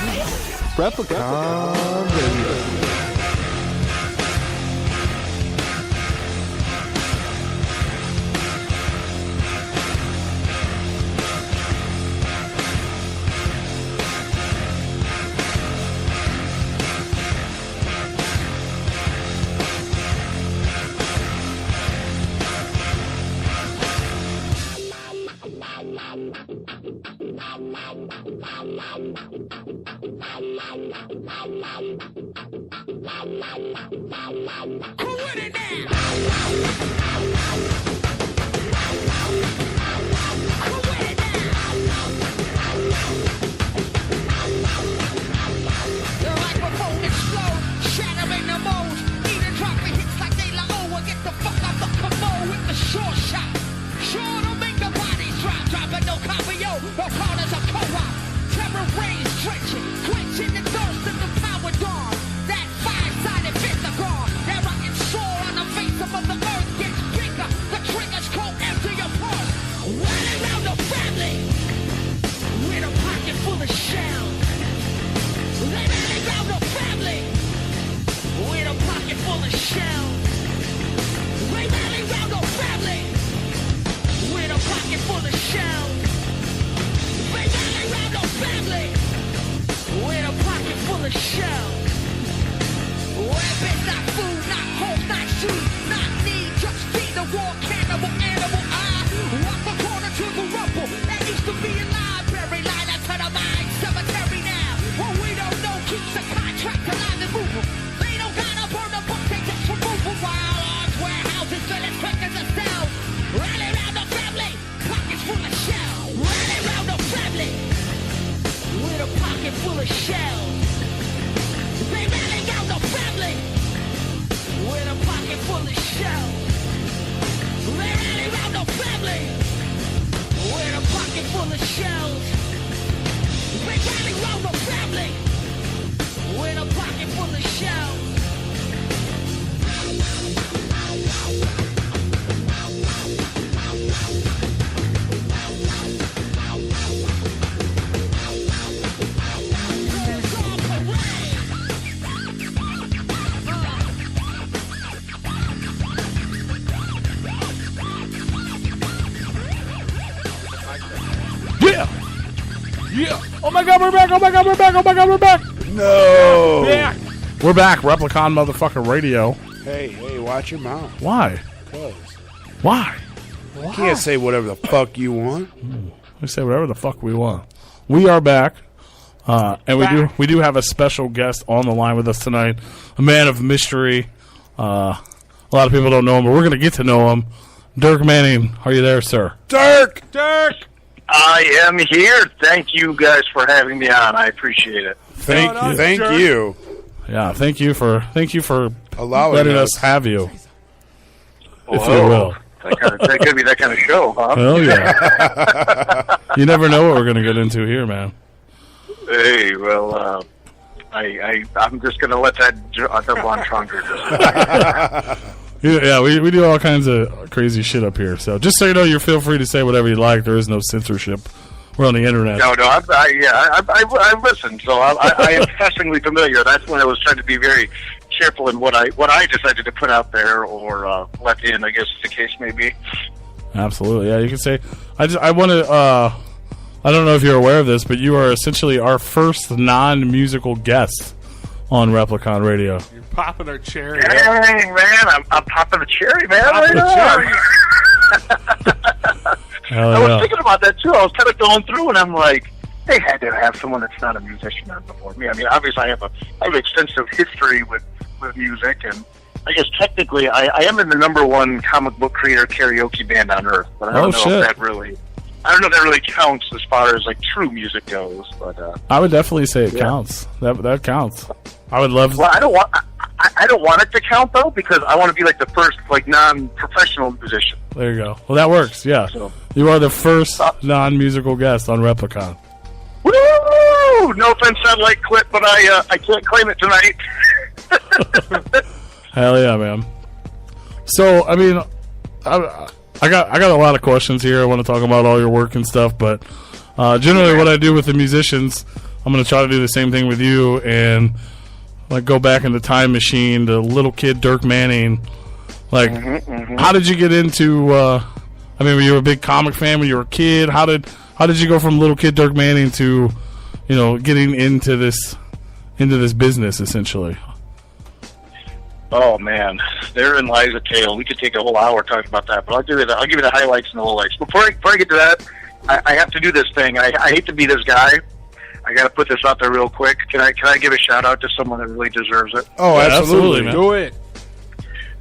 Replicon Radio. The microphone explode, shattering the mold. Either drop me hits like De La O or get the fuck out the commode with the short shot. Sure to make the bodies drop, dropping no copy, yo. No part as a co-op. Terror rays drenching, quenching the thirst of the power dawn. That five-sided pentagon, that rocket sword on the face of the earth gets bigger. The triggers go empty your pulse. Running around the family with a pocket full of shells. They rally round the family with a pocket full of shells. They rally round the family with a pocket full of shells. They rally round the family with a pocket full of shells. Weapons, not food, not hope, not shoes, not need, just feed the war cannibal animal. I walk the corner to the rumble that used to be a library line out to the mine cemetery now. What we don't know keeps the contract alive and moving. They don't gotta burn the book, they just remove them. While arms, warehouses, filling quick as a cell. Rally round the family, pockets full of shells. Rally round the family with a pocket full of shells. They rally round the family with a pocket full of shells. They rally round the family with a pocket full of shells. They rally round the family with a pocket full of shells. Yeah! Yeah! Oh my god, we're back! Oh my god, we're back! Oh my god, we're back! No! Back. We're back. Replicon motherfucking radio. Hey, watch your mouth. Why? Because. Why? You can't say whatever the fuck you want. We say whatever the fuck we want. We are back. And we do have a special guest on the line with us tonight. A man of mystery. A lot of people don't know him, but we're going to get to know him. Dirk Manning, are you there, sir? Dirk! I am here. Thank you guys for having me on. I appreciate it. Thank you. Yeah, thank you for allowing letting us us have you. If Whoa. you will. That could be that kind of show, huh? Oh yeah. You never know what we're going to get into here, man. Hey, well, I'm just going to let that double entendre just. Yeah, we do all kinds of crazy shit up here. So just so you know, you feel free to say whatever you like. There is no censorship. We're on the internet. No, I listened, so I am passingly familiar. That's when I was trying to be very careful in what I decided to put out there or let in, I guess the case may be. Absolutely, yeah. You can say. I want to. I don't know if you're aware of this, but you are essentially our first non-musical guest on Replicon Radio. You're popping our cherry. Dang, man, I'm popping the cherry, man. Popping the cherry. I was thinking about that too. I was kind of going through, and I'm like, they had to have someone that's not a musician on before me. I mean, obviously, I have extensive history with music, and I guess technically, I am in the #1 comic book creator karaoke band on earth. But I don't know if that really counts as far as like true music goes. But I would definitely say it counts. That counts. I would love. Well, I don't want it to count though, because I want to be like the first like non-professional musician. There you go. Well, that works. Yeah, So- you are the first non-musical guest on Replicon. Woo! No offense, Satellite Clip, but I can't claim it tonight. Hell yeah, man. So, I mean, I got a lot of questions here. I want to talk about all your work and stuff, but generally, what I do with the musicians, I'm going to try to do the same thing with you and like go back in the time machine to little kid Dirk Manning. Like, how did you get into? I mean, were you a big comic fan when you were a kid? How did you go from little kid Dirk Manning to, getting into this business essentially? Oh man, therein lies a tale. We could take a whole hour talking about that, but I'll give you the highlights and the lowlights. Before I get to that, I have to do this thing. I hate to be this guy. I got to put this out there real quick. Can I give a shout out to someone that really deserves it? Oh, absolutely, man. Do it.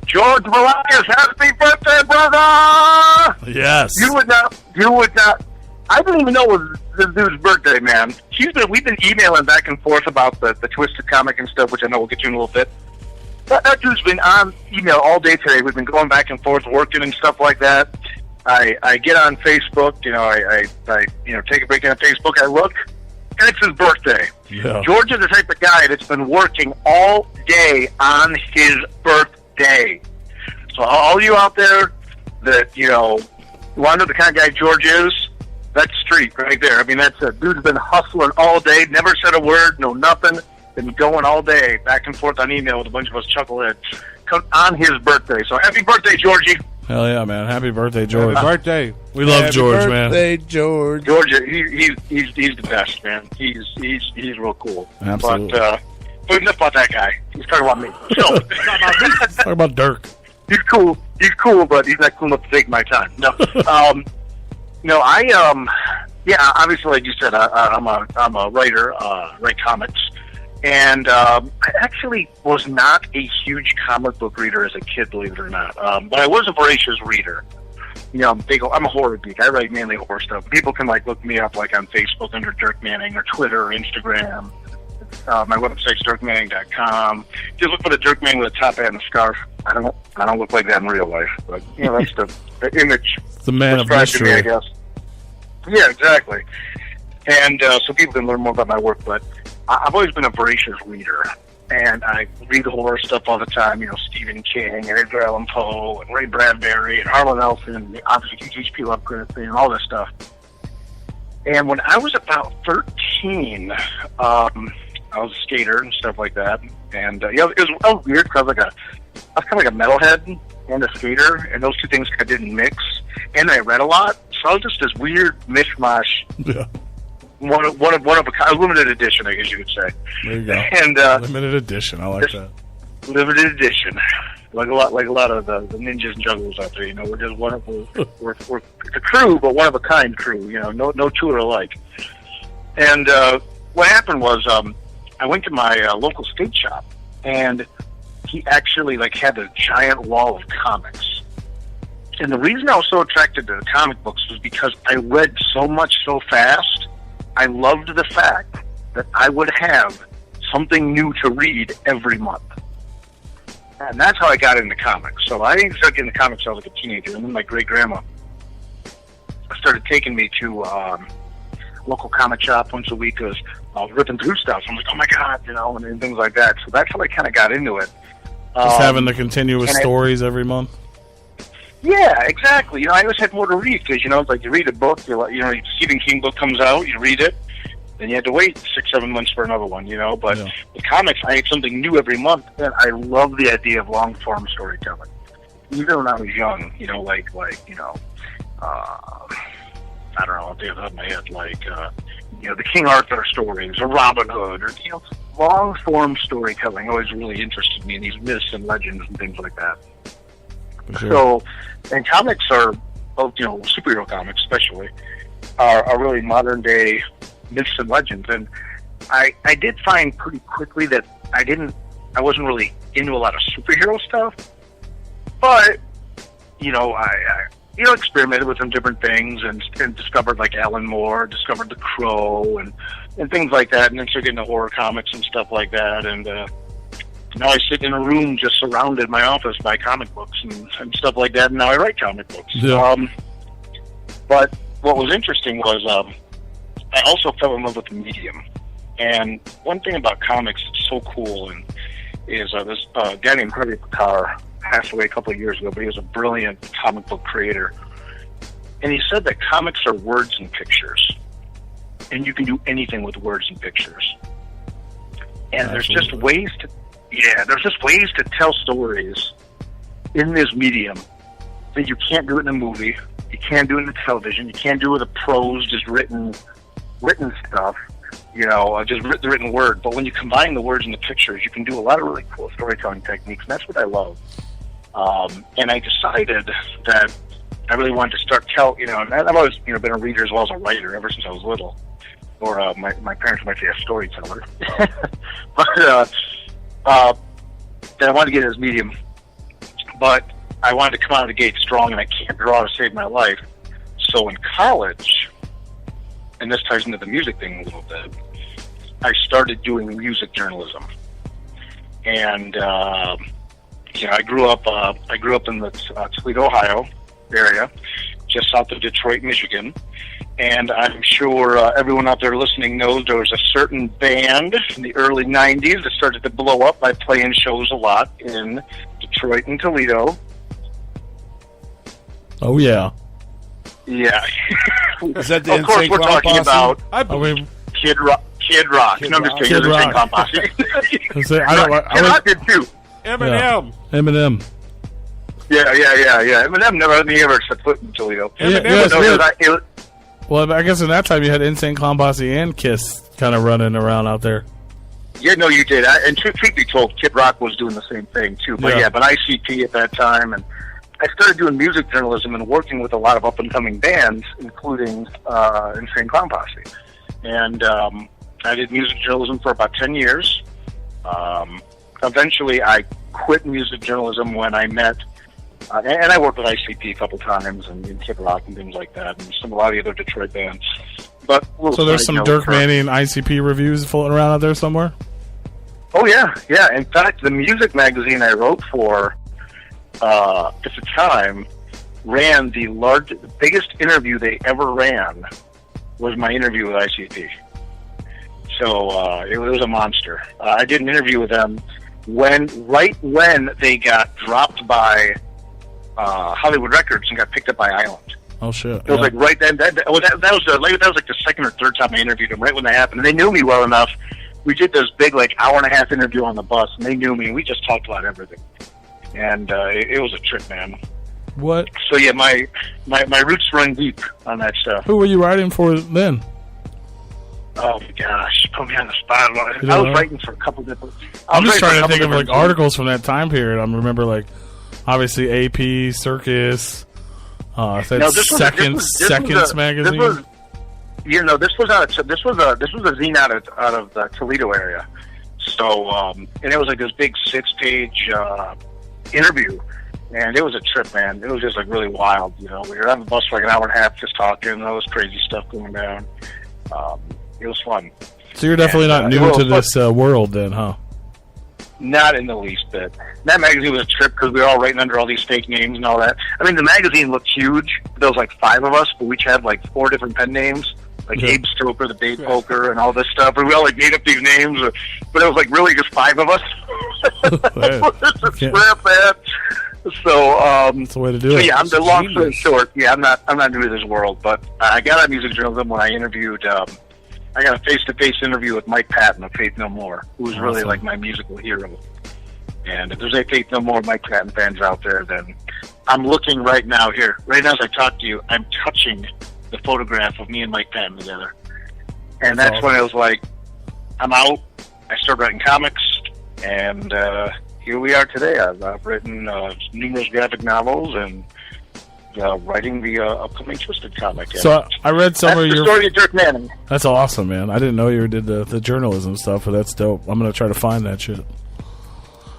George Velasquez, happy birthday, brother! Yes. You would not. I didn't even know it was this dude's birthday, man. We've been emailing back and forth about the Twisted comic and stuff, which I know we'll get to in a little bit. That dude's been on email all day today. We've been going back and forth, working and stuff like that. I get on Facebook, I take a break on Facebook. I look, and it's his birthday. Yeah. George is the type of guy that's been working all day on his birthday. So all you out there that want to know the kind of guy George is, that's street right there. I mean, that's a dude's been hustling all day, never said a word, no nothing, been going all day back and forth on email with a bunch of us chuckleheads on his birthday. So happy birthday, Georgie. Hell yeah, man. Happy birthday, George. Happy birthday. We love George, Happy man. birthday, George. George, he's the best, man. He's real cool. Absolutely. But enough about that guy. He's talking about me. So, Talk about Dirk. He's cool, but he's not cool enough to take my time. No. Obviously, like you said, I'm a writer, write comics. And I actually was not a huge comic book reader as a kid, believe it or not. But I was a voracious reader. I'm a horror geek. I write mainly horror stuff. People can look me up on Facebook under Dirk Manning, or Twitter or Instagram. My website's dirkmanning.com. Just look for the Dirk Manning with a top hat and a scarf. I don't look like that in real life, but that's the image. The man of mystery, I guess. Yeah, exactly. And so people can learn more about my work, but I've always been a voracious reader, and I read horror stuff all the time. Stephen King and Edgar Allan Poe and Ray Bradbury and Harlan Ellison, and obviously H.P. Lovecraft and all this stuff. And when I was about 13, I was a skater and stuff like that, and it was weird because I was kind of like a metalhead and a skater, and those two things kind of didn't mix. And I read a lot, so I was just this weird mishmash. Yeah. One of a limited edition, I guess you could say. There you go. And limited edition. I like that. Limited edition, like a lot of the ninjas and jugglers out there. We're just we're a crew, but one of a kind crew. No two are alike. And what happened was, I went to my local skate shop, and he actually had a giant wall of comics. And the reason I was so attracted to the comic books was because I read so much so fast. I loved the fact that I would have something new to read every month. And that's how I got into comics. So I didn't start getting into comics when I was a teenager. And then my great-grandma started taking me to local comic shop once a week because I was ripping through stuff. So I'm like, oh my God, and things like that. So that's how I kind of got into it. Just having the continuous stories every month. Yeah, exactly. I always had more to read because, it's like you read a book, Stephen King book comes out, you read it, then you had to wait 6-7 months for another one, But the comics, I had something new every month, and I love the idea of long-form storytelling. Even when I was young, I don't know, off the top of my head, the King Arthur stories, or Robin Hood, or, long-form storytelling always really interested me in these myths and legends and things like that. Sure. So, and comics are, superhero comics especially, are really modern day myths and legends. And I did find pretty quickly that I wasn't really into a lot of superhero stuff, but, I experimented with some different things and discovered Alan Moore, discovered The Crow and things like that, and then started getting into horror comics and stuff like that. And, now I sit in a room just surrounded in my office by comic books and stuff like that, and now I write comic books. Yeah. But what was interesting was I also fell in love with the medium. And one thing about comics that's so cool is this guy named Replicon passed away a couple of years ago, but he was a brilliant comic book creator. And he said that comics are words and pictures. And you can do anything with words and pictures. And there's just ways to tell stories in this medium that you can't do it in a movie, you can't do it in television, you can't do it with a prose, just written stuff, just the written word. But when you combine the words and the pictures, you can do a lot of really cool storytelling techniques, and that's what I love. And I decided that I really wanted to start and I've always been a reader as well as a writer ever since I was little. or my parents might say a storyteller. But then I wanted to get as medium, but I wanted to come out of the gate strong, and I can't draw to save my life. So in college, and this ties into the music thing a little bit, I started doing music journalism. And I grew up in the Toledo, Ohio area, just south of Detroit, Michigan. And I'm sure everyone out there listening knows there was a certain band in the early 90s that started to blow up by playing shows a lot in Detroit and Toledo. Oh, yeah. Yeah. Is that the of course, we're talking about Kid Rock. No, I'm just kidding. Kid Rock. Clown Posse. Kid Rock did too. Eminem. Yeah. Eminem. Yeah. Eminem never set foot in Toledo. Well, I guess in that time you had Insane Clown Posse and Kiss kind of running around out there. Yeah, no, you did. And truth be told, Kid Rock was doing the same thing too. But but ICP at that time, and I started doing music journalism and working with a lot of up-and-coming bands, including Insane Clown Posse. And I did music journalism for about 10 years. Eventually, I quit music journalism when I met, and I worked with ICP a couple times, and Kid Rock and things like that, and a lot of the other Detroit bands. But so there's some Dirk Manny and ICP reviews floating around out there somewhere? Oh, yeah. In fact, the music magazine I wrote for at the time ran the biggest interview they ever ran was my interview with ICP. So it was a monster. I did an interview with them right when they got dropped by Hollywood Records and got picked up by Island. Oh shit! It was like right then. That was like the second or third time I interviewed them. Right when that happened, and they knew me well enough. We did this big hour and a half interview on the bus, and they knew me. And we just talked about everything, and it was a trip, man. What? So yeah, my roots run deep on that stuff. Who were you writing for then? Oh my gosh, put me on the spot. I was writing for a couple different. I'm just trying to think of articles from that time period. I remember obviously AP, Circus, Seconds magazine. This was a zine out of the Toledo area. So and it was this big 6-page interview, and it was a trip, man. It was just really wild. We were on the bus for an hour and a half just talking, all this crazy stuff going down. It was fun. So you're definitely not new to this world then, huh? Not in the least bit. That magazine was a trip because we were all writing under all these fake names and all that. I mean, the magazine looked huge. There was 5 of us, but we each had 4 different pen names. Abe Stroker, the Bait Poker, and all this stuff. And we all made up these names, but it was really just 5 of us. It's a trip, man. So that's the way to do it. Yeah, I'm the long story short. Yeah, I'm not new to this world, but I got out of music journalism when I interviewed. I got a face-to-face interview with Mike Patton of Faith No More, who's really my musical hero. And if there's any Faith No More Mike Patton fans out there, then I'm looking right now here. Right now as I talk to you, I'm touching the photograph of me and Mike Patton together. And that's when I was I'm out. I started writing comics, and here we are today. I've written numerous graphic novels and writing the upcoming Twisted comic. So I read some of your story of Dirk Manning. That's awesome, man. I didn't know you did the journalism stuff, but that's dope. I'm gonna try to find that shit.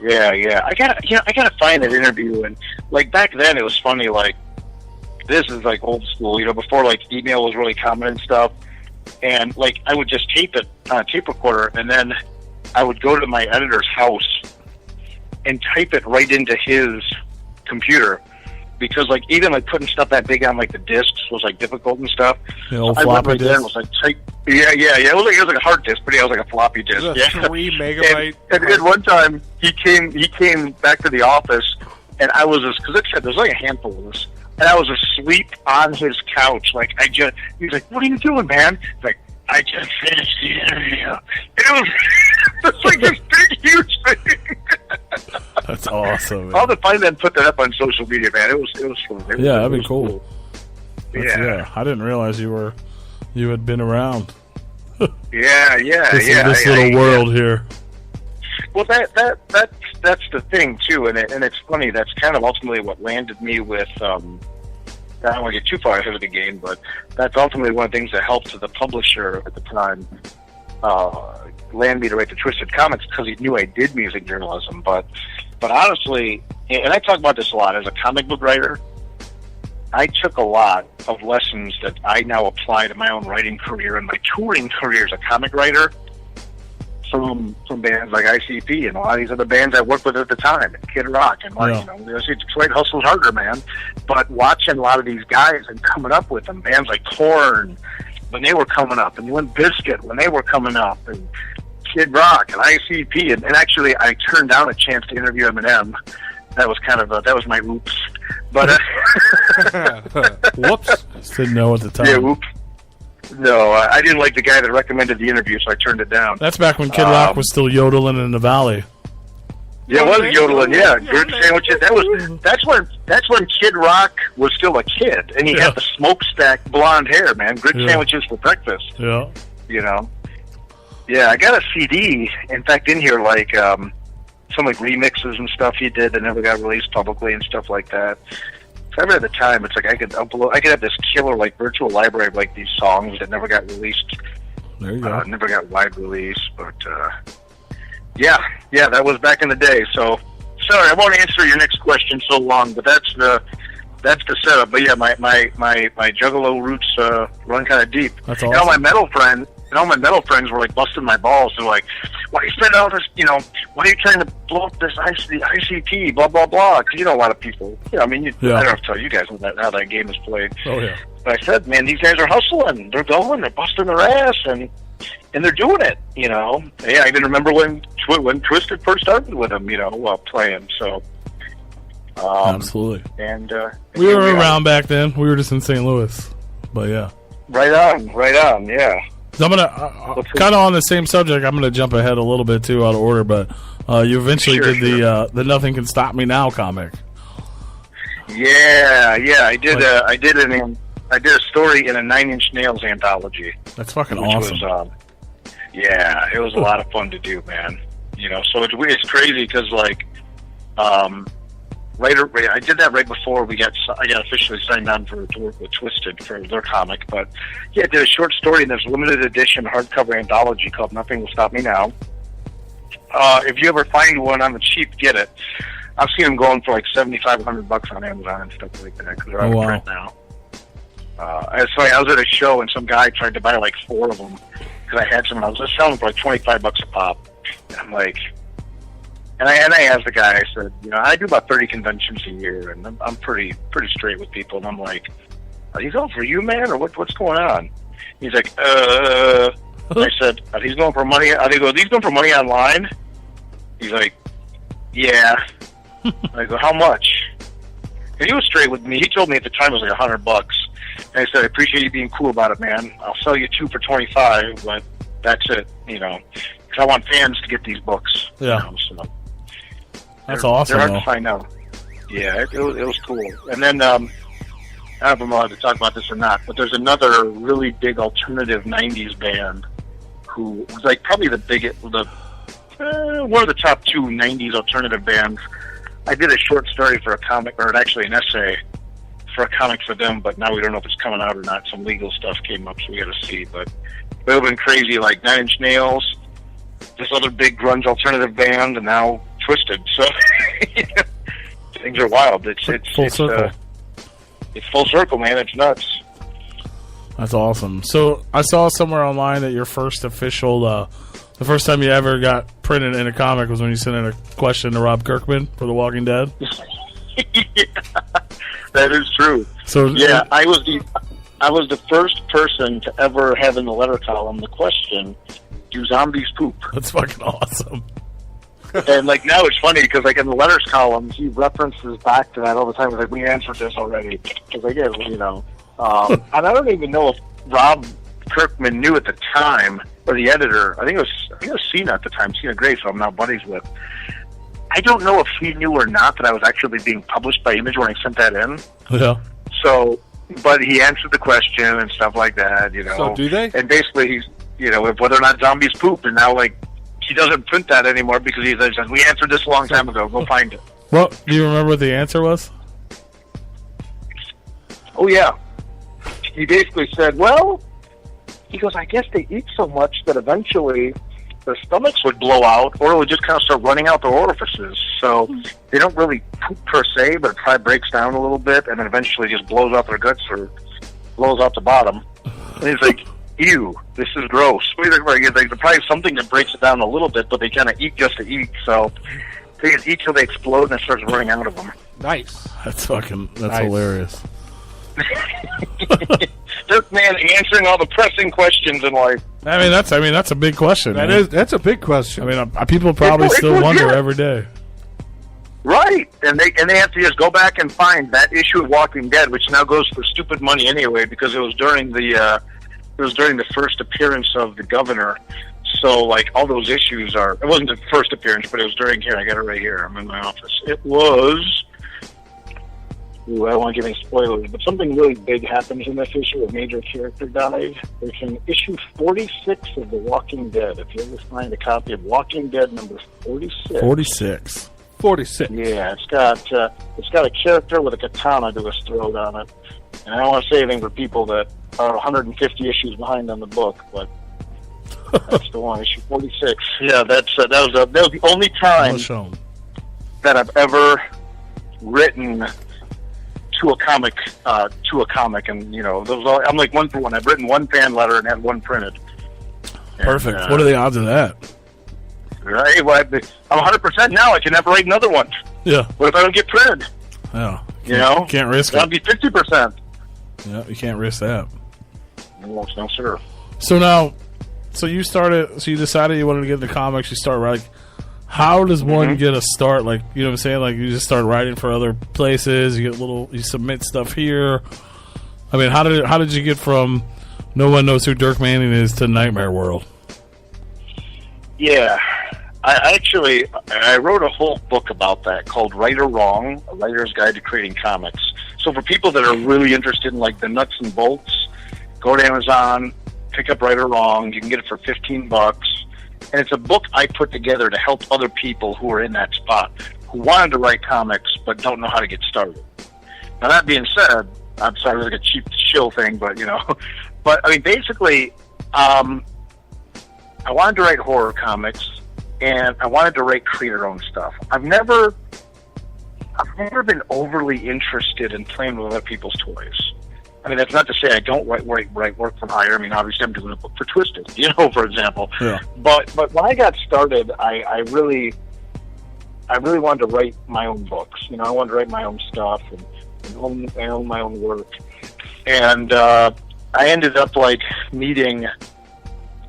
Yeah. I gotta find that interview. And back then, it was funny. This is old school, before email was really common and stuff. And I would just tape it on a tape recorder, and then I would go to my editor's house and type it right into his computer. Because even putting stuff that big on the discs was difficult and stuff. The old floppy disk. It was type. Yeah. It was a hard disk, but it was a floppy disk. It was a 3 megabyte. And then one time he came back to the office, and I was because it said there's a handful of us, and I was asleep on his couch. He's like, "What are you doing, man?" He's I just finished the interview. And it was this big, huge thing. That's awesome, man. I'll have to find that and put that up on social media, man. It was fun. That'd be cool. Yeah. I didn't realize you had been around. Yeah. This little world here. Well, that's the thing too, and it's funny. That's kind of ultimately what landed me with I don't want to get too far ahead of the game, but that's ultimately one of the things that helped the publisher at the time land me to write the Twisted Comics, because he knew I did music journalism. But honestly, and I talk about this a lot, as a comic book writer, I took a lot of lessons that I now apply to my own writing career and my touring career as a comic writer from bands like ICP and a lot of these other bands I worked with at the time, and Kid Rock, and Detroit hustles harder, man. But watching a lot of these guys and coming up with them, bands like Korn when they were coming up, and Limp Bizkit when they were coming up, and Kid Rock and ICP, and actually I turned down a chance to interview Eminem. That was kind of that was my oops. But whoops, just didn't know at the time. Yeah, oops. No, I didn't like the guy that recommended the interview, so I turned it down. That's back when Kid Rock was still yodeling in the valley. Yeah, it was yodeling. Yeah, good sandwiches. That's when Kid Rock was still a kid, and he had the smokestack blonde hair. Man, grit sandwiches for breakfast. Yeah, you know. Yeah, I got a CD. In fact, in here, like some like remixes and stuff he did that never got released publicly and stuff like that. At the time, it's like I could have this killer like virtual library of like these songs that never got released. There you go. Never got wide release, but yeah, that was back in the day. So sorry, I won't answer your next question so long, but that's the setup. But yeah, my Juggalo roots run kind of deep. That's awesome. And all my metal friends were like busting my balls. They're like, "Why you spend all this? Why are you trying to blow up this ICP? Blah blah blah." Because a lot of people. I don't have to tell you guys how that game is played. Oh yeah. But I said, man, these guys are hustling. They're going. They're busting their ass, and they're doing it. Yeah, I even remember when Twisted first started with them. Playing. So. Absolutely. And we were around back then. We were just in St. Louis, but yeah. Right on. Yeah. So I'm gonna kind of on the same subject. I'm gonna jump ahead a little bit too, out of order. But you eventually did the Nothing Can Stop Me Now comic. Yeah. I did. I did a story in a 9 Inch Nails anthology. That's fucking awesome. Yeah, it was a lot of fun to do, man. So it's crazy because I did that right before I got officially signed on to work with Twisted for their comic. But yeah, I did a short story in this limited edition hardcover anthology called Nothing Will Stop Me Now. If you ever find one on the cheap, get it. I've seen them going for like $7,500 on Amazon and stuff like that because they're out of print now. It's funny, I was at a show and some guy tried to buy like 4 of them because I had some. I was just selling them for like $25 a pop. And I'm like. And I asked the guy, I said, I do about 30 conventions a year, and I'm pretty straight with people. And I'm like, are these all for you, man, or what's going on? He's like, I said, are these going for money? Are these going for money online? He's like, yeah. I go, how much? And he was straight with me. He told me at the time it was like $100. And I said, I appreciate you being cool about it, man. I'll sell you 2 for $25, but that's it, because I want fans to get these books. Yeah. So. That's awesome. They're hard to find out. Yeah, it was cool. And then I don't know if I'm allowed to talk about this or not, but there's another really big alternative '90s band who was like probably one of the top 2 '90s alternative bands. I did a short story for a comic, or actually an essay for a comic for them, but now we don't know if it's coming out or not. Some legal stuff came up, so we got to see. But it would have been crazy, like 9 Inch Nails, this other big grunge alternative band, and now Twisted. So things are wild. It's full circle. It's full circle, man. It's nuts. That's awesome. So I saw somewhere online that your first official, the first time you ever got printed in a comic was when you sent in a question to Rob Kirkman for The Walking Dead. Yeah, that is true. So yeah, I was the first person to ever have in the letter column the question, "Do zombies poop?" That's fucking awesome. And like now it's funny because like in the letters column he references back to that all the time. He's like, we answered this already because I get and I don't even know if Rob Kirkman knew at the time, or the editor. I think it was Cena at the time, Cena Grace, who I'm now buddies with. I don't know if he knew or not that I was actually being published by Image when I sent that in. Yeah. So, but he answered the question and stuff like that. So do they? And basically he's whether or not zombies poop, and now like. He doesn't print that anymore because he says, we answered this a long time ago. Go find it. Well, do you remember what the answer was? Oh, yeah. He basically said, well, he goes, I guess they eat so much that eventually their stomachs would blow out, or it would just kind of start running out their orifices. So they don't really poop per se, but it probably breaks down a little bit, and then eventually just blows out their guts or blows out the bottom. And he's like, ew, this is gross. He's like, there's probably something that breaks it down a little bit, but they kind of eat just to eat. So they just eat till they explode and it starts running out of them. Nice. That's hilarious. Dirk, man, answering all the pressing questions in life. I mean, that's a big question. That's a big question. I mean, people probably still wonder every day. Right, and they have to just go back and find that issue of Walking Dead, which now goes for stupid money anyway, because it was during the first appearance of the governor. So, like, all those issues it wasn't the first appearance, but it was during here. I got it right here. I'm in my office. It was. Ooh, I don't want to give any spoilers, but something really big happens in this issue. A major character died. It's in issue 46 of The Walking Dead. If you ever find a copy of Walking Dead number 46. 46. 46. Yeah, it's got a character with a katana to his throat on it. And I don't want to say anything for people that are 150 issues behind on the book, but that's the one, issue 46. Yeah, that was the only time that I've ever written to a comic, and I'm like one for one. I've written one fan letter and had one printed. Perfect. And, what are the odds of that? Right. Well, I'm 100% now. I can never write another one. Yeah. What if I don't get printed? Yeah. Can't risk it. That'll be 50%. Yeah, you can't risk that. No, sir. So you decided you wanted to get into comics. You start writing. How does one get a start? Like, you know what I'm saying? Like, you just start writing for other places. You submit stuff here. I mean, how did you get from no one knows who Dirk Manning is to Nightmare World? Yeah, I wrote a whole book about that called Right or Wrong: A Writer's Guide to Creating Comics. So for people that are really interested in like the nuts and bolts, go to Amazon, pick up Right or Wrong. You can get it for $15. And it's a book I put together to help other people who are in that spot, who wanted to write comics but don't know how to get started. Now, that being said, I'm sorry, it was like a cheap shill thing, but, But, I mean, basically, I wanted to write horror comics, and I wanted to write creator-owned stuff. I've never been overly interested in playing with other people's toys. I mean, that's not to say I don't write work for hire. I mean, obviously, I'm doing a book for Twisted, for example. Yeah. But when I got started, I really wanted to write my own books. I wanted to write my own stuff and own my own work. And I ended up meeting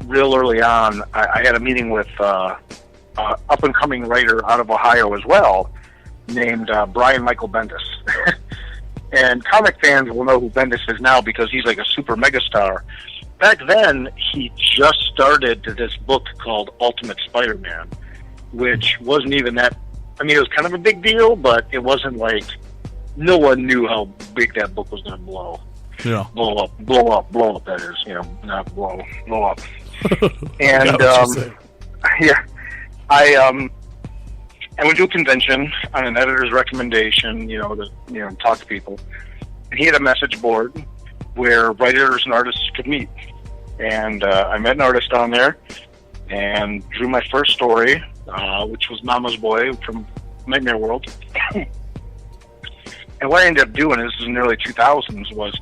real early on. I had a meeting with up and coming writer out of Ohio as well, named Brian Michael Bendis. And comic fans will know who Bendis is now because he's like a super megastar. Back then, he just started this book called Ultimate Spider-Man, which wasn't even that. I mean, it was kind of a big deal, but it wasn't like no one knew how big that book was going to blow. Yeah, blow up. That is, not blow up. And yeah, I went to a convention on an editor's recommendation, to talk to people. And he had a message board where writers and artists could meet. And I met an artist on there and drew my first story, which was Mama's Boy from Nightmare World. And what I ended up doing, this is in the early 2000s, was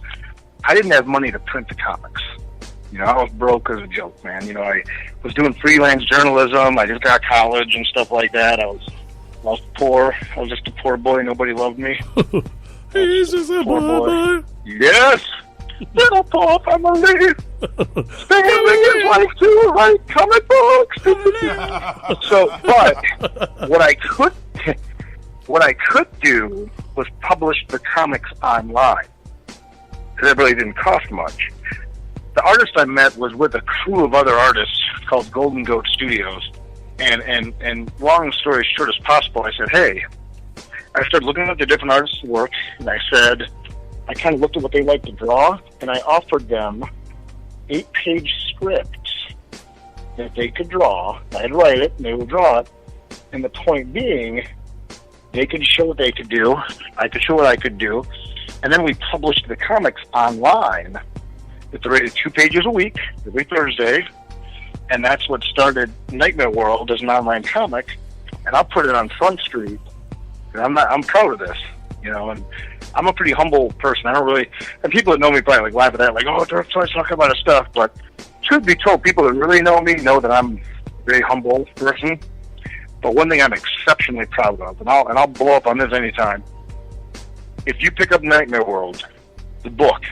I didn't have money to print the comics. I was broke as a joke, man. I was doing freelance journalism. I just got college and stuff like that. I was poor. I was just a poor boy. Nobody loved me. He's just a poor boy. Yes. Little poor family. Family is like to write comic books. So, but what I could do was publish the comics online. Because it really didn't cost much. The artist I met was with a crew of other artists called Golden Goat Studios. And long story short as possible, I said, hey, I started looking at the different artists' work, and I said, I kind of looked at what they like to draw, and I offered them 8-page scripts that they could draw. I'd write it, and they would draw it. And the point being, they could show what they could do, I could show what I could do, And then we published the comics online at the rate of 2 pages a week, every Thursday. And that's what started Nightmare World as an online comic. And I'll put it on Front Street. And I'm proud of this, you know, and I'm a pretty humble person. I don't really, and people that know me probably like laugh at that, like, oh, Dirk's always talking about his stuff. But truth be told, people that really know me know that I'm a very humble person. But one thing I'm exceptionally proud of, and I'll blow up on this anytime. If you pick up Nightmare World, the book,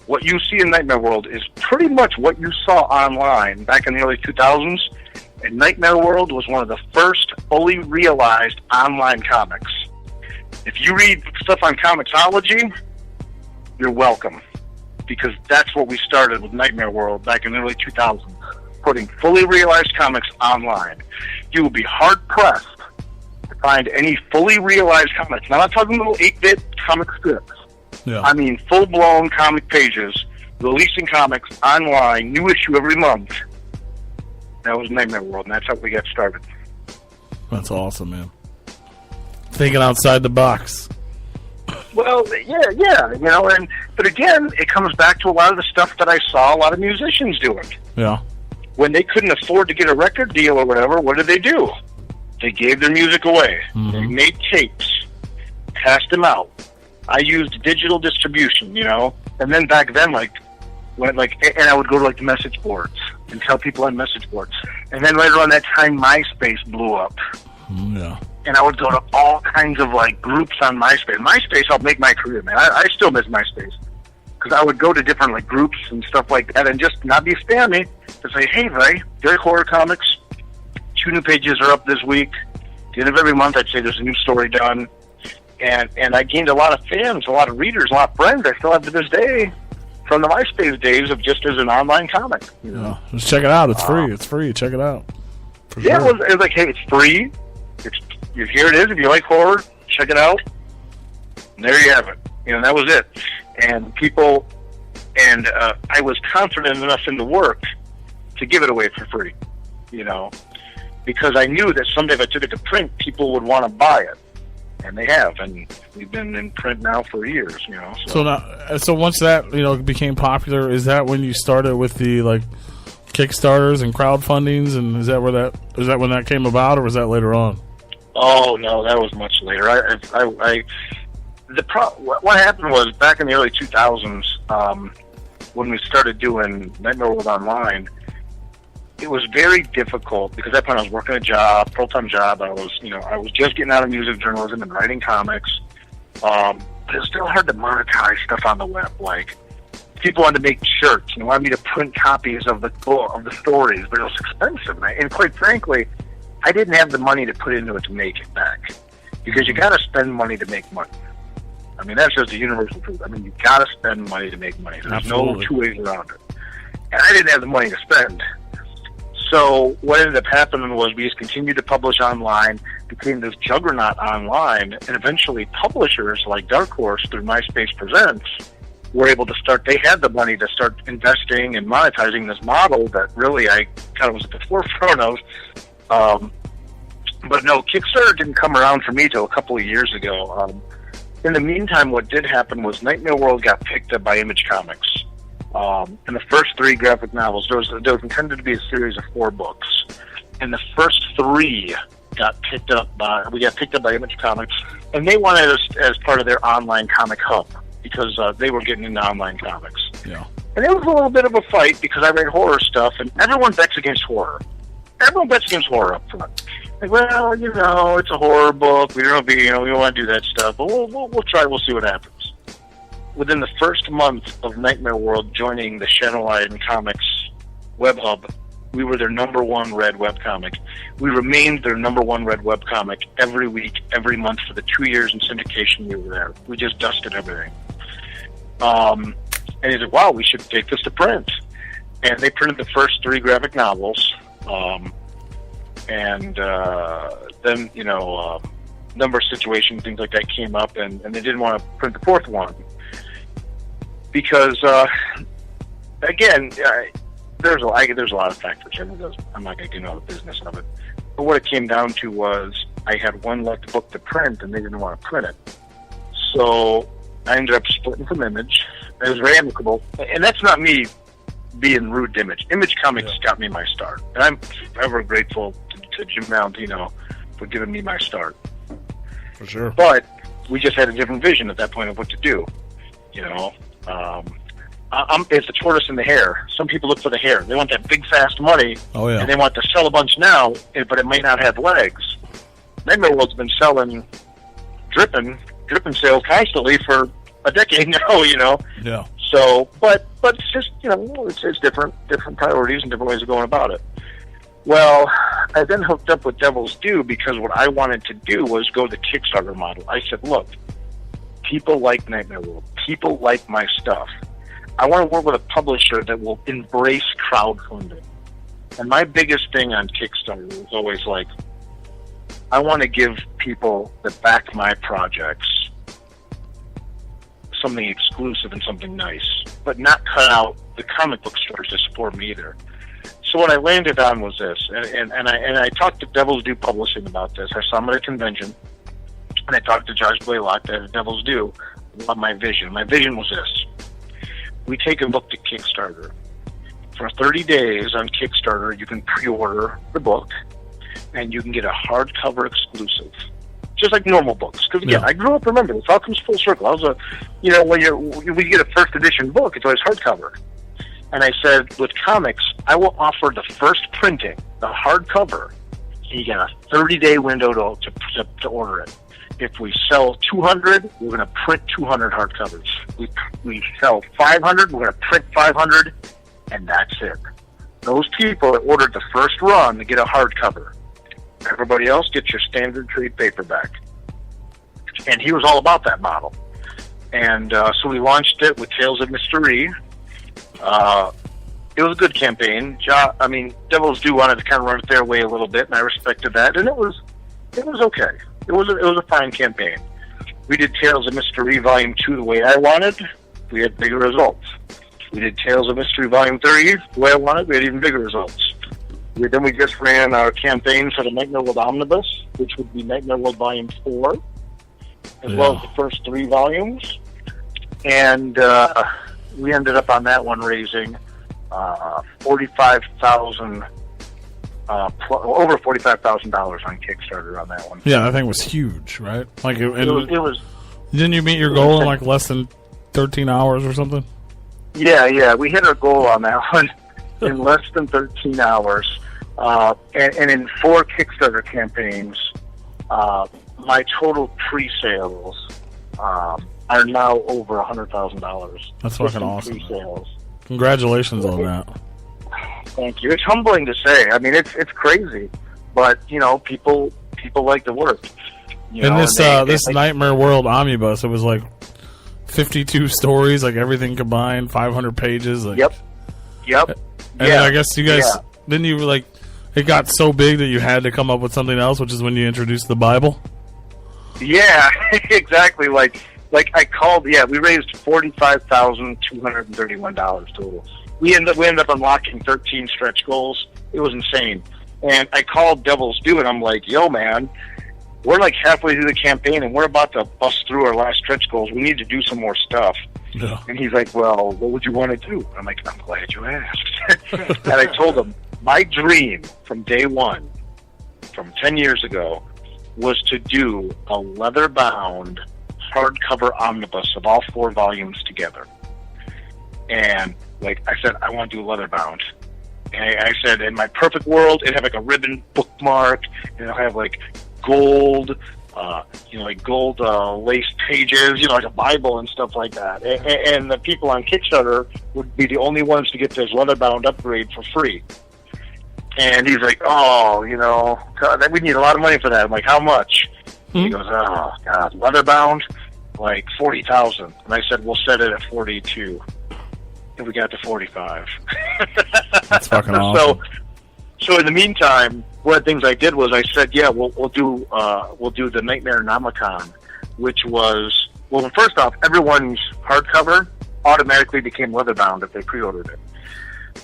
what you see in Nightmare World is pretty much what you saw online back in the early 2000s. And Nightmare World was one of the first fully realized online comics. If you read stuff on Comixology, you're welcome. Because that's what we started with Nightmare World back in the early 2000s, putting fully realized comics online. You will be hard-pressed to find any fully realized comics. Now, I'm not talking little 8-bit comic strips. Yeah. I mean full-blown comic pages, releasing comics online, new issue every month. That was Nightmare World, and that's how we got started. That's awesome, man. Thinking outside the box. Well, yeah, you know, but again, it comes back to a lot of the stuff that I saw a lot of musicians doing. Yeah. When they couldn't afford to get a record deal or whatever, what did they do? They gave their music away. Mm-hmm. They made tapes, passed them out. I used digital distribution, you know, and then back then, and I would go to the message boards and tell people on message boards. And then right around that time, MySpace blew up. Yeah. And I would go to all kinds of groups on MySpace. MySpace helped make my career, man. I still miss MySpace because I would go to different groups and stuff like that, and just not be spammy. To say, hey, Ray, Dirk Horror Comics, 2 new pages are up this week. At the end of every month, I'd say there's a new story done, and I gained a lot of fans, a lot of readers, a lot of friends. I still have to this day from the MySpace days of just as an online comic. You know? Yeah. Just check it out. It's free. It's free. Check it out. For Yeah, sure. it was like, hey, it's free. Here it is. If you like horror, check it out. And there you have it. You know, that was it. And people, I was confident enough in the work to give it away for free, you know, because I knew that someday if I took it to print, people would want to buy it. And they have. And we've been in print now for years, you know. So once that, became popular, is that when you started with the, Kickstarters and crowdfundings, and is that when that came about, or was that later on? Oh no, that was much later. What happened was back in the early 2000s, when we started doing Nightmare World Online, it was very difficult because at that point I was working a job, full-time job. I was just getting out of music journalism and writing comics. But it was still hard to monetize stuff on the web. People wanted to make shirts and wanted me to print copies of the stories, but it was expensive. And quite frankly, I didn't have the money to put into it to make it back, because you got to spend money to make money. I mean, that's just a universal truth. I mean, you got to spend money to make money. There's Absolutely. no two ways around it. And I didn't have the money to spend. So what ended up happening was we just continued to publish online, became this juggernaut online, and eventually publishers like Dark Horse through MySpace Presents were able to start. They had the money to start investing and monetizing this model that really I kind of was at the forefront of. But no, Kickstarter didn't come around for me till a couple of years ago. In the meantime, what did happen was Nightmare World got picked up by Image Comics. And the first 3 graphic novels, there was intended to be a series of 4 books. And the first 3 got picked up by Image Comics, and they wanted us as part of their online comic hub because they were getting into online comics. Yeah. And it was a little bit of a fight because I read horror stuff, and everyone bets against horror. Everyone bets against horror up front. Well, it's a horror book. We don't we want to do that stuff, but we'll try. We'll see what happens. Within the first month of Nightmare World joining the Shadow Lion Comics web hub, we were their #1 read webcomic. We remained their #1 read webcomic every week, every month for the 2 years in syndication we were there. We just dusted everything. And he said, wow, we should take this to print. And they printed the first 3 graphic novels. Then, number situation, things like that came up, and they didn't want to print the 4th one. Because, again, there's a lot of factors. I'm not going to get into the business of it. But what it came down to was I had one left book to print, and they didn't want to print it. So I ended up splitting from Image. It was very amicable. And that's not me being rude to Image. Image Comics got me my start. And I'm forever grateful to Jim Valentino for giving me my start. For sure. But we just had a different vision at that point of what to do. You know, it's the tortoise and the hare. Some people look for the hare. They want that big, fast money. Oh, yeah. And they want to sell a bunch now, but it may not have legs. Nightmare World's been selling dripping sales constantly for a decade now, you know. Yeah. So, but it's just, you know, it's different priorities and different ways of going about it. Well, I then hooked up with Devil's Due because what I wanted to do was go the Kickstarter model. I said, look, people like Nightmare World. People like my stuff. I want to work with a publisher that will embrace crowdfunding. And my biggest thing on Kickstarter was always like, I want to give people that back my projects something exclusive and something nice, but not cut out the comic book stores to support me either. So what I landed on was this, and I talked to Devil's Due Publishing about this. I saw them at a convention, and I talked to Josh Blaylock at Devil's Due about my vision. My vision was this. We take a book to Kickstarter. For 30 days on Kickstarter, you can pre-order the book, and you can get a hardcover exclusive. Just like normal books. Because, again, I grew up, remember, this all comes full circle. I was when you get a first edition book, it's always hardcover. And I said, with comics, I will offer the first printing, the hardcover, and you get a 30-day window to order it. If we sell 200, we're going to print 200 hardcovers. We sell 500, we're going to print 500, and that's it. Those people that ordered the first run to get a hardcover. Everybody else gets your standard trade paperback. And he was all about that model. And so we launched it with Tales of Mystery. It was a good campaign. Devil's Due wanted to kind of run it their way a little bit, and I respected that. And it was okay. It was a fine campaign. We did Tales of Mystery Volume 2 the way I wanted. We had bigger results. We did Tales of Mystery Volume 3 the way I wanted. We had even bigger results. Then we just ran our campaign for the Nightmare World Omnibus, which would be Nightmare World Volume 4, as well as the first 3 volumes. And we ended up on that one raising over $45,000 on Kickstarter on that one. Yeah, that thing was huge, right? Like it was. Didn't you meet your goal in like less than 13 hours or something? Yeah, we hit our goal on that one in less than 13 hours. And in 4 Kickstarter campaigns, my total pre-sales are now over $100,000. That's fucking awesome. Pre-sales. Congratulations on that. Thank you. It's humbling to say. I mean, it's crazy, but people like the work. In this Nightmare World Omnibus, it was like 52 stories, like everything combined, 500 pages. Like, Yep. And then I guess you guys didn't you like it got so big that you had to come up with something else, which is when you introduced the Bible. Yeah, exactly. Like I called. Yeah, we raised $45,231 total. We ended up unlocking 13 stretch goals. It was insane. And I called Devil's Due, and I'm like, "Yo, man, we're like halfway through the campaign, and we're about to bust through our last stretch goals. We need to do some more stuff." Yeah. And he's like, "Well, what would you want to do?" I'm like, "I'm glad you asked." And I told him, my dream from day one, from 10 years ago, was to do a leather-bound hardcover omnibus of all 4 volumes together. And like I said, I want to do leather-bound. And I said, in my perfect world, it'd have like a ribbon bookmark, and it'll have like gold, gold laced pages, like a Bible and stuff like that. And the people on Kickstarter would be the only ones to get this leather-bound upgrade for free. And he's like, "Oh, God, we need a lot of money for that." I'm like, "How much?" He goes, "Oh, God, leather-bound, like $40,000." And I said, "We'll set it at 42." And we got to 45. That's fucking awesome. So in the meantime, one of the things I did was I said, "Yeah, we'll do the Nightmare Nomicon," which was, well, first off, everyone's hardcover automatically became leather-bound if they pre-ordered it.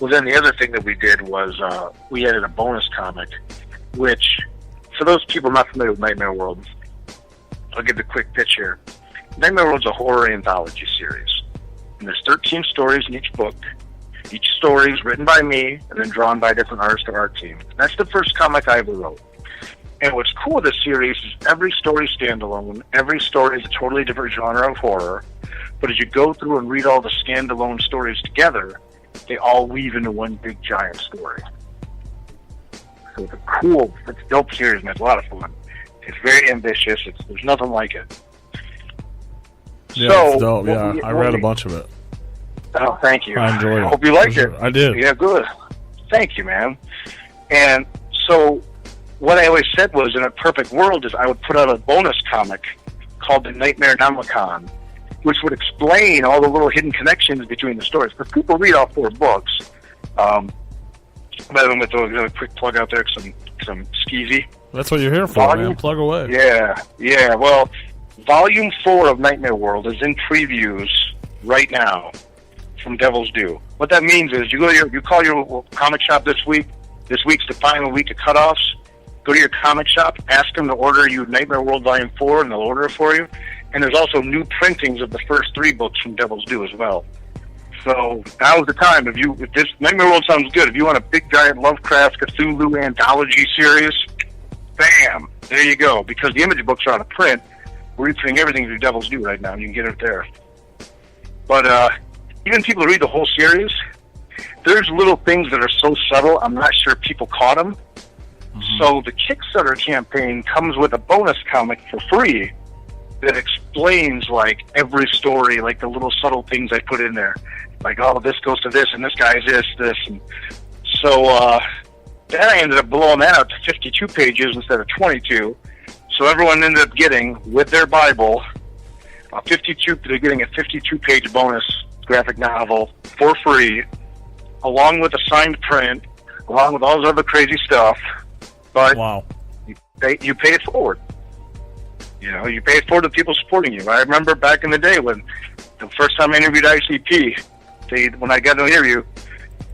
Well, then the other thing that we did was we added a bonus comic, which, for those people not familiar with Nightmare World, I'll give the quick pitch here. Nightmare World's a horror anthology series. And there's 13 stories in each book. Each story is written by me and then drawn by a different artist or art team. That's the first comic I ever wrote. And what's cool with this series is every story is standalone. Every story is a totally different genre of horror. But as you go through and read all the standalone stories together, they all weave into one big giant story. So it's a dope series, and it's a lot of fun. It's very ambitious. There's nothing like it. Yeah, so, it's dope. Yeah, I read a bunch of it. Oh, thank you. I enjoyed it. Hope you liked it. I did. Yeah, good. Thank you, man. And so what I always said was, in a perfect world, is I would put out a bonus comic called the Nightmare Nomicon, which would explain all the little hidden connections between the stories. Because people read all 4 books. But I'm going to throw a quick plug out there, some skeezy. That's what you're here for, man. Plug away. Yeah. Well, Volume 4 of Nightmare World is in previews right now from Devil's Due. What that means is you call your comic shop this week. This week's the final week of cutoffs. Go to your comic shop, ask them to order you Nightmare World Volume 4, and they'll order it for you. And there's also new printings of the first 3 books from Devil's Due as well. So now's the time. If this Nightmare World sounds good, if you want a big giant Lovecraft Cthulhu anthology series, bam, there you go. Because the image books are out of print, we're reprinting everything through Devil's Due right now, and you can get it there. But even people who read the whole series, there's little things that are so subtle, I'm not sure people caught them. Mm-hmm. So the Kickstarter campaign comes with a bonus comic for free that explains, like, every story, like the little subtle things I put in there. Like, oh, this goes to this, and this guy's this. And so then I ended up blowing that out to 52 pages instead of 22. So everyone ended up getting, with their Bible, they're getting a 52-page bonus graphic novel for free, along with a signed print, along with all this other crazy stuff. But wow. You pay it forward. You know, you pay it forward to people supporting you. I remember back in the day when the first time I interviewed ICP, when I got an interview,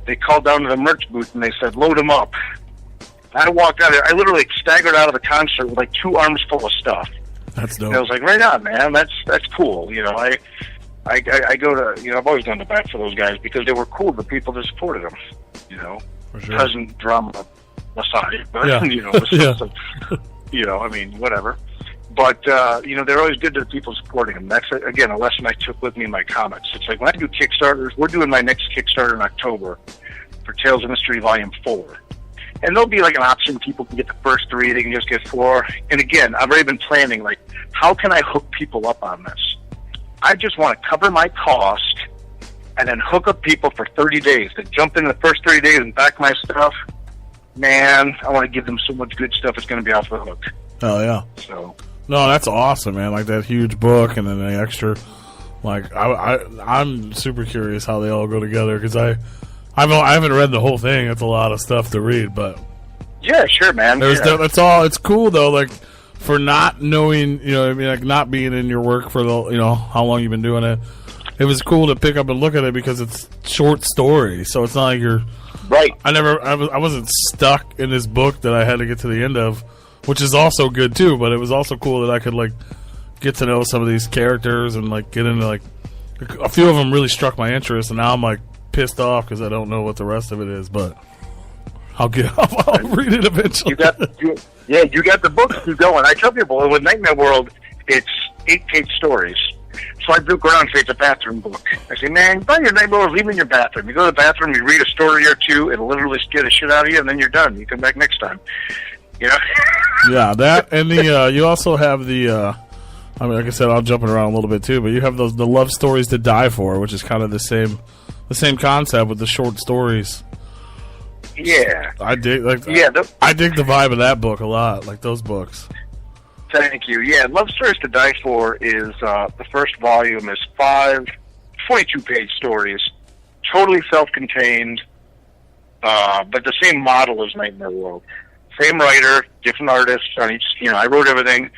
they called down to the merch booth and they said, load them up. I walked out of there. I literally staggered out of the concert with like 2 arms full of stuff. That's dope. And I was like, right on, man. That's cool. You know, I go to, you know, I've always gone to bat for those guys because they were cool, the people that supported them. You know, for sure. Cousin drama aside, but yeah. you know, yeah. You know, I mean, whatever. But, you know, they're always good to the people supporting them. That's, again, a lesson I took with me in my comics. It's like when I do Kickstarters, we're doing my next Kickstarter in October for Tales of Mystery Volume 4. And there'll be like an option. People can get the first 3, they can just get 4. And again, I've already been planning, like, how can I hook people up on this? I just want to cover my cost and then hook up people for 30 days to jump in the first 30 days and back my stuff. Man, I want to give them so much good stuff, it's going to be off the hook. Oh, yeah. So... No, that's awesome, man. Like that huge book and then the extra. Like I'm super curious how they all go together because I haven't read the whole thing. It's a lot of stuff to read, but yeah, sure, man. That's all. It's cool though. Like for not knowing, you know, I mean, like not being in your work for the, you know, how long you've been doing it. It was cool to pick up and look at it because it's short story, so it's not like you're right. I wasn't stuck in this book that I had to get to the end of. Which is also good too, but it was also cool that I could like get to know some of these characters and like get into like a few of them really struck my interest, and now I'm like pissed off because I don't know what the rest of it is, but I'll read it eventually. You got the books to go on. I tell people with Nightmare World, it's 8-page stories. So I joke around and say it's a bathroom book. I say, man, buy your Nightmare World, leave it in your bathroom. You go to the bathroom, you read a story or 2, it'll literally scare the shit out of you, and then you're done. You come back next time. You know? Yeah, that and the you also have the I mean, like I said, I'm jumping around a little bit too, but you have the love stories to die for, which is kind of the same concept with the short stories. Yeah, I dig I dig the vibe of that book a lot, like those books. Thank you. Yeah, Love Stories to Die For is the first volume is 5 22-page stories, totally self-contained, but the same model as Nightmare World. Same writer, different artists on each, you know, I wrote everything.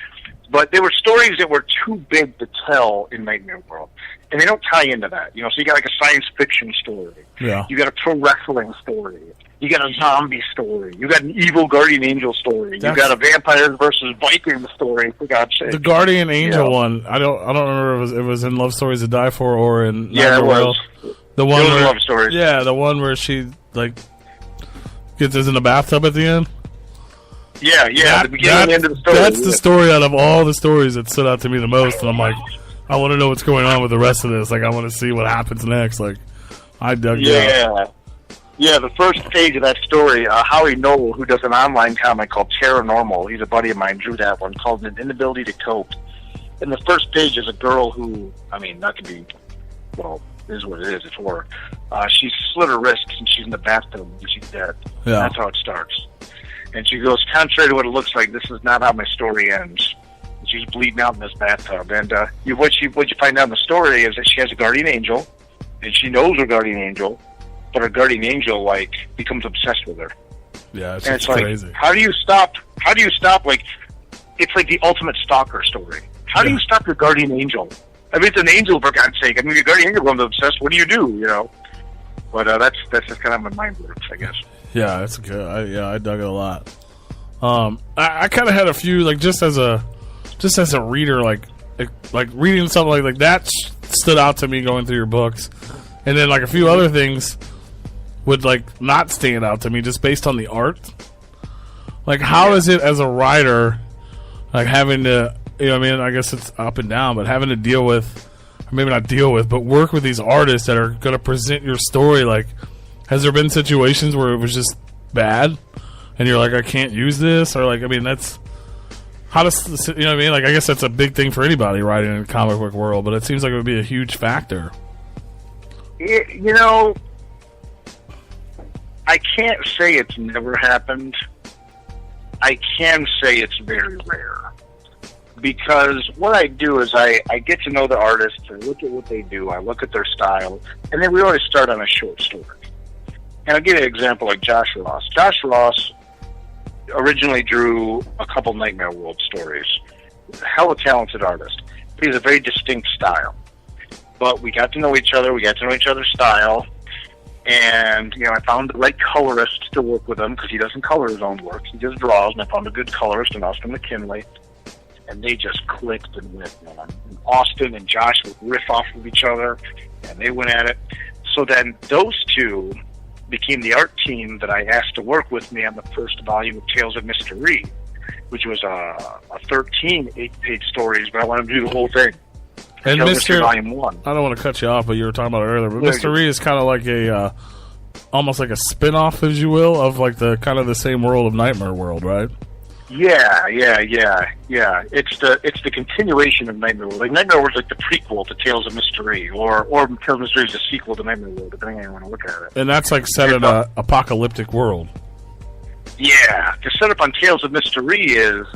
But they were stories that were too big to tell in Nightmare World. And they don't tie into that. You know, so you got like a science fiction story. Yeah. You got a pro wrestling story. You got a zombie story. You got an evil guardian angel story. You got a vampires versus Vikings story. For God's sake, The Guardian Angel one. I don't remember if it was in Love Stories to Die For or in Yeah, it was. The one It was where, Love Stories. Yeah, the one where she like gets in the bathtub at the end. Yeah, the beginning and the end of the story. That's the story out of all the stories that stood out to me the most, and I'm like, I want to know what's going on with the rest of this. Like, I want to see what happens next. Like, I dug that. Yeah, the first page of that story, Howie Noel, who does an online comic called Paranormal, he's a buddy of mine, drew that one, called An Inability to Cope. And the first page is a girl who, I mean, not to be, well, is what it is, it's horror. She slit her wrists and she's in the bathtub and she's dead. Yeah. That's how it starts. And she goes, contrary to what it looks like, this is not how my story ends. And she's bleeding out in this bathtub. And what you find out in the story is that she has a guardian angel, and she knows her guardian angel, but her guardian angel, like, becomes obsessed with her. Yeah, it's and just it's crazy. Like, how do you stop, like, it's like the ultimate stalker story. How do you stop your guardian angel? I mean, it's an angel, for God's sake. I mean, your guardian angel becomes obsessed. What do you do, you know? But that's just kind of my mind works, I guess. Yeah, that's good. I dug it a lot. I kind of had a few, like, just as a reader, like reading something like that stood out to me going through your books, and then like a few other things would like not stand out to me just based on the art. Like, how is it as a writer, like having to, you know, I mean, I guess it's up and down, but having to deal with, or maybe not deal with, but work with these artists that are going to present your story. Like, has there been situations where it was just bad, and you're like, I can't use this, or like, I mean, that's how does, you know what I mean? Like, I guess that's a big thing for anybody writing in the comic book world, but it seems like it would be a huge factor. You know, I can't say it's never happened. I can say it's very rare. Because what I do is I get to know the artist, I look at what they do, I look at their style, and then we always start on a short story. And I'll give you an example like Josh Ross. Josh Ross originally drew a couple Nightmare World stories. Hella talented artist. He has a very distinct style. But we got to know each other, we got to know each other's style, and, you know, I found the right colorist to work with him, because he doesn't color his own work, he just draws, and I found a good colorist in Austin McKinley, and they just clicked and went, man. And Austin and Josh would riff off of each other, and they went at it. So then those two became the art team that I asked to work with me on the first volume of Tales of Mystery, which was a 13 8-page stories, but I wanted to do the whole thing. And Mr. Volume 1. I don't want to cut you off, but you were talking about it earlier. But Mystery is kind of like a, almost like a spin-off, as you will, of like the kind of the same world of Nightmare World, right? Yeah. It's the continuation of Nightmare World. Like, Nightmare World is like the prequel to Tales of Mystery, or Tales of Mystery is the sequel to Nightmare World, depending on how you want to look at it. And that's like set in an apocalyptic world. Yeah, the setup on Tales of Mystery is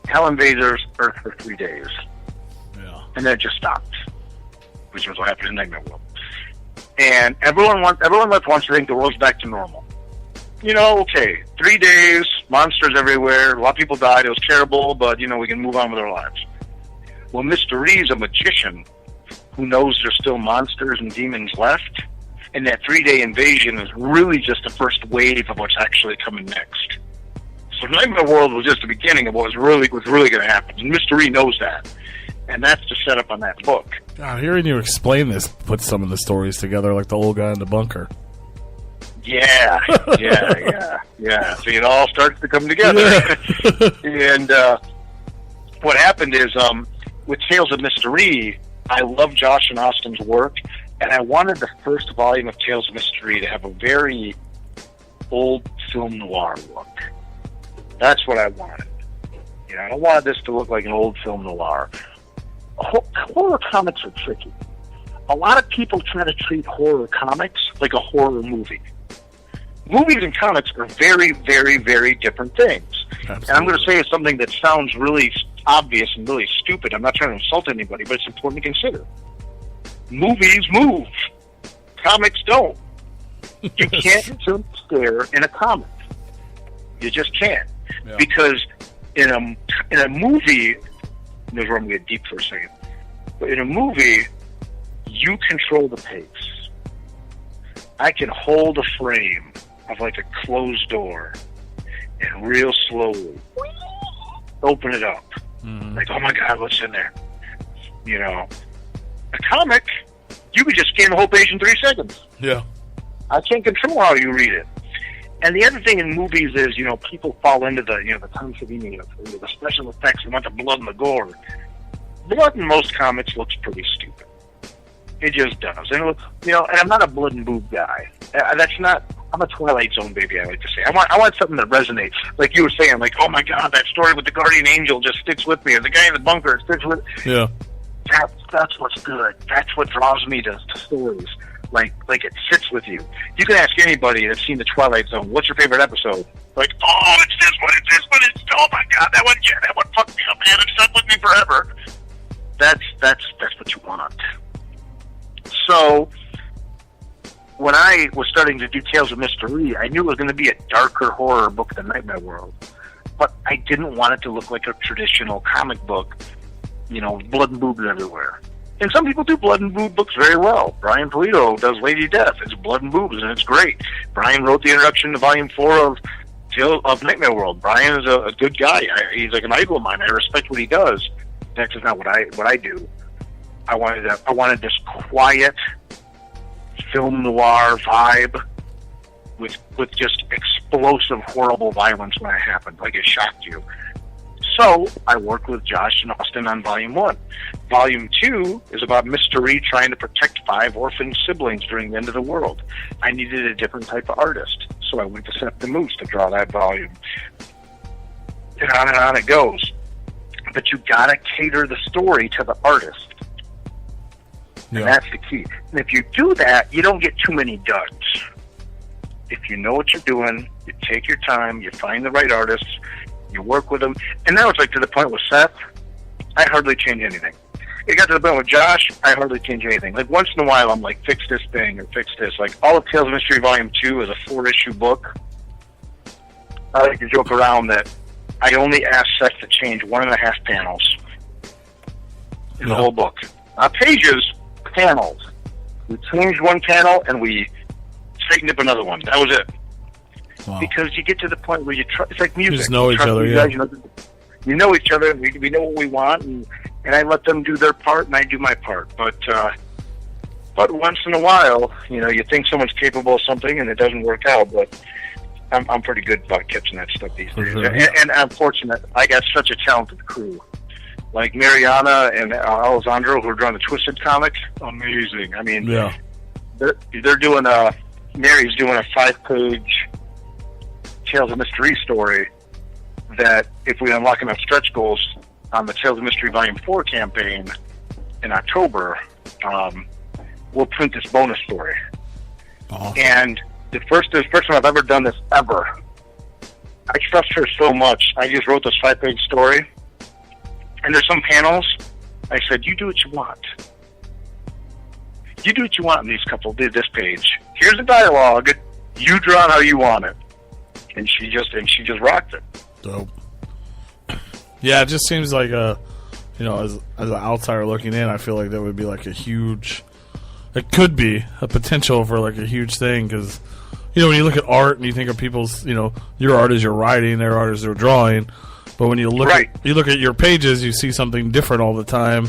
Hell invades Earth for 3 days. Yeah. And then it just stopped, which was what happened in Nightmare World. And everyone left wants to think the world's back to normal. You know, okay, 3 days, monsters everywhere, a lot of people died, it was terrible, but, you know, we can move on with our lives. Well, Mr. Reeve's a magician who knows there's still monsters and demons left, and that 3-day invasion is really just the first wave of what's actually coming next. So Nightmare World was just the beginning of what was really going to happen, and Mr. Reeve knows that. And that's the setup on that book. God, hearing you explain this puts some of the stories together, like the old guy in the bunker. Yeah. So it all starts to come together. Yeah. And what happened is, with Tales of Mystery, I love Josh and Austin's work, and I wanted the first volume of Tales of Mystery to have a very old film noir look. That's what I wanted. You know, I don't want this to look like an old film noir. Horror comics are tricky. A lot of people try to treat horror comics like a horror movie. Movies and comics are very, very, very different things. Absolutely. And I'm going to say something that sounds really obvious and really stupid. I'm not trying to insult anybody, but it's important to consider. Movies move. Comics don't. You can't jump scare in a comic. You just can't. Yeah. Because in a movie, this is where I'm going to get deep for a second, but in a movie, you control the pace. I can hold a frame of like a closed door and real slowly open it up. Like, oh my God, what's in there? You know, a comic, you could just scan the whole page in 3 seconds. Yeah. I can't control how you read it. And the other thing in movies is, you know, people fall into the, you know, the Tom Savini, the special effects, they want the blood and the gore. Blood in most comics looks pretty stupid. It just does. And, you know, and I'm not a blood and boob guy. That's not, I'm a Twilight Zone baby, I like to say. I want something that resonates. Like you were saying, like, oh my God, that story with the guardian angel just sticks with me. Or the guy in the bunker sticks with me. Yeah. That's what's good. That's what draws me to stories. Like it sits with you. You can ask anybody that's seen the Twilight Zone, what's your favorite episode? Like, oh, it's this one, oh my God, that one fucked me up, man, it stuck with me forever. That's what you want. So, when I was starting to do Tales of Mystery, I knew it was going to be a darker horror book than Nightmare World. But I didn't want it to look like a traditional comic book, you know, blood and boobs everywhere. And some people do blood and boob books very well. Brian Pulido does Lady Death. It's blood and boobs, and it's great. Brian wrote the introduction to Volume 4 of Nightmare World. Brian is a good guy. He's like an idol of mine. I respect what he does. That's just not what I do. I wanted this quiet film noir vibe with just explosive, horrible violence when it happened, like it shocked you. So I worked with Josh and Austin on Volume 1. Volume 2 is about Mystery trying to protect 5 orphan siblings during the end of the world. I needed a different type of artist, so I went to Seth the Moose to draw that volume. And on it goes. But you gotta cater the story to the artist. And that's the key. And if you do that, you don't get too many duds. If you know what you're doing, you take your time, you find the right artists, you work with them. And now it's like to the point with Seth, I hardly change anything. It got to the point with Josh, I hardly change anything. Like once in a while, I'm like, fix this thing or fix this. Like all of Tales of Mystery Volume 2 is a 4-issue book. I like to joke around that I only asked Seth to change 1.5 panels in the whole book. Not pages, panels. We changed one panel and we straightened up another one. That was it. Wow. Because you get to the point where it's like music. You just know each other, guys, you know each other, we know what we want, and I let them do their part, and I do my part. But once in a while, you know, you think someone's capable of something, and it doesn't work out, but I'm pretty good about catching that stuff these days. Sure. And I'm fortunate. I got such a talented crew. Like Mariana and Alessandro, who are drawing the Twisted comic, amazing. I mean, they're doing Mary's doing a 5-page Tales of Mystery story that if we unlock enough stretch goals on the Tales of Mystery Volume 4 campaign in October, we'll print this bonus story. Awesome. And the first time I've ever done this ever. I trust her so much. I just wrote this 5-page story, and there's some panels. I said, "You do what you want. You do what you want in this page. Here's the dialogue. You draw it how you want it." And she just rocked it. Dope. Yeah, it just seems like as an outsider looking in, I feel like that would be like it could be a potential for like a huge thing, because you know, when you look at art and you think of people's, you know, your art is your writing, their art is their drawing, but when you look at your pages, you see something different all the time.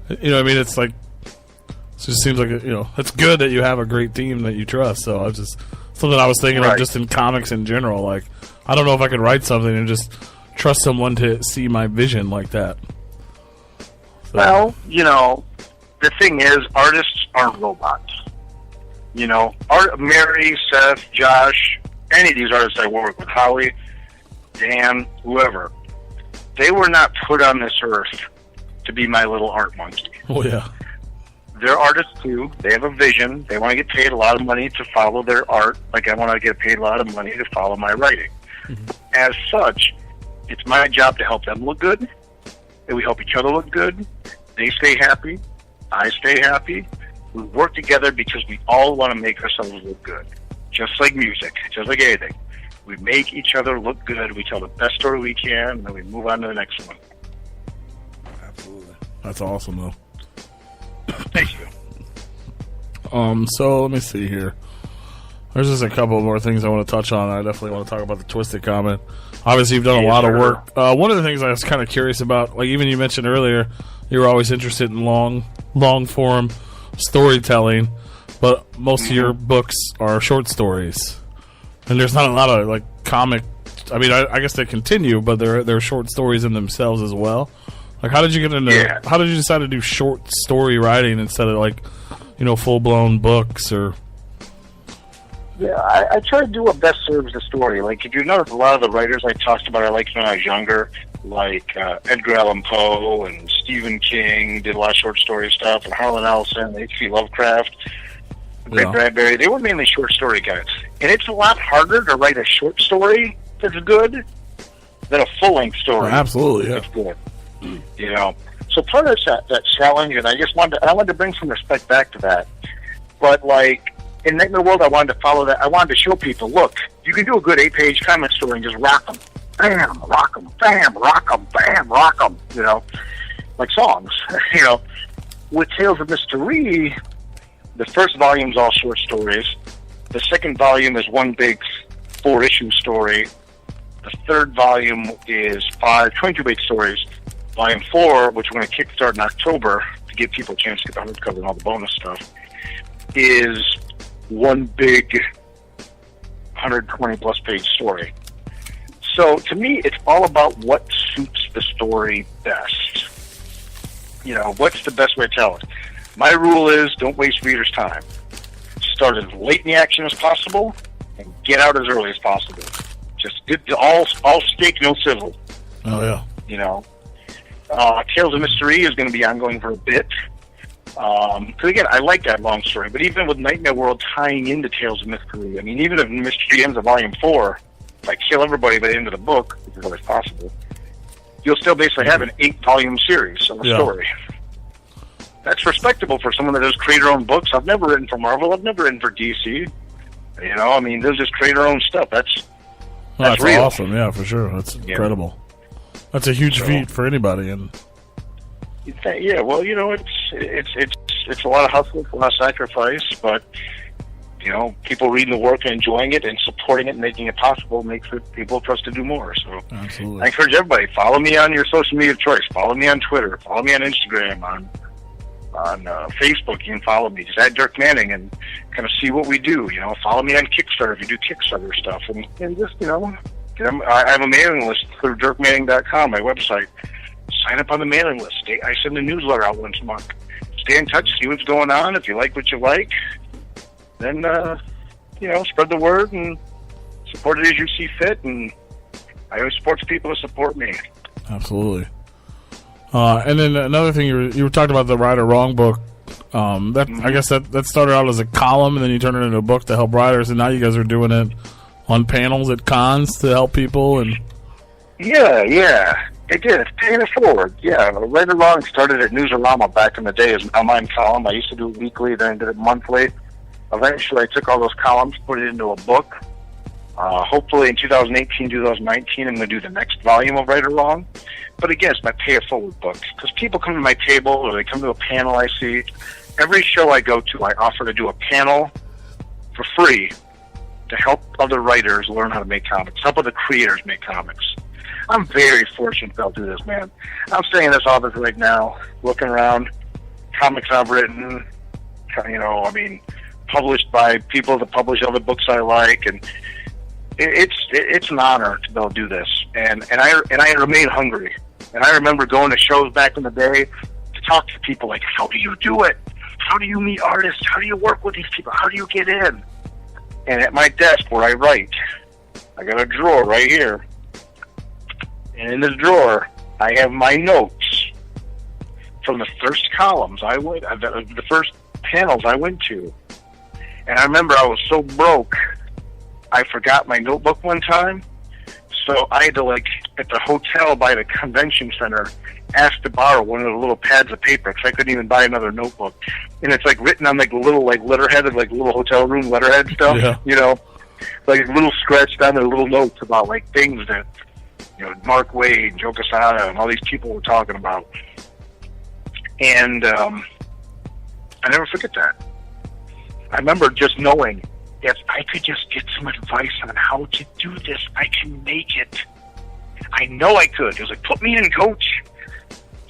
You know what I mean? It's like, it just seems like, it's good that you have a great team that you trust. So something I was thinking of just in comics in general. Like, I don't know if I could write something and just trust someone to see my vision like that. So. Well, the thing is, artists aren't robots. Mary, Seth, Josh, any of these artists I work with, Howie, Dan, whoever, they were not put on this earth to be my little art monkey. Oh, yeah. They're artists, too. They have a vision. They want to get paid a lot of money to follow their art, like I want to get paid a lot of money to follow my writing. Mm-hmm. As such, it's my job to help them look good, and we help each other look good. They stay happy. I stay happy. We work together because we all want to make ourselves look good. Just like music, just like anything. We make each other look good. We tell the best story we can, and then we move on to the next one. Absolutely. That's awesome, though. Thank you. So let me see here. There's just a couple more things I want to touch on. I definitely want to talk about the Twisted comment. Obviously, you've done a lot of work. One of the things I was kind of curious about, like even you mentioned earlier, you were always interested in long form storytelling, but most of your books are short stories, and there's not a lot of like comic. I mean, I guess they continue, but they're short stories in themselves as well. Like, how did you get into? Yeah. How did you decide to do short story writing instead of like, full blown books or? Yeah, I try to do what best serves the story. Like, if you notice, a lot of the writers I talked about I liked when I was younger, like Edgar Allan Poe and Stephen King, did a lot of short story stuff, and Harlan Ellison, H.P. Lovecraft, Ray Bradbury. They were mainly short story guys. And it's a lot harder to write a short story that's good than a full-length story. Absolutely, yeah. That's good. So part of that challenge, and I wanted to bring some respect back to that. But, like, in Nightmare World, I wanted to follow that. I wanted to show people, look, you can do a good 8-page comic story and just rock them. Bam, rock them. Bam, rock them. Bam, rock them. Like songs. With Tales of Mystery, the first volume's all short stories. The second volume is one big 4-issue story. The third volume is 5 22-page stories. Volume 4, which we're going to kickstart in October to give people a chance to get the hardcover and all the bonus stuff, is one big 120-plus page story. So, to me, it's all about what suits the story best. What's the best way to tell it? My rule is don't waste readers' time. Start as late in the action as possible and get out as early as possible. Just get all steak, no sizzle. Oh, yeah. Tales of Mystery is going to be ongoing for a bit. Because, again, I like that long story. But even with Nightmare World tying into Tales of Mystery, I mean, even if Mystery ends at Volume 4, if I kill everybody by the end of the book, which is always possible, you'll still basically have an 8-volume series of a story. That's respectable for someone that does create-their-own books. I've never written for Marvel. I've never written for DC. I mean, they'll just create their own stuff. That's real. Awesome. Yeah, for sure. That's incredible. That's a huge feat for anybody. And yeah, well, it's a lot of hustle, it's a lot of sacrifice, but people reading the work and enjoying it and supporting it and making it possible makes it people for us to do more. So absolutely. I encourage everybody, follow me on your social media of choice. Follow me on Twitter. Follow me on Instagram. On Facebook, you can follow me. Just add Dirk Manning and kind of see what we do. Follow me on Kickstarter if you do Kickstarter stuff, and just I have a mailing list through DirkManning.com, my website. Sign up on the mailing list. I send a newsletter out once a month. Stay in touch, see what's going on. If you like what you like, then spread the word and support it as you see fit. And I always support people to support me. Absolutely. And then another thing, you were talking about the Right or Wrong book. I guess that started out as a column, and then you turned it into a book to help writers, and now you guys are doing it on panels at cons to help people. And yeah, it did. It's paying it forward. Yeah, Right or Wrong started at Newsarama back in the day as an online column. I used to do it weekly, then I did it monthly. Eventually, I took all those columns, put it into a book. Hopefully, in 2018, 2019, I'm going to do the next volume of Right or Wrong. But again, it's my pay-it-forward book. Because people come to my table or they come to a panel I see. Every show I go to, I offer to do a panel for free to help other writers learn how to make comics, help other creators make comics. I'm very fortunate to do this, man. I'm staying in this office right now, looking around, comics I've written, published by people that publish other books I like, and it's an honor to be able to do this. And I remain hungry. And I remember going to shows back in the day to talk to people like, how do you do it? How do you meet artists? How do you work with these people? How do you get in? And at my desk where I write, I got a drawer right here. And in the drawer, I have my notes from the first columns the first panels I went to. And I remember I was so broke, I forgot my notebook one time. So I had to, at the hotel by the convention center, ask to borrow one of the little pads of paper because I couldn't even buy another notebook. And it's, written on, little, letterhead, little hotel room letterhead stuff, little scratched down there little notes about, things that, Mark Wade, Joe Quesada, and all these people were talking about. And I never forget that. I remember just knowing if I could just get some advice on how to do this, I can make it. I know I could. It was like, put me in, coach.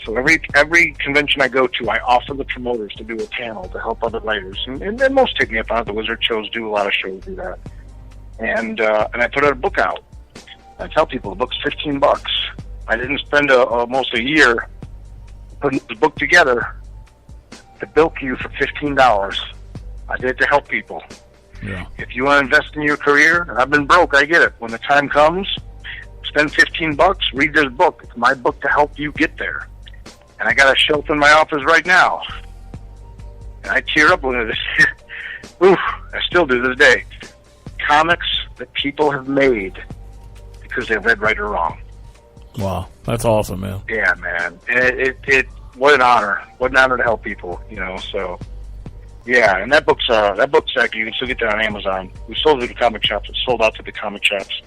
So every convention I go to, I offer the promoters to do a panel to help other writers. And then most take me up on it. The Wizard shows do a lot of shows do that. And I put a book out. I tell people the book's $15. I didn't spend almost a year putting the book together to bilk you for $15. I did it to help people. Yeah. If you want to invest in your career, and I've been broke, I get it. When the time comes, spend $15, read this book. It's my book to help you get there. And I got a shelf in my office right now. And I tear up looking at this. Oof, I still do to this day. Comics that people have made because they read right or wrong. Wow, that's awesome, man. Yeah, man. It what an honor. What an honor to help people, you know, so yeah, and that book's actually, you can still get that on Amazon. We sold it to the comic shops. It's sold out to the comic shops.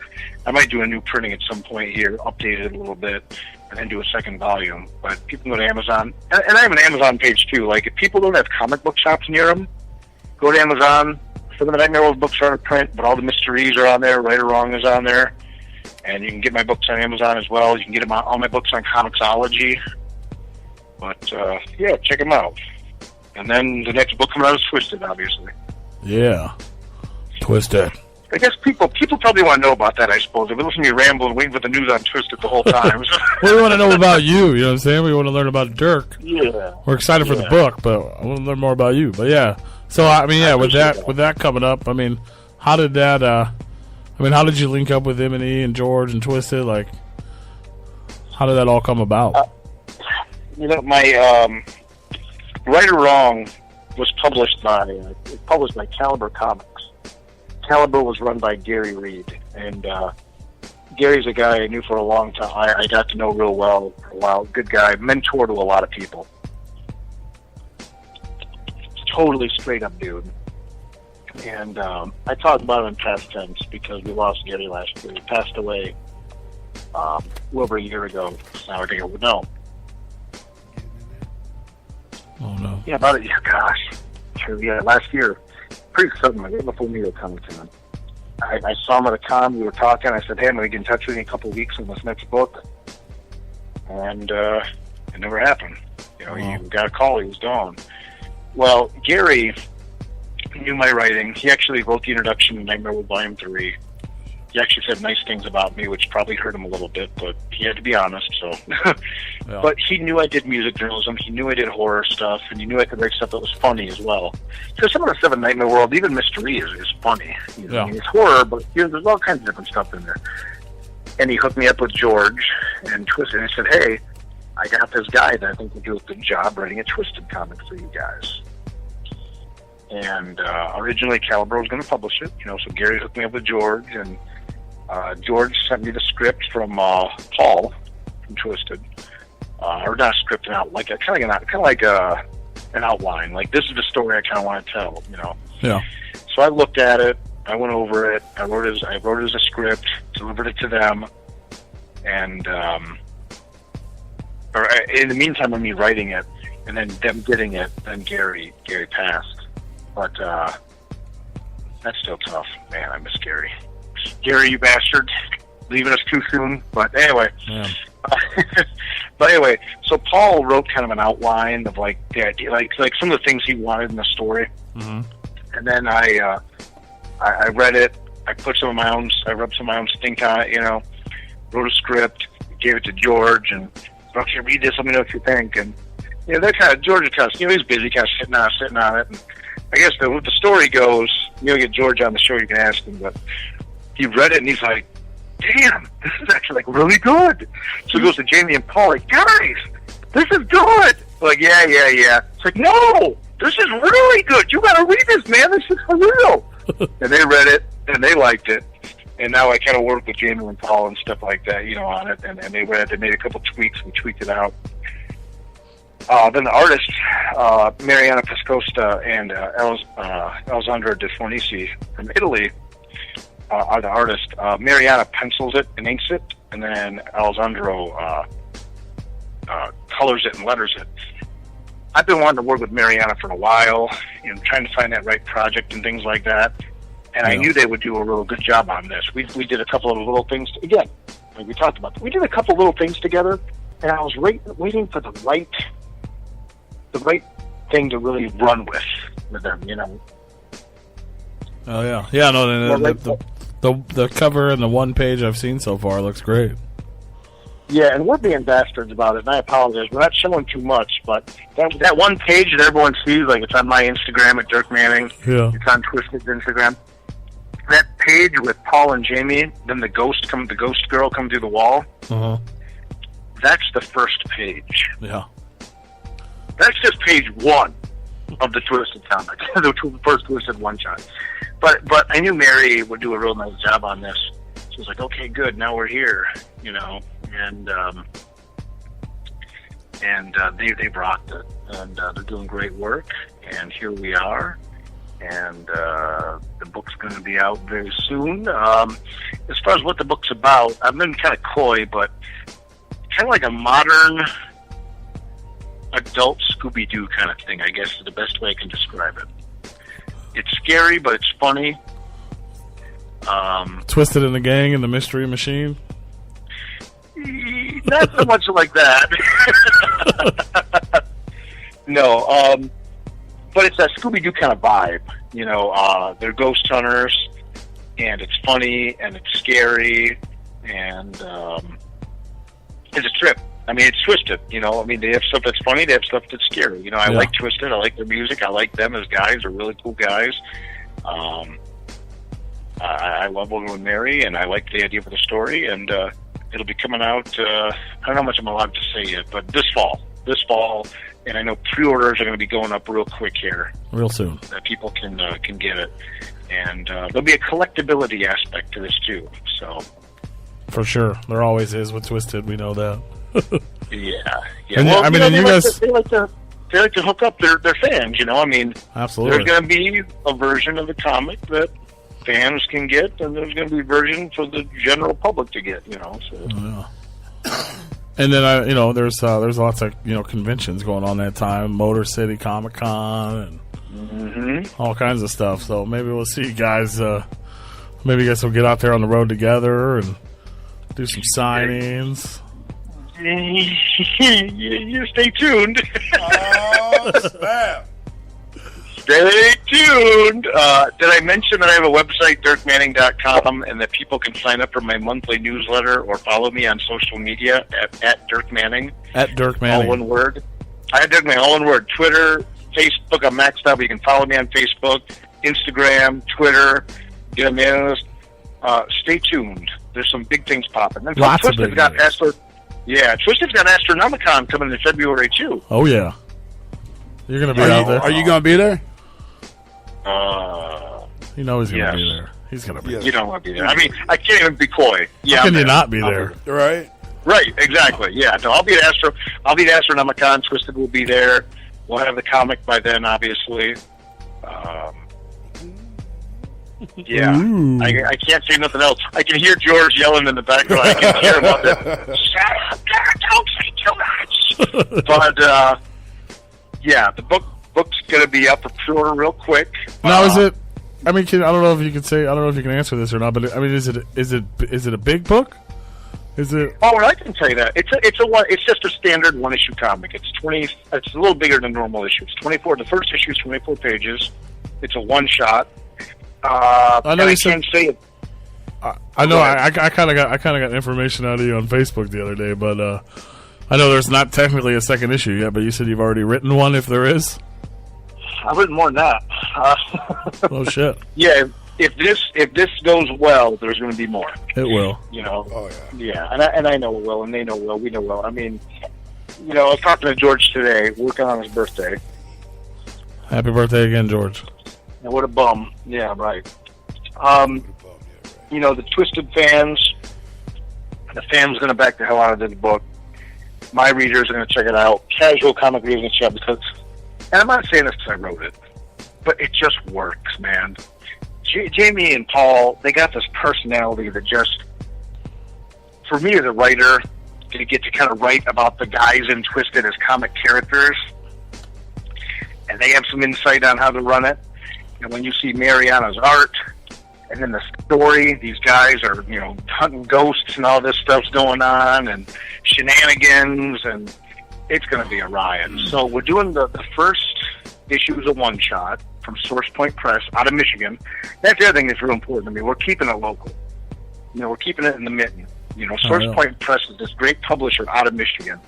I might do a new printing at some point here, update it a little bit, and then do a second volume. But people can go to Amazon. And I have an Amazon page, too. Like, if people don't have comic book shops near them, go to Amazon. Some of the Nightmare World books are in print, but all the mysteries are on there. Right or Wrong is on there. And you can get my books on Amazon as well. You can get all my books on Comixology. But, yeah, check them out. And then the next book coming out is Twisted, obviously. Yeah. Twisted. I guess people probably want to know about that, I suppose. They've been listening to me ramble and waiting for the news on Twisted the whole time. We want to know about you, you know what I'm saying? We want to learn about Dirk. Yeah. We're excited for the book, but I want to learn more about you. But yeah. So, I mean, yeah, with that coming up, I mean, how did that, how did you link up with M&E and George and Twisted? Like, how did that all come about? My, Right or Wrong was published by Caliber Comics. Caliber was run by Gary Reed, and Gary's a guy I knew for a long time. I got to know real well for a while. Good guy, mentor to a lot of people. Totally straight up dude. And I talked about him in past tense because we lost Gary last year. He passed away over a year ago. Now I think I would know. Oh no! Yeah, about it. Yeah, gosh. Yeah, last year, pretty suddenly, right before Neo Comic Con, I saw him at a con. We were talking. I said, "Hey, I'm going to get in touch with you in a couple of weeks on this next book," and it never happened. You know, he got a call. He was gone. Well, Gary knew my writing. He actually wrote the introduction to Nightmare World Volume 3. He actually said nice things about me, which probably hurt him a little bit, but he had to be honest, so. Yeah. But he knew I did music journalism, he knew I did horror stuff, and he knew I could write stuff that was funny as well. So some of the stuff in Nightmare World, even mystery, is funny. You know? Yeah. I mean, it's horror, but there's all kinds of different stuff in there. And he hooked me up with George and Twisted, and he said, hey, I got this guy that I think will do a good job writing a Twisted comic for you guys. And originally Caliber was going to publish it, you know, so Gary hooked me up with George, and George sent me the script from Paul from Twisted, or not a script, kind of like an outline. Like, this is the story I kind of want to tell, you know. Yeah. So I looked at it, I went over it, I wrote it as a script, delivered it to them, and in the meantime of me writing it and then them getting it, then Gary passed. But that's still tough, man. I miss Gary. Gary, you bastard, leaving us too soon. But anyway, so Paul wrote kind of an outline of like the idea, like some of the things he wanted in the story, and then I read it. I put some of my own, I rubbed some of my own stink on it, you know. Wrote a script, gave it to George, and okay, read this. Let me know what you think. And you know, that kind of George is kind of, you know, he's busy, kind of sitting on it. And I guess the story goes, you know, get George on the show, you can ask him, but he read it and he's like, damn, this is actually like really good. So he goes to Jamie and Paul, like, guys, this is good. Like, yeah. It's like, no, this is really good. You got to read this, man. This is for real. And they read it and they liked it. And now I kind of work with Jamie and Paul and stuff like that, you know, on it. And they read it. They made a couple tweaks. We tweaked it out. Then the artists, Mariana Pescosta and Alessandra De Fornisi from Italy, are the artists. Mariana pencils it and inks it, and then Alessandro colors it and letters it. I've been wanting to work with Mariana for a while, you know, trying to find that right project and things like that. And I knew they would do a real good job on this. We did a couple of little things, again, like we talked about. We did a couple little things together, and I was waiting for the right thing to really run with them, you know. Oh yeah, yeah. No, the cover and the one page I've seen so far looks great. Yeah, and we're being bastards about it, and I apologize. We're not showing too much, but that one page that everyone sees, like it's on my Instagram at Dirk Manning. Yeah. It's on Twisted's Instagram. That page with Paul and Jamie, then the ghost girl come through the wall. Uh-huh. That's the first page. Yeah. That's just page one of the Twisted comic, the first Twisted one shot. But I knew Mary would do a real nice job on this. She was like, okay, good, now we're here, you know, and they've rocked it, and they're doing great work, and here we are, and the book's going to be out very soon. As far as what the book's about, I've been kind of coy, but kind of like a modern adult Scooby-Doo kind of thing, I guess is the best way I can describe it. It's scary, but it's funny. Twisted in the Gang and the Mystery Machine? Not so much like that. No, but it's that Scooby-Doo kind of vibe. You know, they're ghost hunters, and it's funny, and it's scary, and it's a trip. I mean, it's Twisted, you know. I mean, they have stuff that's funny, they have stuff that's scary. You know, I like Twisted, I like their music, I like them as guys, they're really cool guys. I love William and Mary, and I like the idea for the story, and it'll be coming out, I don't know how much I'm allowed to say yet, but this fall, and I know pre-orders are going to be going up real quick here. Real soon. That people can get it. And there'll be a collectability aspect to this, too, so... For sure. There always is with Twisted, we know that. Yeah. And well, I mean, and you guys... They like to hook up their fans, you know? I mean, absolutely. There's going to be a version of the comic that fans can get, and there's going to be a version for the general public to get, you know? So. Yeah. And then, there's lots of, conventions going on that time. Motor City Comic Con and all kinds of stuff. So maybe we'll see you guys, maybe you guys will get out there on the road together and do some signings. You stay tuned. Oh, snap. Stay tuned. Did I mention that I have a website, dirkmanning.com, and that people can sign up for my monthly newsletter or follow me on social media at Dirk Manning? At Dirk Manning. All one word. I have Dirk Manning, all one word. Twitter, Facebook, I'm maxed out, but you can follow me on Facebook, Instagram, Twitter. Get a mailing list. Stay tuned. There's some big things popping. And Lots of big Twisted's got Astronomicon coming in February, too. Oh, yeah. You're going to be out there. Are you going to be there? You know he's going to be there. He's going to be there. You don't want to be there. I mean, I can't even be coy. Yeah, How can you not be there? Right. Right, exactly. Yeah, no, I'll be at Astronomicon. Twisted will be there. We'll have the comic by then, obviously. Yeah, I can't say nothing else. I can hear George yelling in the background. I can hear him out there. Shut up, don't say too much. But yeah, the book's going to be up for pre-order real quick. Now, is it? I mean, I don't know if you can say. I don't know if you can answer this or not. But I mean, is it a big book? Is it? Oh, I can tell you that it's just a standard one issue comic. It's 20. It's a little bigger than normal issue. It's 24. The first issue is 24 pages. It's a one shot. I know you said. Can't say it. I know. I kind of got information out of you on Facebook the other day, but I know there's not technically a second issue yet. But you said you've already written one. If there is, I've written more than that. Oh shit! Yeah. If this goes well, there's going to be more. It will. You know. Oh yeah. Yeah, and I know it will, and they know it will. We know it will. I mean, I was talking to George today, working on his birthday. Happy birthday again, George. And what a bum. Yeah, right. The Twisted fans, the fans going to back the hell out of this book. My readers are going to check it out. Casual comic readers are going to check it because, and I'm not saying this because I wrote it, but it just works, man. Jamie and Paul, they got this personality that just, for me as a writer, to get to kind of write about the guys in Twisted as comic characters, and they have some insight on how to run it. And when you see Mariana's art, And then the story, these guys are, hunting ghosts and all this stuff's going on and shenanigans, and it's going to be a riot. So we're doing the first issue is a one-shot from Source Point Press out of Michigan. That's the other thing that's real important to me. We're keeping it local. We're keeping it in the mitten. Source Point Press is this great publisher out of Michigan.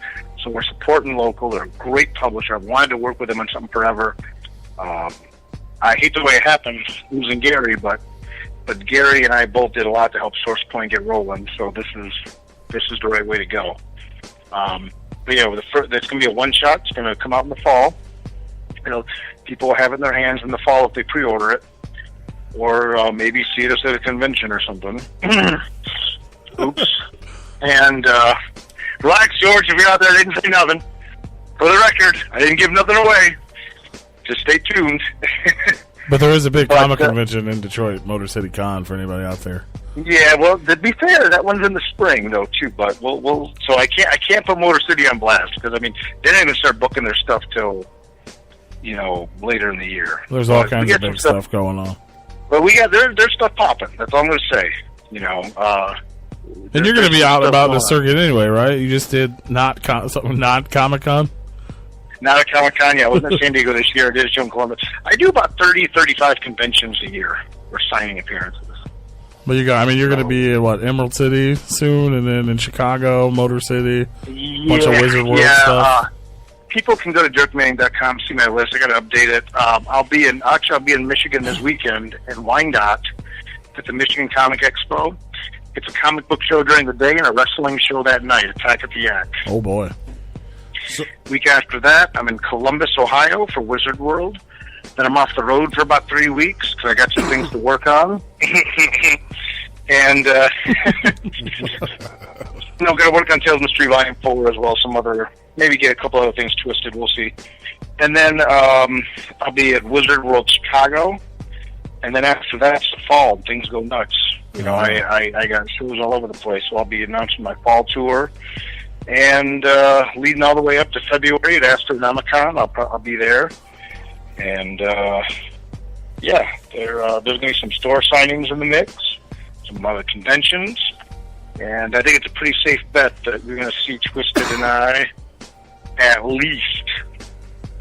So we're supporting local. They're a great publisher. I've wanted to work with them on something forever. I hate the way it happened, losing Gary, but Gary and I both did a lot to help Source Point get rolling. So this is the right way to go. But yeah, it's going to be a one shot. It's going to come out in the fall. People will have it in their hands in the fall if they pre-order it, or maybe see us at a convention or something. Oops. And relax, George. If you're out there, I didn't say nothing. For the record, I didn't give nothing away. Just stay tuned. But there is a big comic convention in Detroit, Motor City Con, for anybody out there. Yeah, well, to be fair, that one's in the spring though too. But we'll. So I can't put Motor City on blast because they didn't even start booking their stuff till later in the year. There's all kinds of big stuff going on. But we got there's stuff popping. That's all I'm going to say. And you're going to be out about the circuit anyway, right? You just did not Comic Con. Not at Comic Con, yeah. I wasn't in San Diego this year. It is June Columbus. I do about 30, 35 conventions a year or signing appearances. But you're going to be at Emerald City soon, and then in Chicago, Motor City, bunch of Wizard World stuff. People can go to dirkmanning.com, see my list. I got to update it. I'll be in Michigan this weekend in Wyandotte at the Michigan Comic Expo. It's a comic book show during the day and a wrestling show that night. Attack at the Yak. Oh boy. Week after that, I'm in Columbus, Ohio for Wizard World. Then I'm off the road for about 3 weeks because I got some things to work on. And, got to work on Tales Mystery Volume 4 as well. Maybe get a couple other things twisted. We'll see. And then I'll be at Wizard World Chicago. And then after that, it's the fall. Things go nuts. I got shows all over the place. So I'll be announcing my fall tour. And leading all the way up to February at Astronomicon, I'll be there. And, there's going to be some store signings in the mix, some other conventions. And I think it's a pretty safe bet that you're going to see Twisted and I at least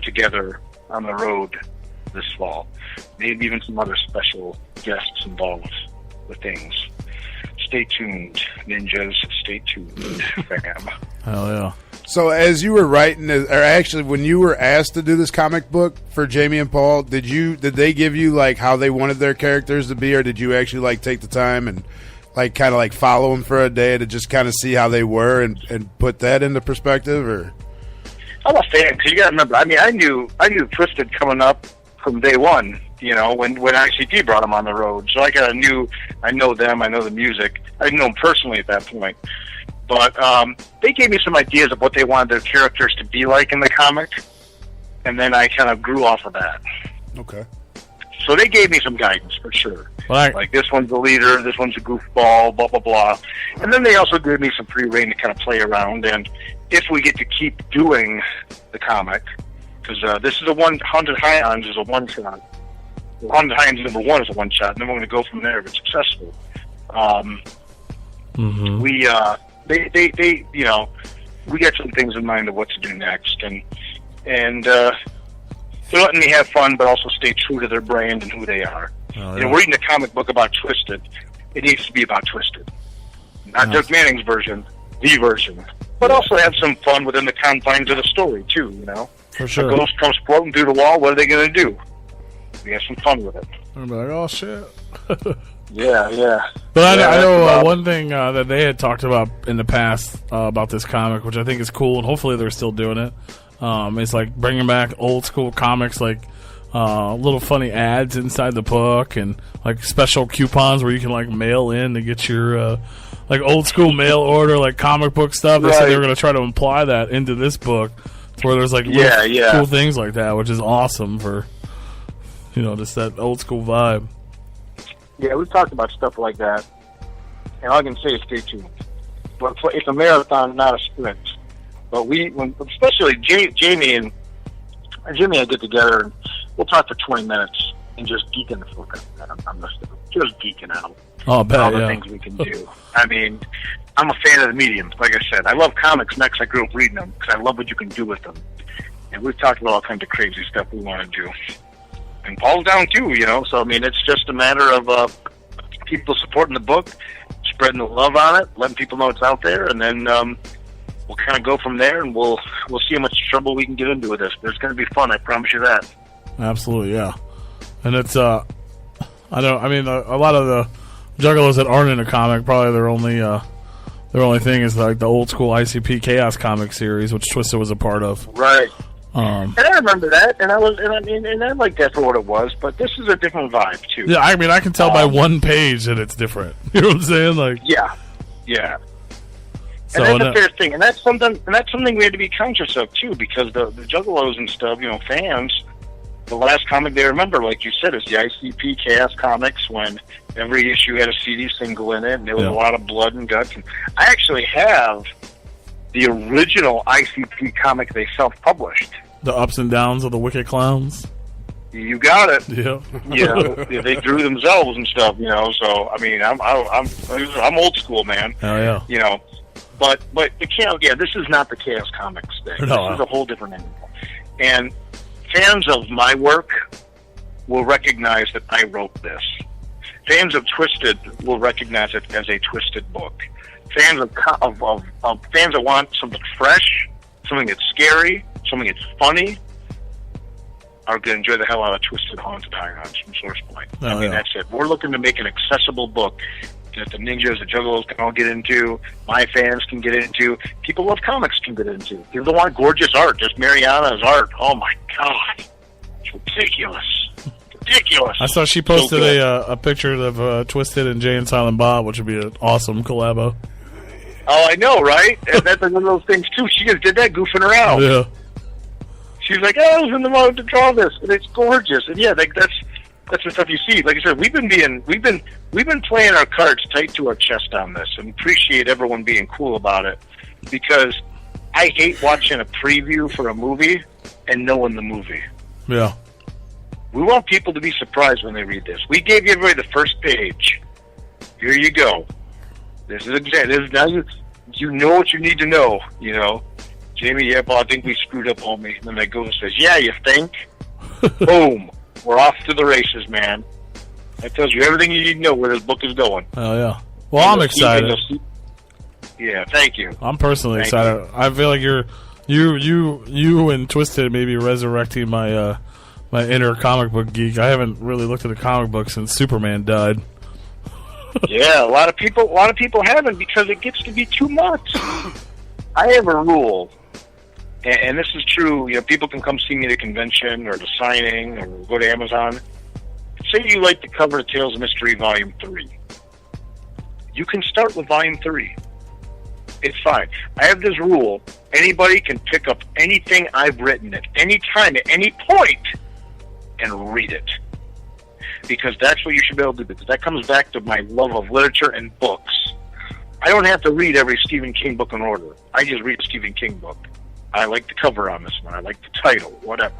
together on the road this fall. Maybe even some other special guests involved with things. Stay tuned, ninjas. Stay tuned, fam. Hell yeah. So as you were writing, or actually when you were asked to do this comic book for Jamie and Paul, did they give you how they wanted their characters to be, or did you actually take the time and kind of follow them for a day to just kind of see how they were and put that into perspective? Or I'm a fan because you got to remember. I mean, I knew Twisted coming up from day one. When ICP brought them on the road, so I know them. I know the music. I didn't know them personally at that point. But they gave me some ideas of what they wanted their characters to be like in the comic, and then I kind of grew off of that. Okay. So they gave me some guidance for sure. Like this one's the leader, this one's a goofball, blah, blah, blah. And then they also gave me some free reign to kind of play around. And if we get to keep doing the comic, because this is Haunted Highlands is a one-shot. Haunted Highlands #1 is a one-shot, and then we're going to go from there if it's successful. We got some things in mind of what to do next, and they're letting me have fun, but also stay true to their brand and who they are. We're reading a comic book about Twisted. It needs to be about Twisted, not Dirk Manning's version, the version, but also have some fun within the confines of the story too. For sure. A ghost comes floating through the wall. What are they going to do? We have some fun with it. I'm like, oh shit. Yeah. But I know one thing that they had talked about in the past about this comic, which I think is cool, and hopefully they're still doing it. It's bringing back old school comics, little funny ads inside the book, and special coupons where you can mail in to get your old school mail order, comic book stuff. They said they were going to try to imply that into this book, to where there's cool things like that, which is awesome for just that old school vibe. Yeah, we've talked about stuff like that, and all I can say is stay tuned. But it's a marathon, not a sprint. But especially Jamie and I get together, and we'll talk for 20 minutes, and just geeking the fuck out. I'm just geeking out. Oh, I bet, all the yeah. things we can do. I mean, I'm a fan of the mediums. Like I said, I love comics next. I grew up reading them because I love what you can do with them. And we've talked about all kinds of crazy stuff we want to do. And Paul's down too, you know. So I mean, it's just a matter of people supporting the book, spreading the love on it, letting people know it's out there, and then we'll kind of go from there, and we'll see how much trouble we can get into with this. But it's going to be fun, I promise you that. Absolutely, yeah. And it's a lot of the Juggalos that aren't in a comic, probably their only thing is like the old school ICP Chaos comic series, which Twisted was a part of. Right. And I remember that, and I liked that for what it was. But this is a different vibe too. Yeah, I mean, I can tell by one page that it's different. You know what I'm saying? Like, yeah. So and that's a fair thing, and that's something we had to be conscious of too, because the Juggalos and stuff, you know, fans. The last comic they remember, like you said, is the ICP Chaos Comics, when every issue had a CD single in it, and there was a lot of blood and guts. And I actually have the original ICP comic they self-published. The ups and downs of the Wicked Clowns. You got it. Yeah. Yeah, they drew themselves and stuff, you know. So I mean, I'm old school, man. Oh yeah. You know, but the Chaos, this is not the Chaos Comics thing. No. This is a whole different animal. And fans of my work will recognize that I wrote this. Fans of Twisted will recognize it as a Twisted book. Fans of fans that want something fresh, something that's scary, something that's funny, are going to enjoy the hell out of Twisted Haunted Irons from Source Point. That's it. We're looking to make an accessible book that the ninjas, the Juggalos can all get into, my fans can get into, people who love comics can get into. People that want gorgeous art, just Mariana's art. Oh my God. It's ridiculous. Ridiculous. I saw she posted a picture of Twisted and Jay and Silent Bob, which would be an awesome collabo. Oh, I know, right? And that's one of those things too. She just did that goofing around. Yeah. She's like, I was in the mode to draw this, and it's gorgeous. And yeah, that's the stuff you see. Like I said, we've been playing our cards tight to our chest on this, and appreciate everyone being cool about it, because I hate watching a preview for a movie and knowing the movie. Yeah. We want people to be surprised when they read this. We gave everybody the first page. Here you go. This is now you know what you need to know. You know, Jamie. Yeah, well, I think we screwed up, homie. And then they go and says, "Yeah, you think?" Boom. We're off to the races, man. That tells you everything you need to know where this book is going. Oh yeah. Well, I'm excited. Yeah, thank you. I'm personally excited. I feel like you and Twisted maybe resurrecting my my inner comic book geek. I haven't really looked at a comic book since Superman died. Yeah, a lot of people haven't, because it gets to be too much. I have a rule, and this is true. You know, people can come see me at a convention or the signing or go to Amazon. Say you like the cover of Tales of Mystery Volume 3. You can start with Volume 3. It's fine. I have this rule. Anybody can pick up anything I've written at any time, at any point, and read it. Because that's what you should be able to do. Because that comes back to my love of literature and books. I don't have to read every Stephen King book in order. I just read a Stephen King book. I like the cover on this one. I like the title, whatever.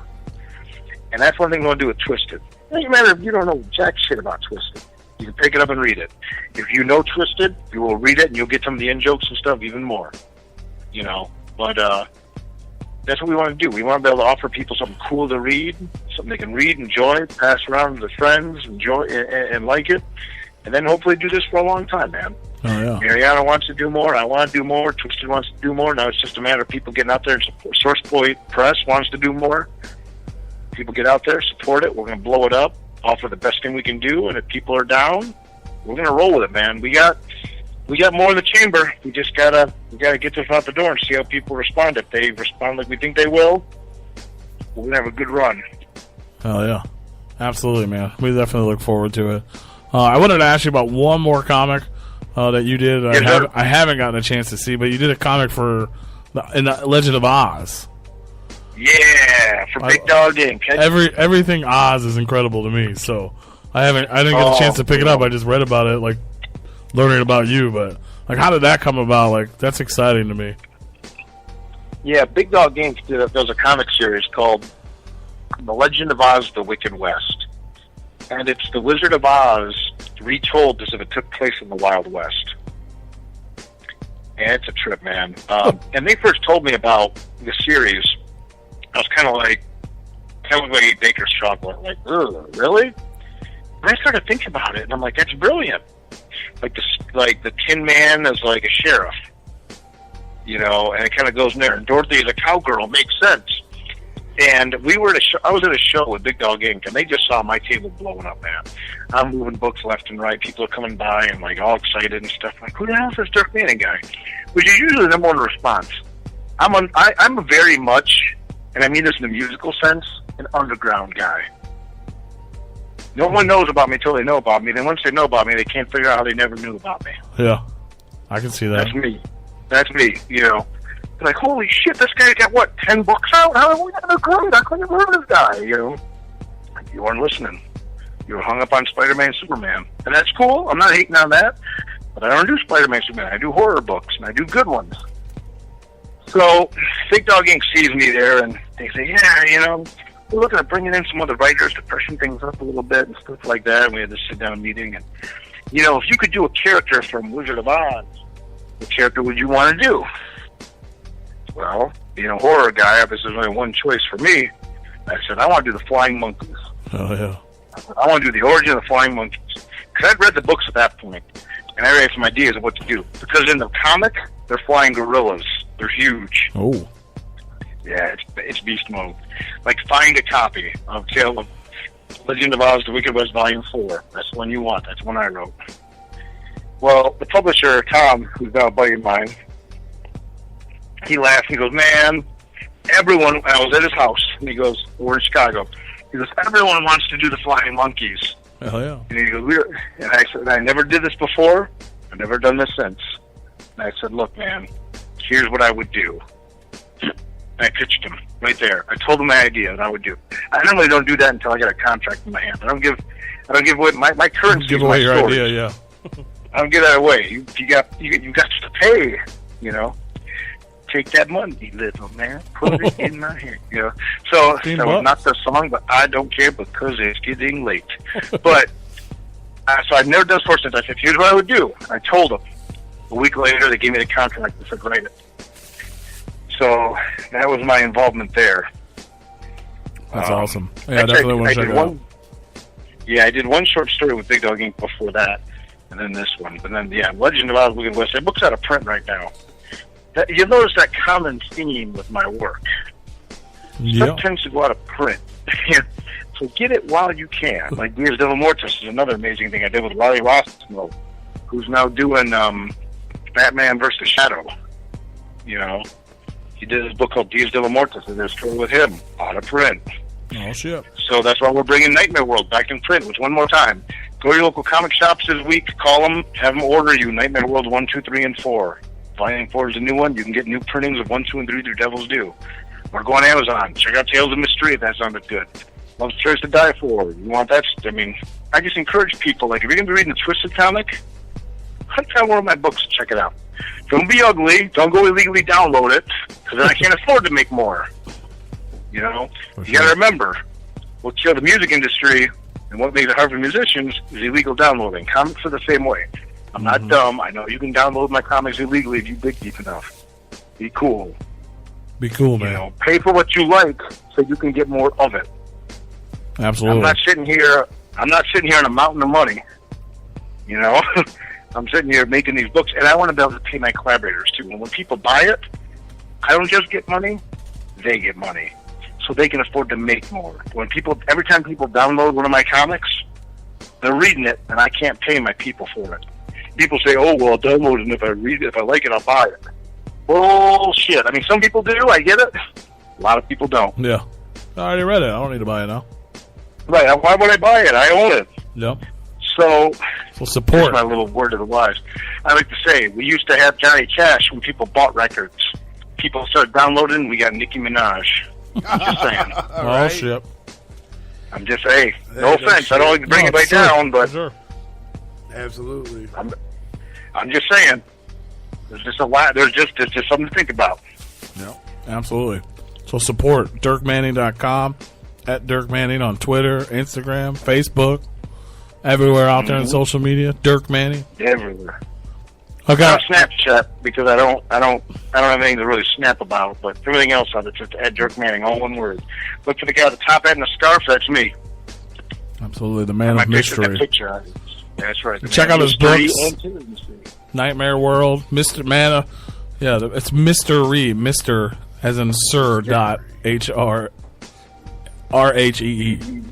And that's one thing I want to do with Twisted. It doesn't matter if you don't know jack shit about Twisted. You can pick it up and read it. If you know Twisted, you will read it and you'll get some of the in-jokes and stuff even more. You know, but that's what we want to do. We want to be able to offer people something cool to read, something they can read, enjoy, pass around to their friends, enjoy, and like it, and then hopefully do this for a long time, man. Oh, yeah. Mariana wants to do more. I want to do more. Twisted wants to do more. Now it's just a matter of people getting out there and support. Source Point Press wants to do more. People get out there, support it. We're going to blow it up, offer the best thing we can do, and if people are down, we're going to roll with it, man. We got more in the chamber. We just gotta get this out the door and see how people respond. If they respond like we think they will, we're gonna have a good run. Oh yeah, absolutely, man. We definitely look forward to it. I wanted to ask you about one more comic that you did. I haven't gotten a chance to see, but you did a comic for in the Legend of Oz. Yeah, for Big Dog Inc. Everything Oz is incredible to me. So I didn't get a chance to pick it up. I just read about it, like learning about you. But like, how did that come about? Like, that's exciting to me. Yeah, Big Dog Inc. There was a comic series called The Legend of Oz: The Wicked West, and it's The Wizard of Oz retold as if it took place in the Wild West. And it's a trip, man. And they first told me about the series. I was kind of like Baker's chocolate. Like, ugh, really? And I started thinking about it, and I'm like, that's brilliant. Like the Tin Man is like a sheriff, you know, and it kind of goes in there. And Dorothy is a cowgirl. Makes sense. And we were at I was at a show with Big Dog Inc., and they just saw my table blowing up, man. I'm moving books left and right. People are coming by and like all excited and stuff. Like, who the hell is this Dirk Manning guy? Which is usually the number one response. I'm a very much, and I mean this in the musical sense, an underground guy. No one knows about me until they know about me. Then once they know about me, they can't figure out how they never knew about me. Yeah, I can see that. That's me, you know. They're like, holy shit, this guy got, what, 10 books out? How are we going to grow? I couldn't have heard of this guy, you know. You weren't listening. You were hung up on Spider-Man and Superman. And that's cool. I'm not hating on that. But I don't do Spider-Man and Superman. I do horror books, and I do good ones. So, Big Dog Inc. sees me there, and they say, yeah, you know, we're looking at bringing in some other writers to freshen things up a little bit and stuff like that. And we had this sit-down meeting. And, you know, if you could do a character from Wizard of Oz, what character would you want to do? Well, being a horror guy, obviously there's only one choice for me. I said, I want to do the Flying Monkeys. Oh, yeah. I want to do the origin of the Flying Monkeys. Because I'd read the books at that point, and I had some ideas of what to do. Because in the comic, they're flying gorillas. They're huge. Oh. Yeah, it's beast mode. Like, find a copy of Tale of Legend of Oz, The Wicked West, Volume 4. That's the one you want. That's the one I wrote. Well, the publisher, Tom, who's now a buddy of mine, he laughed and he goes, man, everyone, I was at his house, and he goes, we're in Chicago. He goes, everyone wants to do the Flying Monkeys. Hell yeah. And he goes, and I said, I never did this before. I've never done this since. And I said, look, man, here's what I would do. And I pitched him right there. I told him my idea that I would do. I normally don't do that until I get a contract in my hand. I don't give away my currency. Give away your idea, yeah. I don't give that away. You got to pay, you know. Take that money, little man. Put it in my hand. You know. So that was not the song, but I don't care because it's getting late. But so I've never done sports since. I said, here's what I would do. I told them. A week later, they gave me the contract. I said, write it. So that was my involvement there. That's awesome. Yeah, I definitely want to check it out. Yeah, I did one short story with Big Dog Inc. before that, and then this one. But then, yeah, Legend of Oz, Wicked West. That book's out of print right now. You'll notice that common theme with my work. Stuff tends to go out of print. So get it while you can. Like Diaz de la Mortis is another amazing thing I did with Larry Rossmo, who's now doing Batman vs. the Shadow. You know, he did his book called Diaz de la Mortis, and there's a story with him out of print. Oh, shit. So that's why we're bringing Nightmare World back in print, which one more time. Go to your local comic shops this week, call them, have them order you Nightmare World 1, 2, 3, and 4. Volume 4 is the new one. You can get new printings of 1, 2, and 3 through Devil's Due. Or go on Amazon. Check out Tales of Mystery if that sounded good. Love Stories to Die For. You want that? I mean, I just encourage people, like, if you're going to be reading the Twisted comic, hunt down one of my books and check it out. Don't be ugly. Don't go illegally download it, because then I can't afford to make more. You know? You got to remember, what killed the music industry and what makes it hard for musicians is illegal downloading. Comics are the same way. I'm not dumb. I know you can download my comics illegally if you dig deep enough. Be cool. Be cool, man. You know, pay for what you like so you can get more of it. Absolutely. I'm not sitting here on a mountain of money. You know? I'm sitting here making these books, and I want to be able to pay my collaborators, too. And when people buy it, I don't just get money, they get money. So they can afford to make more. Every time people download one of my comics, they're reading it, and I can't pay my people for it. People say, oh, well, I'll download it, and if I read it, if I like it, I'll buy it. Bullshit. I mean, some people do, I get it. A lot of people don't. Yeah. I already read it. I don't need to buy it now. Right. Why would I buy it? I own it. Yep. So support. That's my little word of the wise. I like to say, we used to have Johnny Cash when people bought records. People started downloading, we got Nicki Minaj. I'm just saying. Oh, shit. I'm just saying. No offense. I don't like to bring anybody down, but... Sure. Absolutely. I'm just saying. There's just a lot. There's just something to think about. No, absolutely. So support DirkManning.com, at Dirk Manning on Twitter, Instagram, Facebook. Everywhere out there on social media, Dirk Manning. Everywhere. Okay. Not Snapchat because I don't have anything to really snap about, but everything else on it just at Dirk Manning, all one word. Look for the guy with the top hat and the scarf. That's me. Absolutely, the man of mystery. Picture. Yeah, that's right. Check out his books. And Nightmare World, Mr. Mana. Yeah, it's Mystery. Mr. as in Sir. HRRHEE.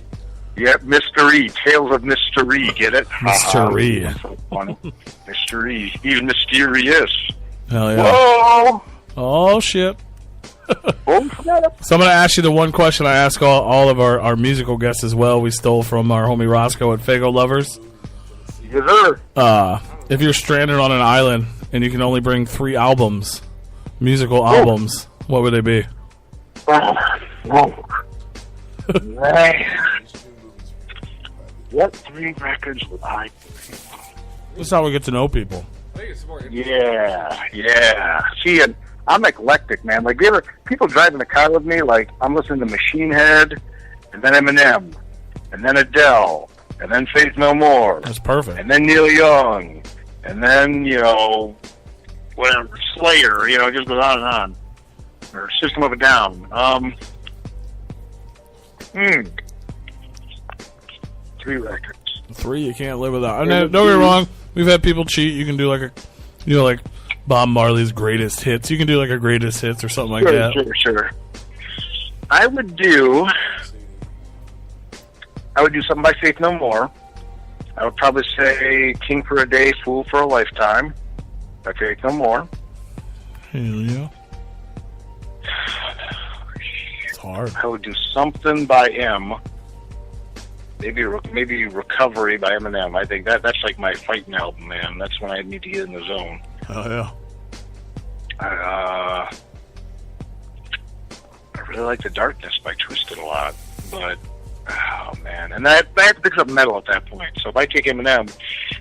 Yep, Mystery. Tales of Mystery. Get it? Mystery. So funny. Mystery. Even mysterious. Hell yeah. Whoa! Oh, shit. Oh, So I'm going to ask you the one question I ask all of our musical guests as well. We stole from our homie Roscoe at Fago Lovers. Yes, sir. If you're stranded on an island and you can only bring 3 albums, musical albums, what would they be? Man. What 3 records would I bring? That's how we get to know people. Yeah. See, I'm eclectic, man. Like, people driving the car with me, like, I'm listening to Machine Head, and then Eminem, and then Adele, and then Faith No More. That's perfect. And then Neil Young, and then, whatever, Slayer, it just goes on and on. Or System of a Down. 3 records. 3 you can't live without. And don't get me wrong, we've had people cheat. You can do like like Bob Marley's greatest hits. You can do like a greatest hits or something like that. Sure. I would do something by Faith No More. I would probably say King for a Day, Fool for a Lifetime by Faith No More. Hell yeah. It's hard. I would do something by M. Maybe Recovery by Eminem. I think that's like my fighting album, man. That's when I need to get in the zone. Oh yeah. I really like The Darkness by Twisted a lot, but oh man, and I have to pick up metal at that point. So if I take Eminem,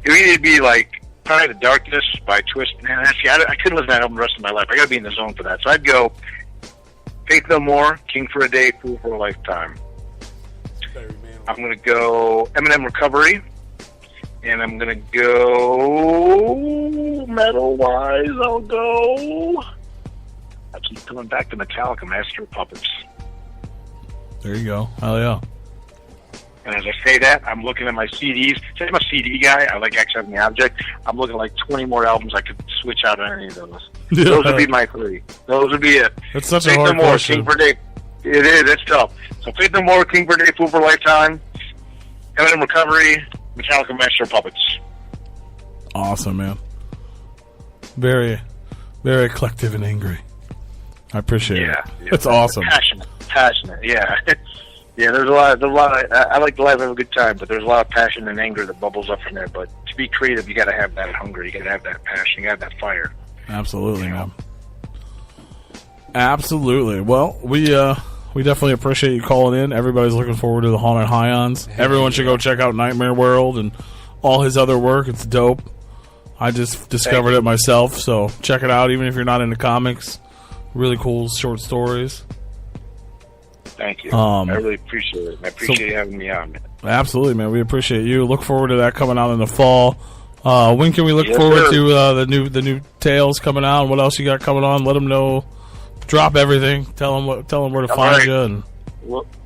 it would either be like probably The Darkness by Twisted. Man, actually, I couldn't listen to that album the rest of my life. I got to be in the zone for that. So I'd go Faith No More, King for a Day, Fool for a Lifetime. I'm going to go Eminem Recovery, and I'm going to go metal-wise, I keep coming back to Metallica, Master of Puppets. There you go. Hell yeah. And as I say that, I'm looking at my CDs. Since I'm a CD guy, I like X having the object. I'm looking at like 20 more albums I could switch out on any of those. Yeah. Those would be my 3. Those would be it. That's such Faith a hard No More, question. King for a Day. It is. It's tough. So Faith No More, King for a Day, Fool for a Lifetime, Eminem Recovery, Metallica, Master of Puppets. Awesome, man. Very, very eclectic and angry. I appreciate it. It's awesome. Passionate. Yeah. Yeah, there's a lot. I like to live have a good time, but there's a lot of passion and anger that bubbles up from there. But to be creative, you got to have that hunger. You got to have that passion. You got to have that fire. Absolutely, man. Absolutely. Well, we definitely appreciate you calling in. Everybody's looking forward to the Haunted Highons. Everyone should go check out Nightmare World and all his other work. It's dope. I just discovered it myself, so check it out. Even if you're not into comics, really cool short stories. Thank you. I really appreciate it. I appreciate you having me on, man. Absolutely, man. We appreciate you. Look forward to that coming out in the fall. When can we look Yes, forward sir. to the new tales coming out? And what else you got coming on? Let them know. Drop everything. Tell them where to All find right. you. And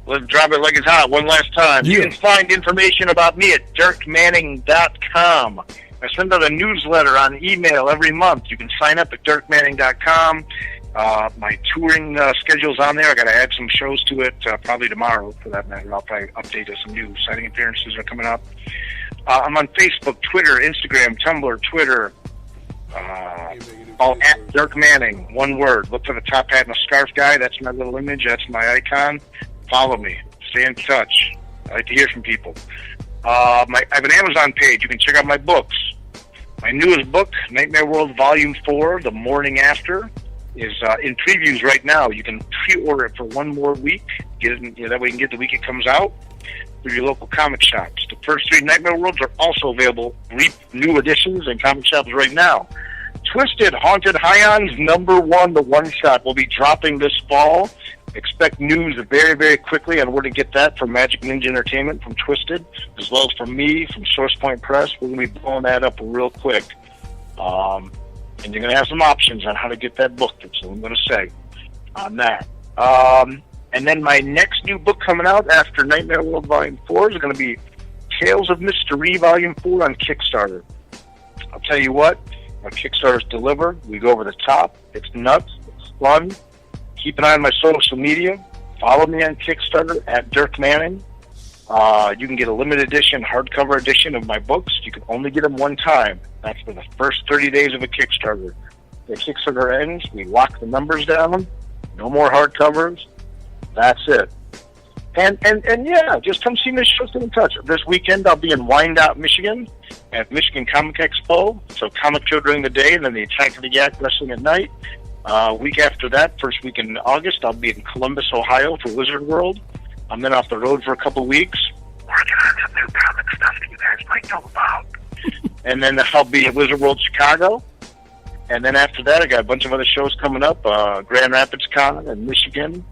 Let's drop it like it's hot one last time. You can find information about me at dirkmanning.com. I send out a newsletter on email every month. You can sign up at dirkmanning.com. My touring schedule's on there. I got to add some shows to it probably tomorrow, for that matter. I'll probably update some new sighting appearances are coming up. I'm on Facebook, Twitter, Instagram, Tumblr, Twitter. All at Dirk Manning, one word. Look for the top hat and a scarf guy. That's my little image. That's my icon. Follow me. Stay in touch. I like to hear from people. I have an Amazon page. You can check out my books. My newest book, Nightmare World Volume 4, The Morning After, is in previews right now. You can pre-order it for one more week. Get it, that way you can get the week it comes out through your local comic shops. The first 3 Nightmare Worlds are also available, new editions in comic shops right now. Twisted Haunted Highons #1, the one-shot, will be dropping this fall. Expect news very, very quickly on where to get that from Magic Ninja Entertainment, from Twisted, as well as from me, from Source Point Press. We're going to be blowing that up real quick. And you're going to have some options on how to get that book. That's what I'm going to say on that. And then my next new book coming out after Nightmare World Volume 4 is going to be Tales of Mystery Volume 4 on Kickstarter. I'll tell you what, our Kickstarters deliver. We go over the top. It's nuts. It's fun. Keep an eye on my social media. Follow me on Kickstarter at Dirk Manning. You can get a limited edition, hardcover edition of my books. You can only get them one time. That's for the first 30 days of a Kickstarter. The Kickstarter ends. We lock the numbers down. No more hardcovers. That's it. And yeah, just come see me. Shows, get in touch. This weekend I'll be in Wyandotte, Michigan at Michigan Comic Expo. So comic show during the day and then the Attack of the Yak Wrestling at night. Week after that, first week in August, I'll be in Columbus, Ohio for Wizard World. I'm then off the road for a couple weeks. Working on some new comic stuff that you guys might know about. And then I'll be at Wizard World Chicago. And then after that, I got a bunch of other shows coming up. Grand Rapids Con in Michigan.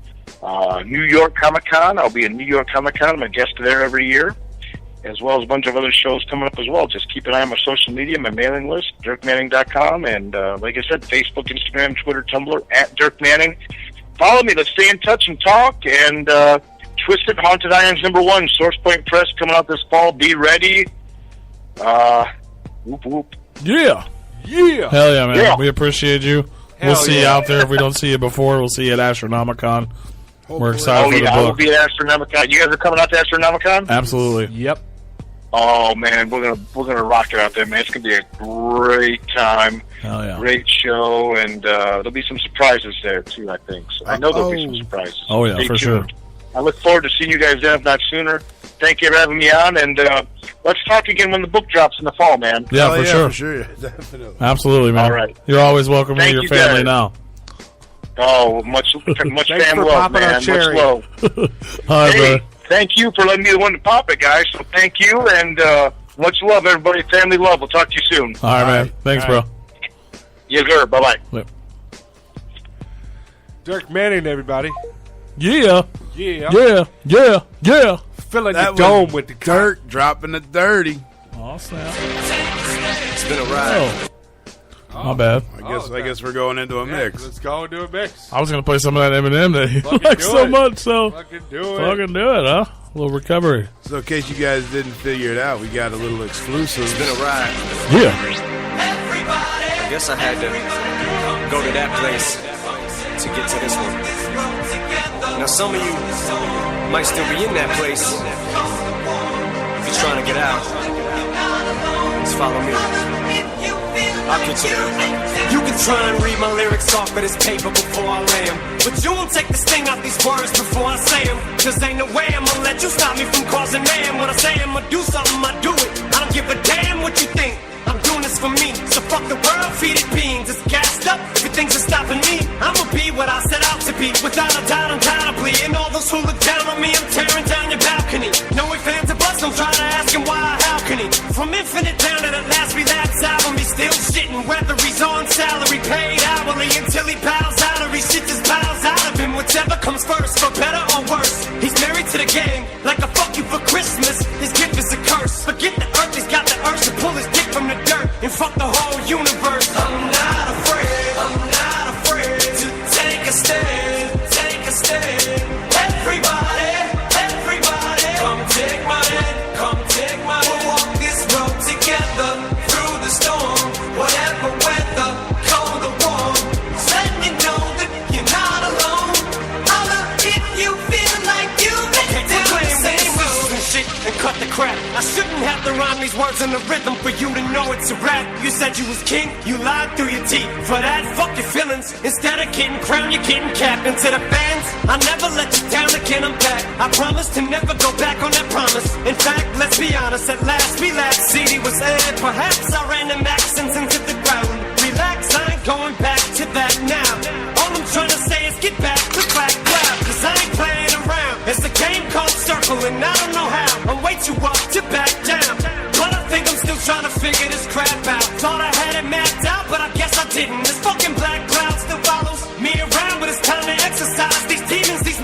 New York Comic Con. I'll be in New York Comic Con. I'm a guest there every year. As well as a bunch of other shows coming up as well. Just keep an eye on my social media, my mailing list, dirkmanning.com, and like I said, Facebook, Instagram, Twitter, Tumblr, at Dirk Manning. Follow me. Let's stay in touch and talk. And Twisted Haunted Irons #1, Source Point Press coming out this fall. Be ready. Whoop, whoop. Yeah. Yeah. Hell yeah, man. Yeah. We appreciate you. We'll see you out there. If we don't see you before, we'll see you at Astronomicon. We're excited for the I will book. be at Astronomicon. You guys are coming out to Astronomicon? Absolutely. Yep. Oh man, we're gonna rock it out there, man. It's gonna be a great time. Hell yeah. Great show, and there'll be some surprises there too, I think. So I know there'll be some surprises. Oh, yeah, Stay for tuned. sure. I look forward to seeing you guys then, if not sooner. Thank you for having me on, and let's talk again when the book drops in the fall, man. Yeah, for sure. For sure. Definitely. Absolutely, man. All right. You're always welcome Thank to your you, family guys. now. Oh, much Thanks fan for love, popping our man. Much cherry. love. All right, Hey, brother. thank you for letting me the one to pop it, guys. So thank you, and much love, everybody. Family love. We'll talk to you soon. All right, man. Thanks, All bro. Yes, sir. Bye-bye. Yep. Dirk Manning, everybody. Yeah. Yeah. Yeah. Yeah. Yeah. Filling the That dome was with the Dirk dropping the dirty. Oh, snap. It's been a ride. My bad. I guess we're going into a mix. Let's go do a mix. I was going to play some of that Eminem that he Fucking likes do so it. much, so Fucking do it. fucking do it, huh? A little recovery. So in case you guys didn't figure it out, we got a little exclusive. It's been a ride. Yeah. I guess I had to go to that place to get to this one. Now some of you might still be in that place. If you're trying to get out, just follow me. I'll get you there. You can try and read my lyrics off of this paper before I lay 'em, but you won't take the sting out these words before I say 'em. Cause ain't no way I'm gonna let you stop me from causing mayhem. When I say I'm gonna do something, I do it. I don't give a damn what you think. I'm doing this for me. So fuck the world, feed it beans. It's gassed up. If things are stopping me, I'ma be what I set out to be. Without a doubt, undoubtedly. And all those who look down on me, I'm tearing down your balcony. No ifs, ands, or buts. Don't try to ask him why or how can he. From Infinite down to the last relapse album, he's still shitting. Whether he's on salary, paid hourly, until he bows out or he shit just piles out of him. Whichever comes first, for better or worse. He's married to the game, like a fuck you for Christmas. His gift is a curse. Forget the earth, he's got the urge to pull his dick from the dirt and fuck the whole universe. I'm not afraid to take a stand, take a stand. Everybody, come take my hand, come take my hand. We'll walk this road together through the storm, whatever weather, cold or warm. Just letting you know that you're not alone. Holla if you feel like you've been doing the same and shit and cut the crap. I shouldn't have to rhyme these words in the rhythm for you to know it's a rap. You said you was king, you lied through your teeth. For that, fuck your feelings. Instead of getting crowned, you're getting capped. And to the fans, I never let you down again, I'm back. I promise to never go back on that promise. In fact, let's be honest, at last we laughed. CD was aired, perhaps I ran them accents into the ground. Relax, I ain't going back to that now. All I'm trying to say is get back to black cloud. Cause I ain't playing around. It's a game called Circle and I don't know how. I'm way too up to back down. But I think I'm still trying to figure this crap out. Thought I had it mapped out, but I guess I didn't. This fucking black cloud still follows me around, but it's time to exercise these demons, these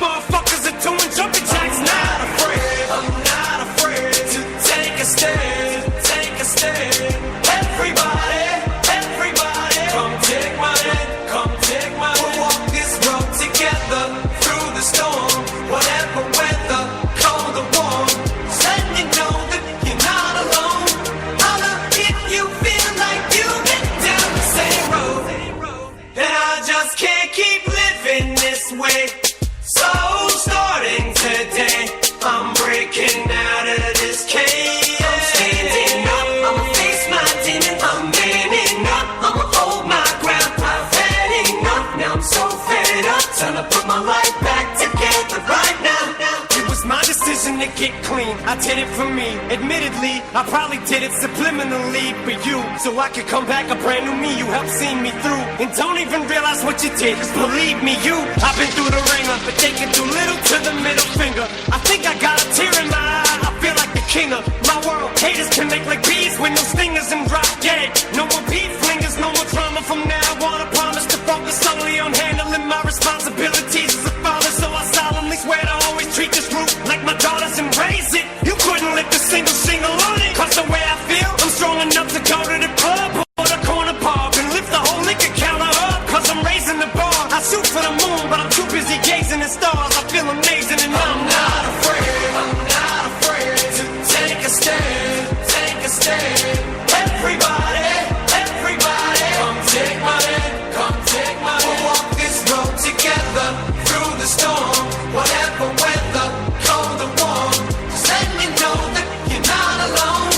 to get clean. I did it for me. Admittedly, I probably did it subliminally for you, so I could come back a brand new me. You helped see me through, and don't even realize what you did. 'Cause believe me, I've been through the ringer, but they can do little to the middle finger. I think I got a tear in my eye. I feel like the king of my world. Haters can make like bees with no stingers and drop dead. No more beef flingers, no more drama from now on. I promise to focus solely on handling my responsibilities as a father. So I solemnly swear to always treat this group like my daughters and raise it. You couldn't lift a single shingle on it. 'Cause the way I feel, I'm strong enough to go to the club or the corner pub and lift the whole liquor counter up. 'Cause I'm raising the bar. I shoot for the moon, but I'm too busy gazing at stars. I feel amazing and I'm not afraid. I'm not afraid to take a stand. Take a stand. Everybody, everybody, come take my hand. Come take my hand. We'll walk this road together through the storm. Whatever weather, cold or warm. Just let me know that you're not alone.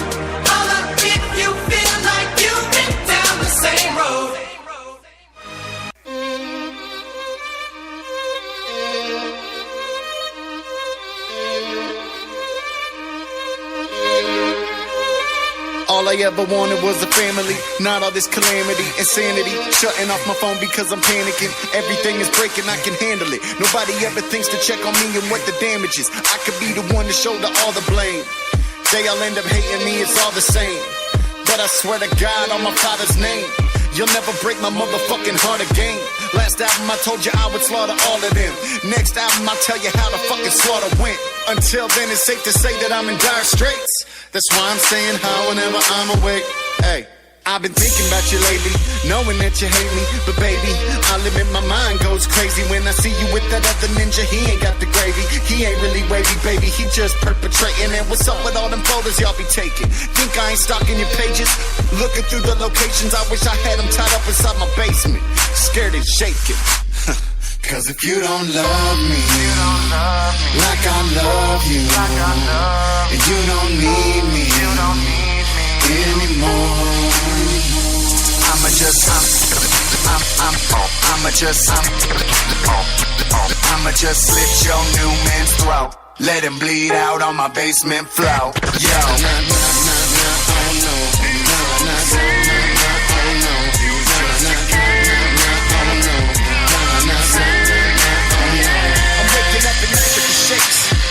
Holla if you feel like you've been down the same road. All I ever wanted was a family, not all this calamity, insanity. Shutting off my phone because I'm panicking. Everything is breaking, I can handle it. Nobody ever thinks to check on me and what the damage is. I could be the one to shoulder all the blame. They all end up hating me, it's all the same. But I swear to God on my father's name, you'll never break my motherfucking heart again. Last album I told you I would slaughter all of them. Next album I'll tell you how the fucking slaughter went. Until then it's safe to say that I'm in dire straits. That's why I'm saying how whenever I'm awake. Hey, I've been thinking about you lately, knowing that you hate me. But baby, I'll admit my mind goes crazy when I see you with that other ninja. He ain't got the gravy, he ain't really wavy, baby. He just perpetrating. And what's up with all them photos y'all be taking? Think I ain't stalking your pages? Looking through the locations, I wish I had them tied up inside my basement, scared and shaking. Cause if you don't love me like I love you, and you don't need me anymore, I'ma just slit your new man's throat. Let him bleed out on my basement floor. Yo.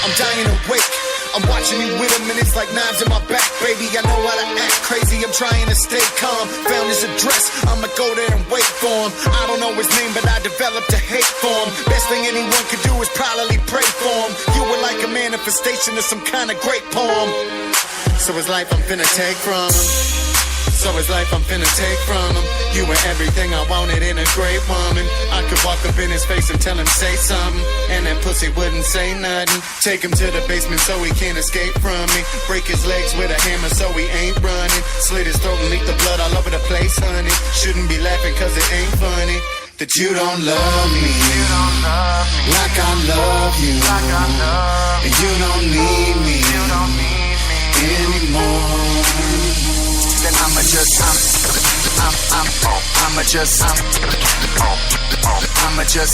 I'm dying awake, I'm watching you with him and it's like knives in my back, baby. I know how to act crazy, I'm trying to stay calm. Found his address, I'ma go there and wait for him. I don't know his name, but I developed a hate for him. Best thing anyone could do is probably pray for him. You were like a manifestation of some kind of great poem. So his life I'm finna take from him. So his life I'm finna take from him. You were everything I wanted in a great woman. I could walk up in his face and tell him say something, and that pussy wouldn't say nothing. Take him to the basement so he can't escape from me. Break his legs with a hammer so he ain't running. Slit his throat and leak the blood all over the place, honey. Shouldn't be laughing cause it ain't funny that you don't love me like I love you, and you don't need me anymore. Then I'ma just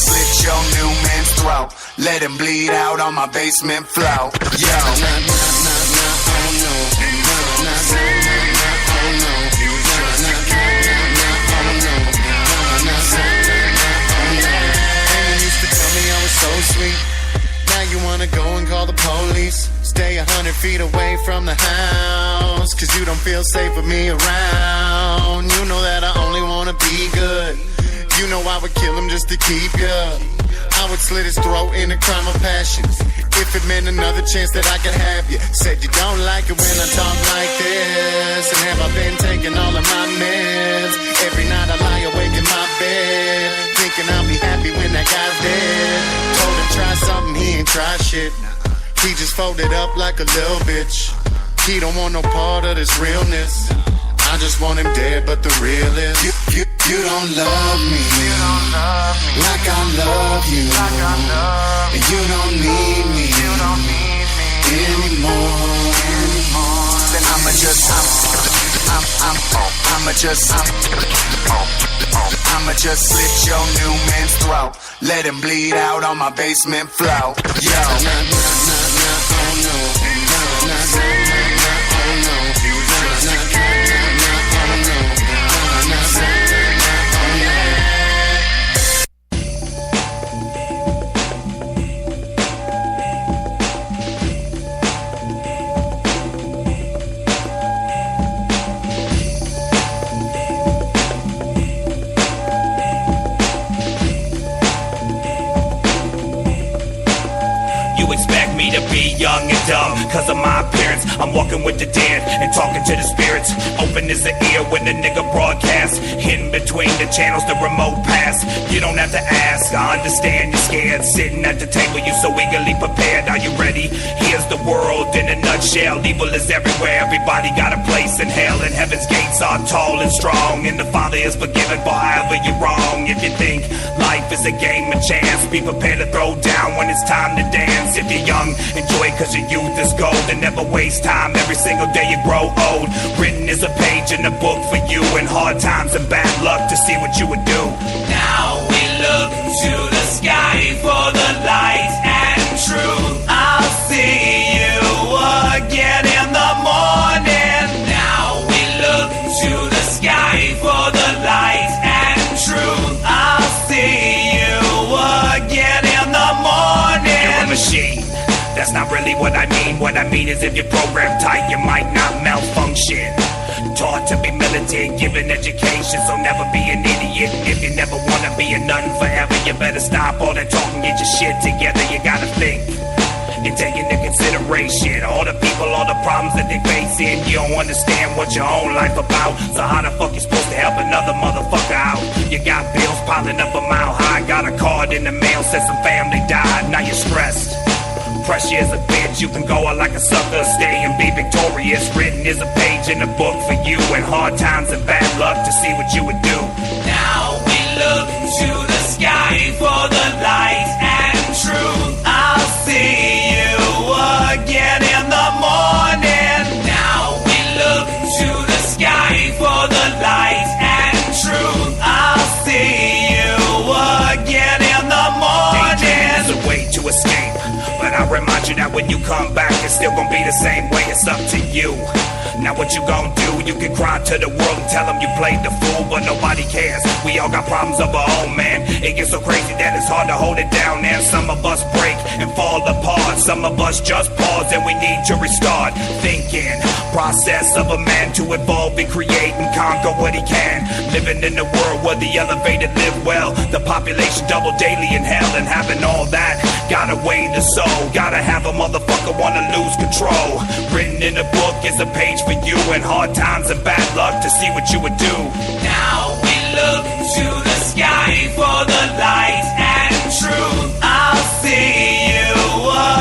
slit your new man's throat. Let him bleed out on my basement floor. Yo. So sweet. Now you wanna go and call the police. Stay 100 feet away from the house, cause you don't feel safe with me around. You know that I only wanna be good. You know I would kill him just to keep you. I would slit his throat in a crime of passion if it meant another chance that I could have you. Said you don't like it when I talk like this, and have I been taking all of my meds? Every night I lie awake in my bed, thinking I'll be happy when that guy's dead. Told him try something, he ain't try shit. He just folded up like a little bitch. He don't want no part of this realness. I just want him dead, but the real is you don't love me like I love you, and you don't need me anymore. Then I'ma just slit your new man's throat. Let him bleed out on my basement floor. Yo. Young and dumb, cause of my appearance. I'm walking with the dead and talking to the spirits. Open as the ear when the nigga broadcasts. Hidden between the channels, the remote pass. You don't have to ask, I understand you're scared. Sitting at the table, you so eagerly prepared. Are you ready? Here's the world in a nutshell. Evil is everywhere, everybody got a place in hell. And heaven's gates are tall and strong, and the Father is forgiven for however you're wrong. If you think life is a game of chance, be prepared to throw down when it's time to dance. If you're young, enjoy cause your youth is gold, and never waste time. Every single day you grow old. Written is a page in the book for you, in hard times and bad luck to see what you would do. Now we look to the sky for the light and truth. I'll see you again in the morning. Now we look to the sky for the light and truth. I'll see you again in the morning. You're a machine. That's not really what I mean. What I mean is if you're programmed tight, you might not malfunction. Taught to be militant, given education, so never be an idiot. And if you never wanna be a nothing forever, you better stop all that talking, get your shit together. You gotta think and take into consideration all the people, all the problems that they facing. You don't understand what your own life about, so how the fuck you supposed to help another motherfucker out? You got bills piling up a mile high, got a card in the mail, said some family died, now you're stressed. Pressure is a bitch, you can go out like a sucker, stay and be victorious. Written is a page in the book for you, in hard times and bad luck to see what you would do. Now we look to the sky for the light and truth. I'll see you again in the morning. Now we look to the sky for the light and truth. I'll see you again in the morning. There's a way to escape, but I remind you that when you come back, it's still gonna be the same way. It's up to you. Now what you gonna do? You can cry to the world and tell them you played the fool, but nobody cares. We all got problems of our own, man. It gets so crazy that it's hard to hold it down. And some of us break and fall apart. Some of us just pause and we need to restart thinking. Process of a man to evolve and create and conquer what he can. Living in a world where the elevated live well. The population double daily in hell, and having all that gotta weigh the soul. Gotta have a motherfucker wanna lose control. Written in a book is a page for you, in hard times and bad luck to see what you would do. Now we look to the sky for the light and truth. I'll see you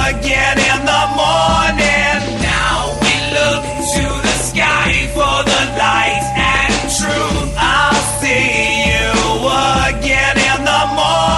again in the morning. Now we look to the sky for the light and truth. I'll see you again in the morning.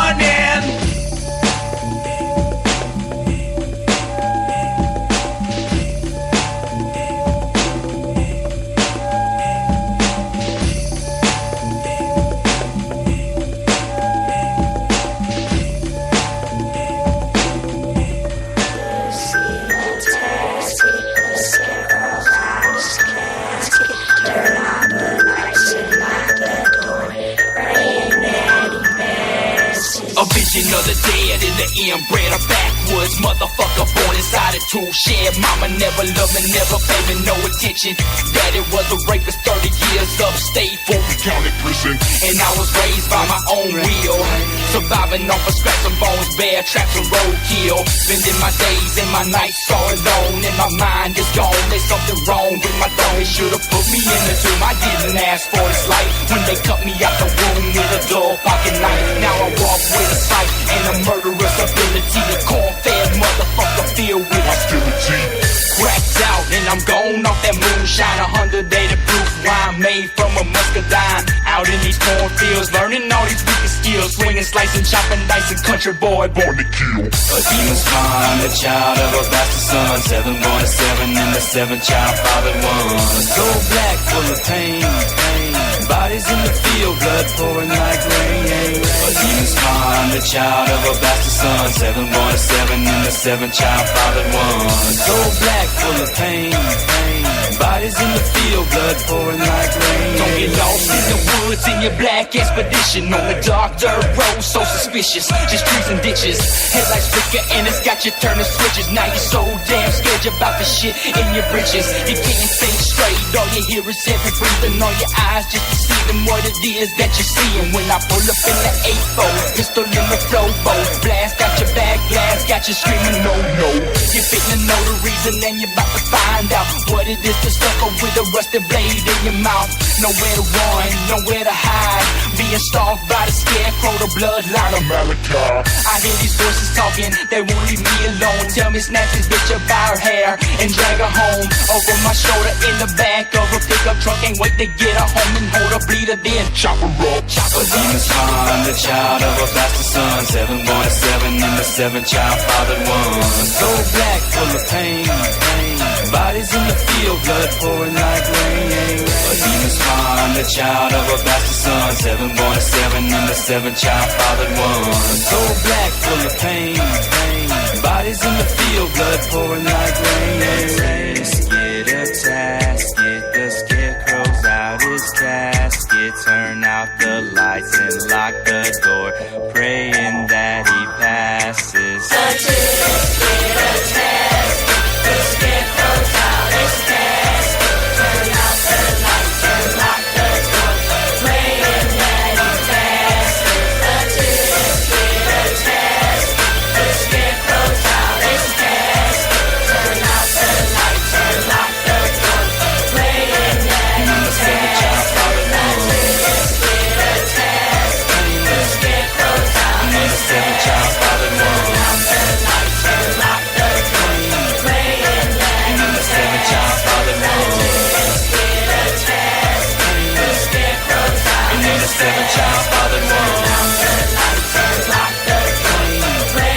A vision of the dead in the inbred or backwoods motherfucker born inside a tool shed. Mama never loved me, never paid me no attention. Daddy was a rapist, 30 years upstate, 40 county prison. And I was raised by my own will, surviving off of scraps and bones, bear traps and roadkill. Spending my days and my nights all alone, and my mind is gone. There's something wrong with my dome. They should've put me in the tomb. I didn't ask for this life when they cut me out the womb with a dull pocket knife. Now I walk with a sight and a murderous ability. A corn-fed motherfucker filled with hostility. Cracked out and I'm gone off that moonshine. 180 proof wine made from a muscadine. Out in these cornfields, learning all these wicked skills. Swinging, slicing, chopping, dicing, country boy born to kill. A demon's spawn, the child of a bastard son. 7 born to 7 and the 7th child fathered one. A soul black full of pain. Bodies in the field, blood pouring like rain. A demon spawn, the child of a bastard son. 7 born of 7 and the 7th child fathered one. So black, full of pain. Bodies in the field, blood pouring like rain. Don't get lost in the woods in your black expedition. On the dark dirt road, so suspicious. Just trees and ditches. Headlights flicker and it's got you turning switches. Now you're so damn scared you're about the shit in your britches. You can't think straight, all you hear is every breathing on your eyes just to see them what it is that you're seeing. When I pull up in the 8-4, pistol in the flow boat, blast out your back glass, got you screaming no, no. You're fitting to know the reason and you're about to find out what it is to suffer with a rusted blade in your mouth. Nowhere to run, nowhere to hide, being stalked by the scarecrow, the bloodline of Malachi. I hear these voices talking, they won't leave me alone. Tell me snatch this bitch up by her hair and drag her home. Over my shoulder in the back of a pickup truck, ain't wait to get her home and hold her bleeder, then chop her up. A demon spawn, the child of a bastard son. 7 born of 7 and the 7th child fathered one. So black, full of pain. Bodies in the field, blood pouring like rain. A demon spawn, the child of a bastard son. 7 born of 7 and the 7th child fathered one. So black, full of pain. Bodies in the field, blood pouring like rain. Get a tasket, the scarecrow's out his casket. Turn out the lights and lock the door, praying that he passes. Get a tasket, the scarecrow's out his casket. Turn out the lights and lock the door, praying that he passes. Get a tasket, the scarecrow's out his casket. Turn out the lights and lock the door, praying that he passes. Get a tasket, the scarecrow's out his casket. Turn out the lights and lock the door, praying that he passes. Get a tasket, the scarecrow's out his casket. Turn out the lights and lock the door, praying that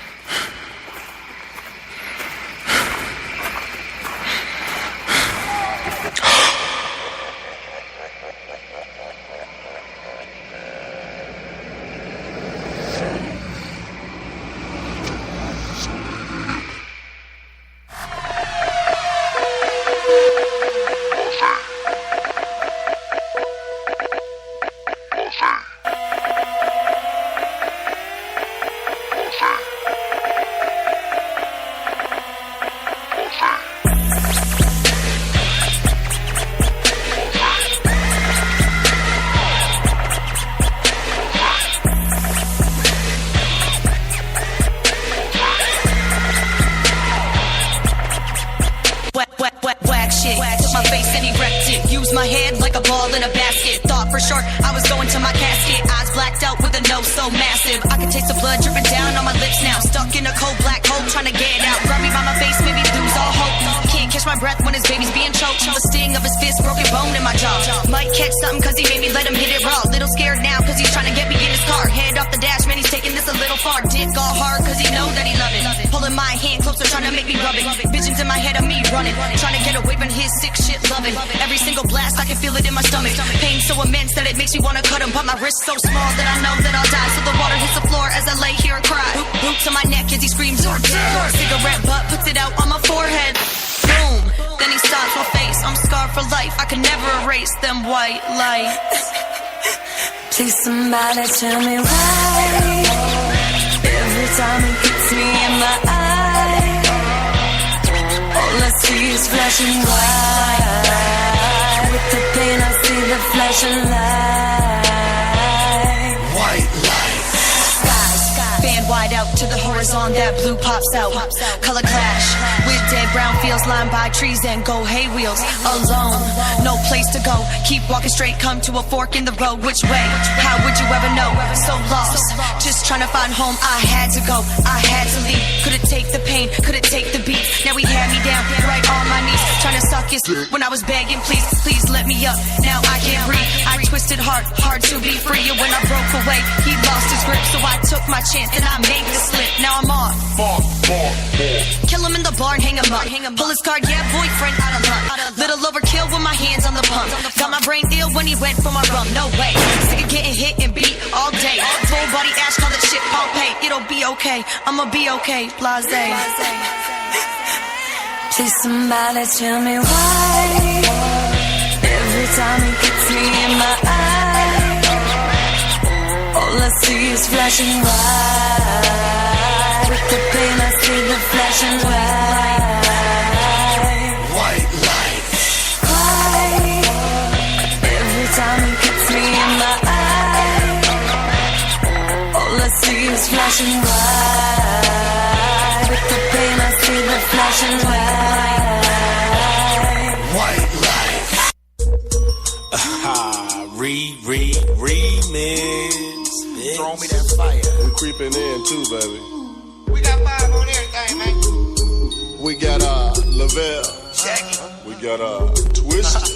he passes. Whack shit, took my face and erect it. Used my head like a ball in a basket. Thought for sure I was going to my casket. Eyes blacked out with a nose so massive I could taste the blood dripping down on my lips now. Stuck in a cold black hole trying to get out. Grab me by my face, maybe lose all hope. Can't catch my breath when his baby's being choked. The sting of his fist, broken bone in my jaw. Might catch something cause he made me let him hit it raw. Little scared now cause he's trying to get me in his car. Head off the dash, man, he's taking this a little far. Dick all hard cause he know that he love it. Holding my hand closer, trying to make me rub it. Visions in my head of me running, trying to get away from his sick shit loving. Every single blast, I can feel it in my stomach. Pain so immense that it makes me wanna cut him. But my wrist so small that I know that I'll die. So the water hits the floor as I lay here and cry. Boots on my neck as he screams, "You're dead." Cigarette butt puts it out on my forehead. Boom. Then he stops my face. I'm scarred for life. I can never erase them white lights. Please somebody tell me why every time it hits me in my eye, all I see is flashing white. With the pain I see the flashing light. White light. Sky, fan wide out to the horizon. Flowers on that blue pops out. Color clash with dead brown fields lined by trees and go hay wheels. Alone, no place to go. Keep walking straight, come to a fork in the road. Which way? How would you ever know? So lost, just trying to find home. I had to go, I had to leave. Could it take the pain? Could it take the beat? Now he had me down, right on my knees, trying to suck his when I was begging, please, please let me up. Now I can't breathe. I twisted hard to be free. And when I broke away, he lost his grip, so I took my chance and I made the slip. Now I'm off. Kill him in the bar and hang him up. Pull his card, yeah, boyfriend out of luck. Little overkill with my hands on the pump. Got my brain ill when he went for my rum. No way. Sick of getting hit and beat all day. Full body ash, call that shit Pompeii. It'll be okay. I'ma be okay. Blase. Please somebody tell me why every time he gets me in my eye, all I see is flashing white. With the pain I see the flashing white light. Why every time he gets me in my eye, all I see is flashing white. With the pain I see the flashing white light. Remix. Throw me that fire. We creeping in too, baby. We got 5 on everything, man. We got Lavelle. Shaggy. We got Twisted.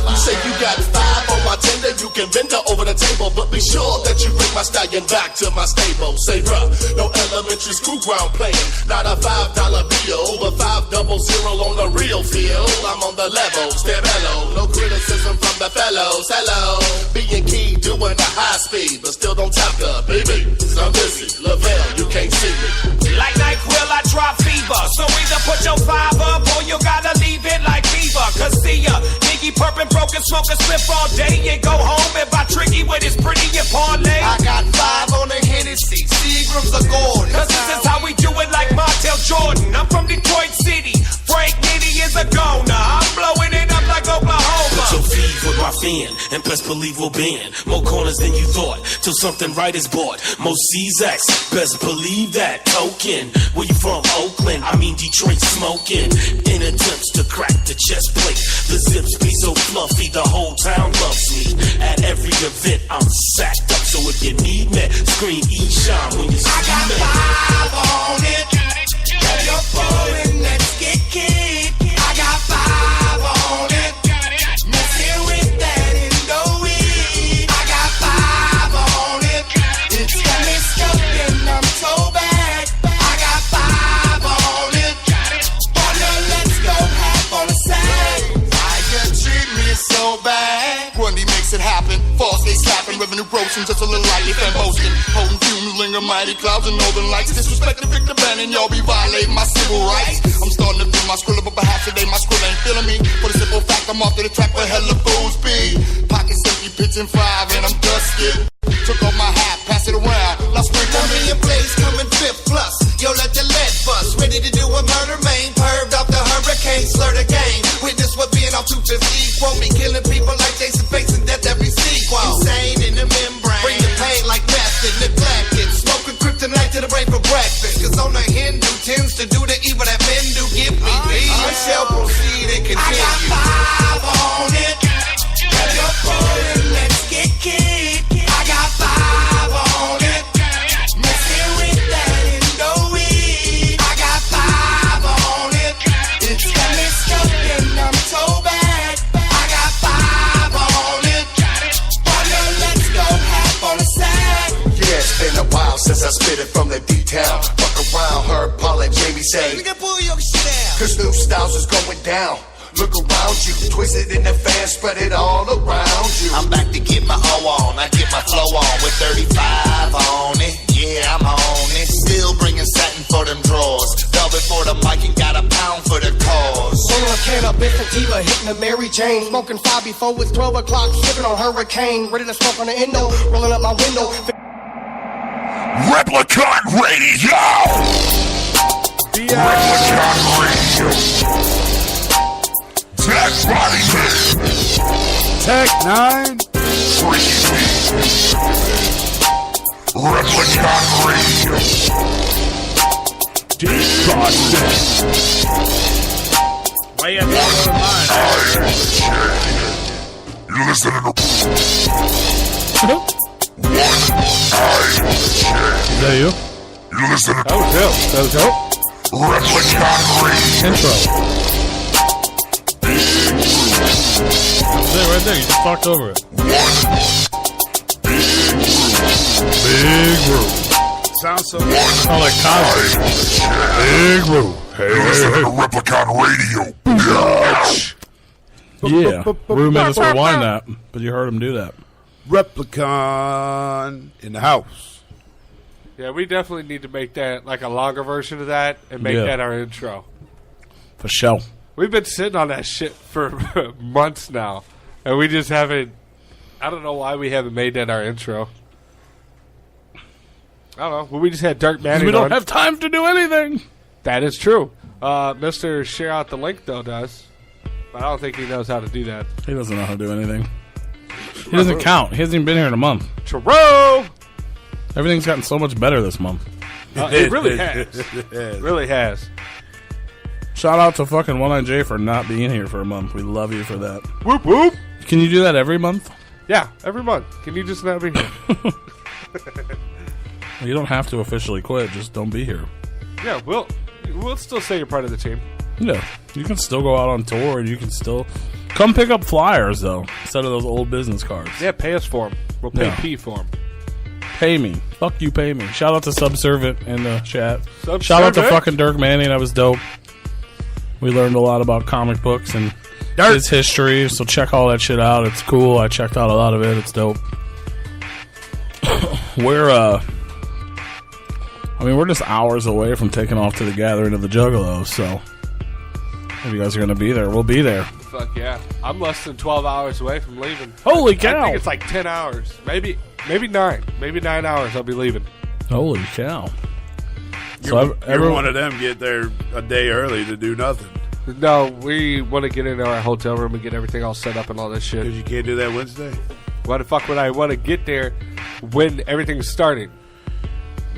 You say you got 5 on my tender, you can bend her over the table, but be sure that you bring my stallion back to my stable. Say, bruh, no elementary school ground playing, not a $5 bill, over 500 on the real field. I'm on the level, stay mellow, no criticism from the fellows. Hello, being key, doing a high speed, but still don't tap the baby. I'm busy, Lavelle, you can't see me. Like NyQuil, I drop fever. So either put your 5 up or you gotta leave it like fever. Cause see ya, Iggy Purpin' broken, smoke a spliff all day and go home and buy Tricky with his pretty and parlay. I got 5 on the Hennessy, Seagrams are gone. Cause this is how we do it like Montel Jordan. I'm from Detroit City, Frank Nitty is a goner. I'm blowing it up like Oklahoma. Put your feet with my fan, and best believe we'll bend. More corners than you thought, till something right is bought. Most CZX, best believe that. Token, where you from? Oakland, I mean Detroit smoking. In attempts to crack the chest plate, the zips be so fluffy, the whole town loves me. At every event, I'm sacked up, so if you need me, scream E-Shine when you see me. I got 5 on it. Grab your phone, let's get kicked. I got 5 on it. Messing with that Indo weed. I got 5 on it. It's got me stuck and I'm so bad. I got 5 on it. Partner, let's go half on the side. Why you treat me so bad? Grundy makes it happen. False, they slapping. Revenue broken, just a little lightly fan boasting. Potent fumes linger, mighty clouds and northern lights. Disrespect the Victor Band and y'all be violating my civil rights. I'm starting to feel my skrill, but perhaps today my skrill ain't feeling me. For the simple fact I'm off to the track where hella fools be. Pockets empty, pitching 5 and I'm dusty. Took off my hat, pass it around. Now sprinkle me in place, coming 5th plus. Yo, let the lead bust. Ready to do a murder, main. Perved off the hurricane, slur the game. Witness what being on 250 equal me. Killing people like Jason facing death every sequel. Insane in the membrane. Bring the pain like method, neglected. Smoking kryptonite to the brain for breakfast. Cause on the Hindu tends to do the evil that men do. Give me peace. I shall proceed and continue. I got 5 on it. Grab your phone and let's get kicked. I got 5 on it. Messing with that Indo weed. I got 5 on it. It's got me stuck and I'm so bad. I got 5 on it. Partner, let's go half on the side. Yeah, it's been a while since I spit it from the detail. Fuck around, her, Paul and Jamie say. Nigga, pull your shit out. Cause new styles is going down. Look around you, twist it in the fan, spread it all around you. I'm back to get my O on, I get my flow on with 35 on it. Yeah, I'm on it. Still bringing satin for them drawers. Velvet for the mic and got a pound for the cause. Rolling a can of Biff and Tiva, hitting a Mary Jane. Smoking 5 before it's 12 o'clock, sipping on Hurricane. Ready to smoke on the Indo, rolling up my window. Replicon Radio! Replicon Radio! Tech Body Tech 9. Replicon Radio. Why you have to You're listening to Is that you? You're listening to That was dope. Replicon Radio. Intro. That's it right there. You just talked over it. Big room. Sounds so Sound like Cosby. Big room. You're listening to Replicon Radio. Bitch. Yeah. Rue made us rewind that, but you heard him do that. Replicon in the house. Yeah, we definitely need to make that like a longer version of that and make that our intro. For sure. We've been sitting on that shit for months now, and we just haven't. I don't know why we haven't made that our intro. I don't know. Well, we just had Dirk Manning. We don't have time to do anything. That is true. Mr. Share Out the Link, though, does. But I don't think he knows how to do that. He doesn't know how to do anything. He doesn't count. He hasn't even been here in a month. True. Everything's gotten so much better this month. It really has. Really has. Shout out to fucking 19J for not being here for a month. We love you for that. Whoop, whoop. Can you do that every month? Yeah, every month. Can you just not be here? You don't have to officially quit. Just don't be here. Yeah, we'll still say you're part of the team. Yeah. You can still go out on tour, and you can still come pick up flyers, though, instead of those old business cards. Yeah, pay us for them. We'll pay P for them. Pay me. Fuck you, pay me. Shout out to Subservient in the chat. Subservient? Shout out to fucking Dirk Manning. That was dope. We learned a lot about comic books and his history, so check all that shit out. It's cool. I checked out a lot of it. It's dope. We're just hours away from taking off to the gathering of the Juggalos, so if you guys are going to be there, we'll be there. Fuck yeah. I'm less than 12 hours away from leaving. Holy cow. I think it's like 10 hours. Maybe 9. Maybe 9 hours I'll be leaving. Holy cow. You're one of them get there a day early to do nothing. No, we want to get into our hotel room and get everything all set up and all this shit. Because you can't do that Wednesday? Why the fuck would I want to get there when everything's starting?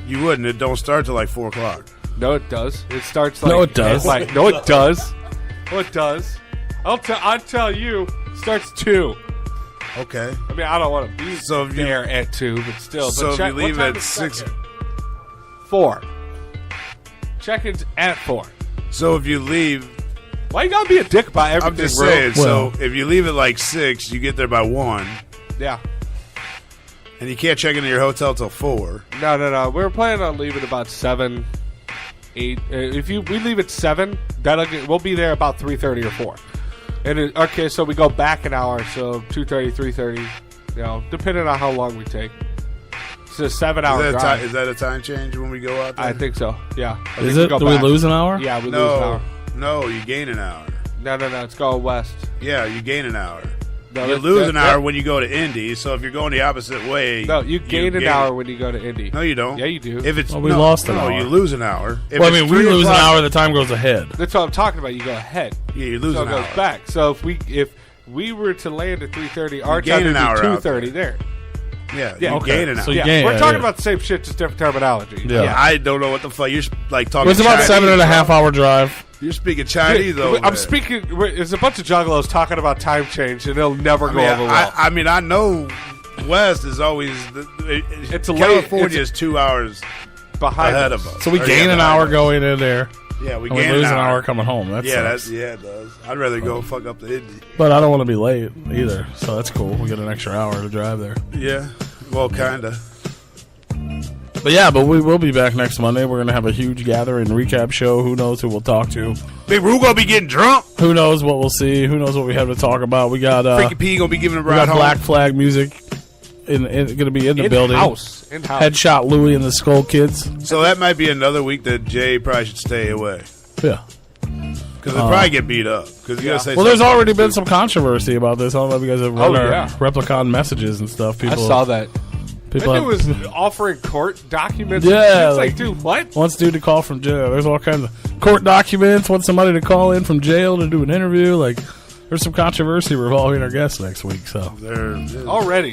You wouldn't. It don't start till like 4 o'clock. No, it does. It starts like... No, it does. No, it does. No, it does. I'll tell you, it starts 2. Okay. I mean, I don't want to be there at 2, but still. So but if you leave at 6... 4. Check-in's at 4. So if you leave... Why you gotta be a dick about everything, I'm just bro? saying, so if you leave at like 6, you get there by 1. Yeah. And you can't check into your hotel till 4. No. We're planning on leaving about 7, 8. If we leave at 7, we'll be there about 3:30 or 4. And okay, so we go back an hour, so 2:30, 3:30. You know, depending on how long we take. It's a 7-hour drive. Is that a time change when we go out there? I think so. Yeah. Is it? Do we lose an hour? Yeah, we lose an hour. No, you gain an hour. No. It's going west. Yeah, you gain an hour. No, you lose an hour when you go to Indy, so if you're going the opposite way... No, you gain an hour when you go to Indy. No, you don't. Yeah, you do. If it's we lost an hour. No, you lose an hour. If Well, I mean, we lose an hour, the time goes ahead. That's what I'm talking about. You go ahead. Yeah, you lose so an it goes hour. back. So if we were to land at 3:30, our gain time would an hour be out 2:30 there. Yeah, Yeah, you gain an hour. So you gain, we're talking yeah. about the same shit, just different terminology. Yeah, I don't know what the fuck. You're like talking It's about Chinese, 7.5 hour drive. You're speaking Chinese, though. I'm speaking. There's a bunch of juggalos talking about time change, and it'll never go over well. I mean, I know West is always... California is 2 hours behind ahead of us. So we gain an hour going in there. Yeah, we and gain lose an hour coming home. That sucks. it does. I'd rather go fuck up the Indy. But I don't want to be late either, so that's cool. We get an extra hour to drive there. Yeah, well, kinda. But yeah, but we will be back next Monday. We're going to have a huge gathering recap show. Who knows who we'll talk to? Big Roo going to be getting drunk. Who knows what we'll see? Who knows what we have to talk about? We got Freaky P going to be giving a we ride got home. Black Flag music going to be in the building. In-house. Headshot Louie and the Skull Kids. So that might be another week that Jay probably should stay away. Yeah. Because they'll probably get beat up. Well, there's already been some controversy about this. I don't know if you guys have read our yeah. Replicon messages and stuff. People, I saw that. People That dude was offering court documents. Yeah, It's like, dude, what? Wants dude to call from jail. There's all kinds of court documents. Wants somebody to call in from jail to do an interview. Like, There's some controversy revolving our guests next week. So Already.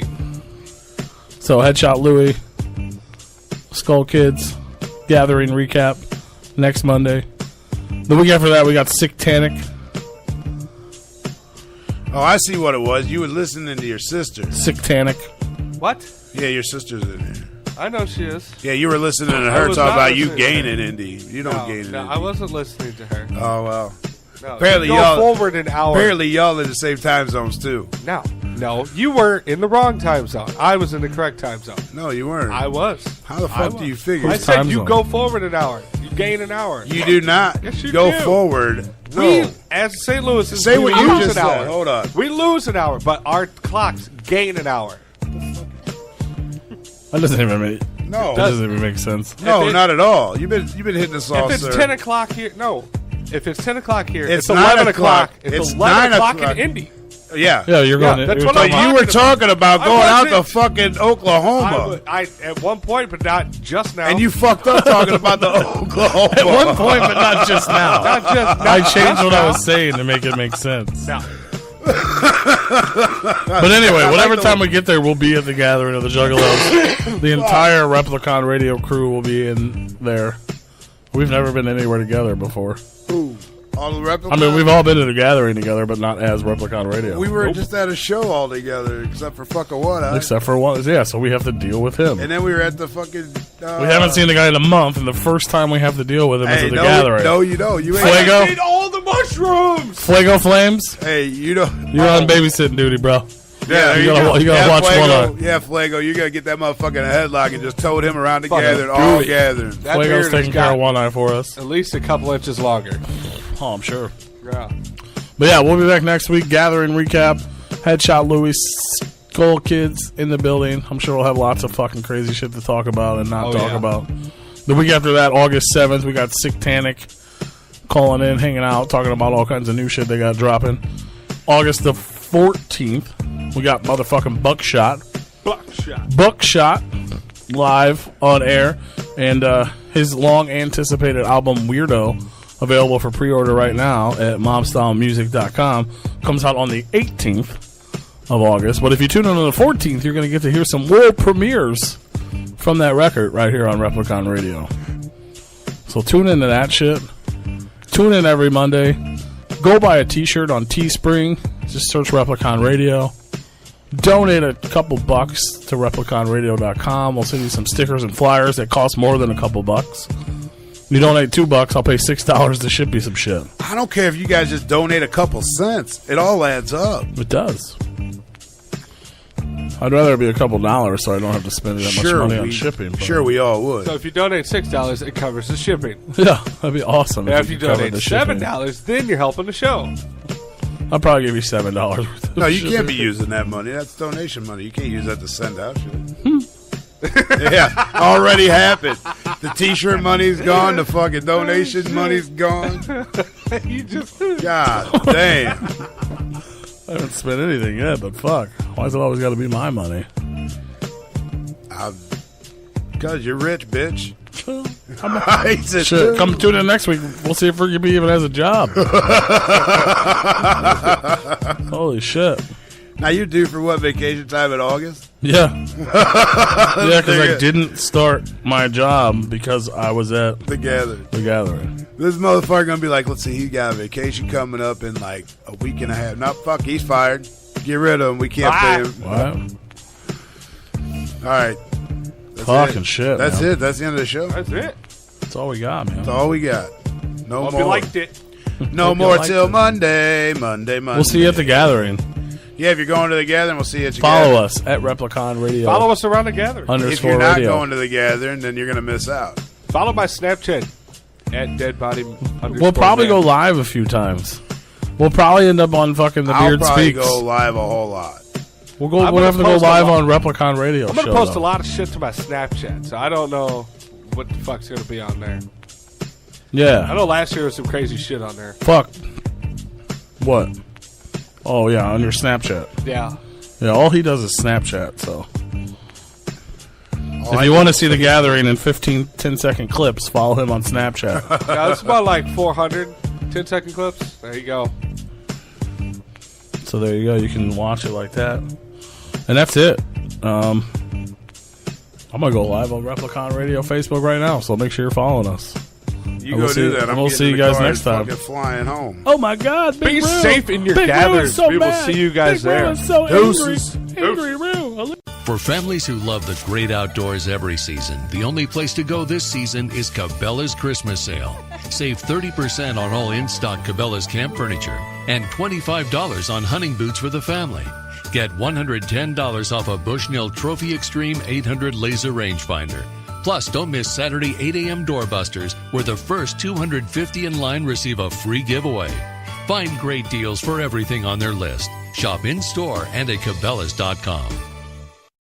So Headshot Louie, Skull Kids, Gathering recap next Monday. The week after that, we got Sick Tannic. Oh, I see what it was. You were listening to your sister. Sick Tannic. What? Yeah, your sister's in there. I know she is. Yeah, you were listening to I her was talk not about you listening to her. gaining Indy. You don't gain Indy. No, I wasn't listening to her. Oh, well. No, Apparently go y'all forward an hour. Apparently y'all in the same time zones too. No, you were in the wrong time zone. I was in the correct time zone. No, you weren't. I was. How the fuck do you figure? I said you go forward an hour. You gain an hour. You do not Yes, you go do. forward. We, No. as St. Louis, Say what we you lose just an said. hour. Hold on. We lose an hour, but our clocks gain an hour. That doesn't even make No. That doesn't even make sense. No, not at all. You've been hitting this all. If it's sir. 10 o'clock here, no. If it's 10 o'clock here, It's it's 11 o'clock. 9 It's o'clock. 11 o'clock o'clock. in Indy. Yeah. Yeah, you're going. that's you're what talking- I'm You were talking about I going out to wasn't. fucking Oklahoma, I at one point, but not just now. and you fucked up talking about the Oklahoma. At one point, but not just now. Not just now. I changed what I Now. was saying to make it make sense. Now. But anyway, whatever time we get there, we'll be at the gathering of the Juggalos. The entire Replicon radio crew will be in there. We've never been anywhere together before. All the Replicon. I mean, we've all been to the gathering together, but not as Replicon Radio. We were Nope. just at a show all together, except for fucking one. Except for one. Yeah, so we have to deal with him. And then we were at the fucking. We haven't seen the guy in a month, and the first time we have to deal with him is Hey, at the no, gathering. no, you don't. You ain't. Fuego? Eat all the mushrooms. Fuego Flames? Hey, you don't. You're on babysitting duty, bro. Yeah, you gotta yeah, watch Fuego, one eye. Yeah, Fuego, you gotta get that motherfucker in a headlock and just tote him around the Fucking gathering, all do it. gathering. That Fuego's beard has taking care got of one eye for us. At least a couple inches longer. Oh, I'm sure. Yeah. But yeah, we'll be back next week. Gathering recap. Headshot Louie, Skull Kids in the building. I'm sure we'll have lots of fucking crazy shit to talk about and not talk about. The week after that, August 7th, we got Sick Tannic calling in, hanging out, talking about all kinds of new shit they got dropping. August the 14th, we got motherfucking Buckshot. Buckshot live on air. And his long anticipated album Weirdo, available for pre-order right now at mobstylemusic.com, comes out on the 18th of August. But if you tune in on the 14th, you're going to get to hear some world premieres from that record right here on Replicon Radio. So tune into that shit. Tune in every Monday. Go buy a t-shirt on Teespring. Just search Replicon Radio. Donate a couple bucks to repliconradio.com. We'll send you some stickers and flyers that cost more than a couple bucks. You donate $2, I'll pay $6 to ship you some shit. I don't care if you guys just donate a couple cents. It all adds up. It does. I'd rather it be a couple dollars so I don't have to spend that much money on shipping. but- Sure, we all would. So if you donate $6, it covers the shipping. Yeah, that'd be awesome. Now, if you could cover donate the shipping. $7, then you're helping the show. I'll probably give you $7 worth of No, you shipping. can't be using that money. That's donation money. You can't use that to send out shit. Yeah, already happened. The t-shirt money's gone. The fucking donation money's gone. You just God damn. I haven't spent anything yet, but fuck. Why's it always got to be my money? Because you're rich, bitch. Shit, come tune in next week. We'll see if Ricky B even has a job. Holy shit. Now you due for what, vacation time in August? Yeah. Yeah, because I didn't start my job because I was at The gathering. This motherfucker gonna be like, let's see, he got a vacation coming up in like a week and a half. No, fuck, he's fired. Get rid of him. We can't pay him. What? All right. That's Fucking it. shit, That's man. it. That's the end of the show. That's it. That's all we got, man. That's all we got. No Hope more. you liked it. No Hope you more liked till it. Monday. We'll see you at the gathering. Yeah, if you're going to the gathering, we'll see you at the Follow gathering. us at Replicon Radio. Follow us around the gathering. _ If you're not radio. going to the gathering, then you're going to miss out. Follow my Snapchat at deadbody. We'll probably go live a few times. We'll probably end up on fucking The I'll Beard probably Speaks. go live a whole lot. We'll go. I'm We'll gonna have to go post a live lot. on Replicon Radio. I'm going to show, post though. a lot of shit to my Snapchat, so I don't know what the fuck's going to be on there. Yeah. I know last year was some crazy shit on there. Fuck. What? Oh yeah, on your Snapchat. Yeah. Yeah, all he does is Snapchat. So if you want to see the gathering in 10-second clips, follow him on Snapchat. Yeah, it's about like 400 10-second clips. There you go. So there you go. You can watch it like that. And that's it. I'm going to go live on Replicon Radio Facebook right now, so make sure you're following us. You go do that. We'll see you guys next time. Flying home. Oh my God! Be safe in your gatherings. We will see you guys there. Deuces. Angry Real. For families who love the great outdoors every season, the only place to go this season is Cabela's Christmas Sale. Save 30% on all in-stock Cabela's camp furniture and $25 on hunting boots for the family. Get $110 off a Bushnell Trophy Extreme 800 laser rangefinder. Plus, don't miss Saturday 8 a.m. doorbusters, where the first 250 in line receive a free giveaway. Find great deals for everything on their list. Shop in-store and at Cabela's.com.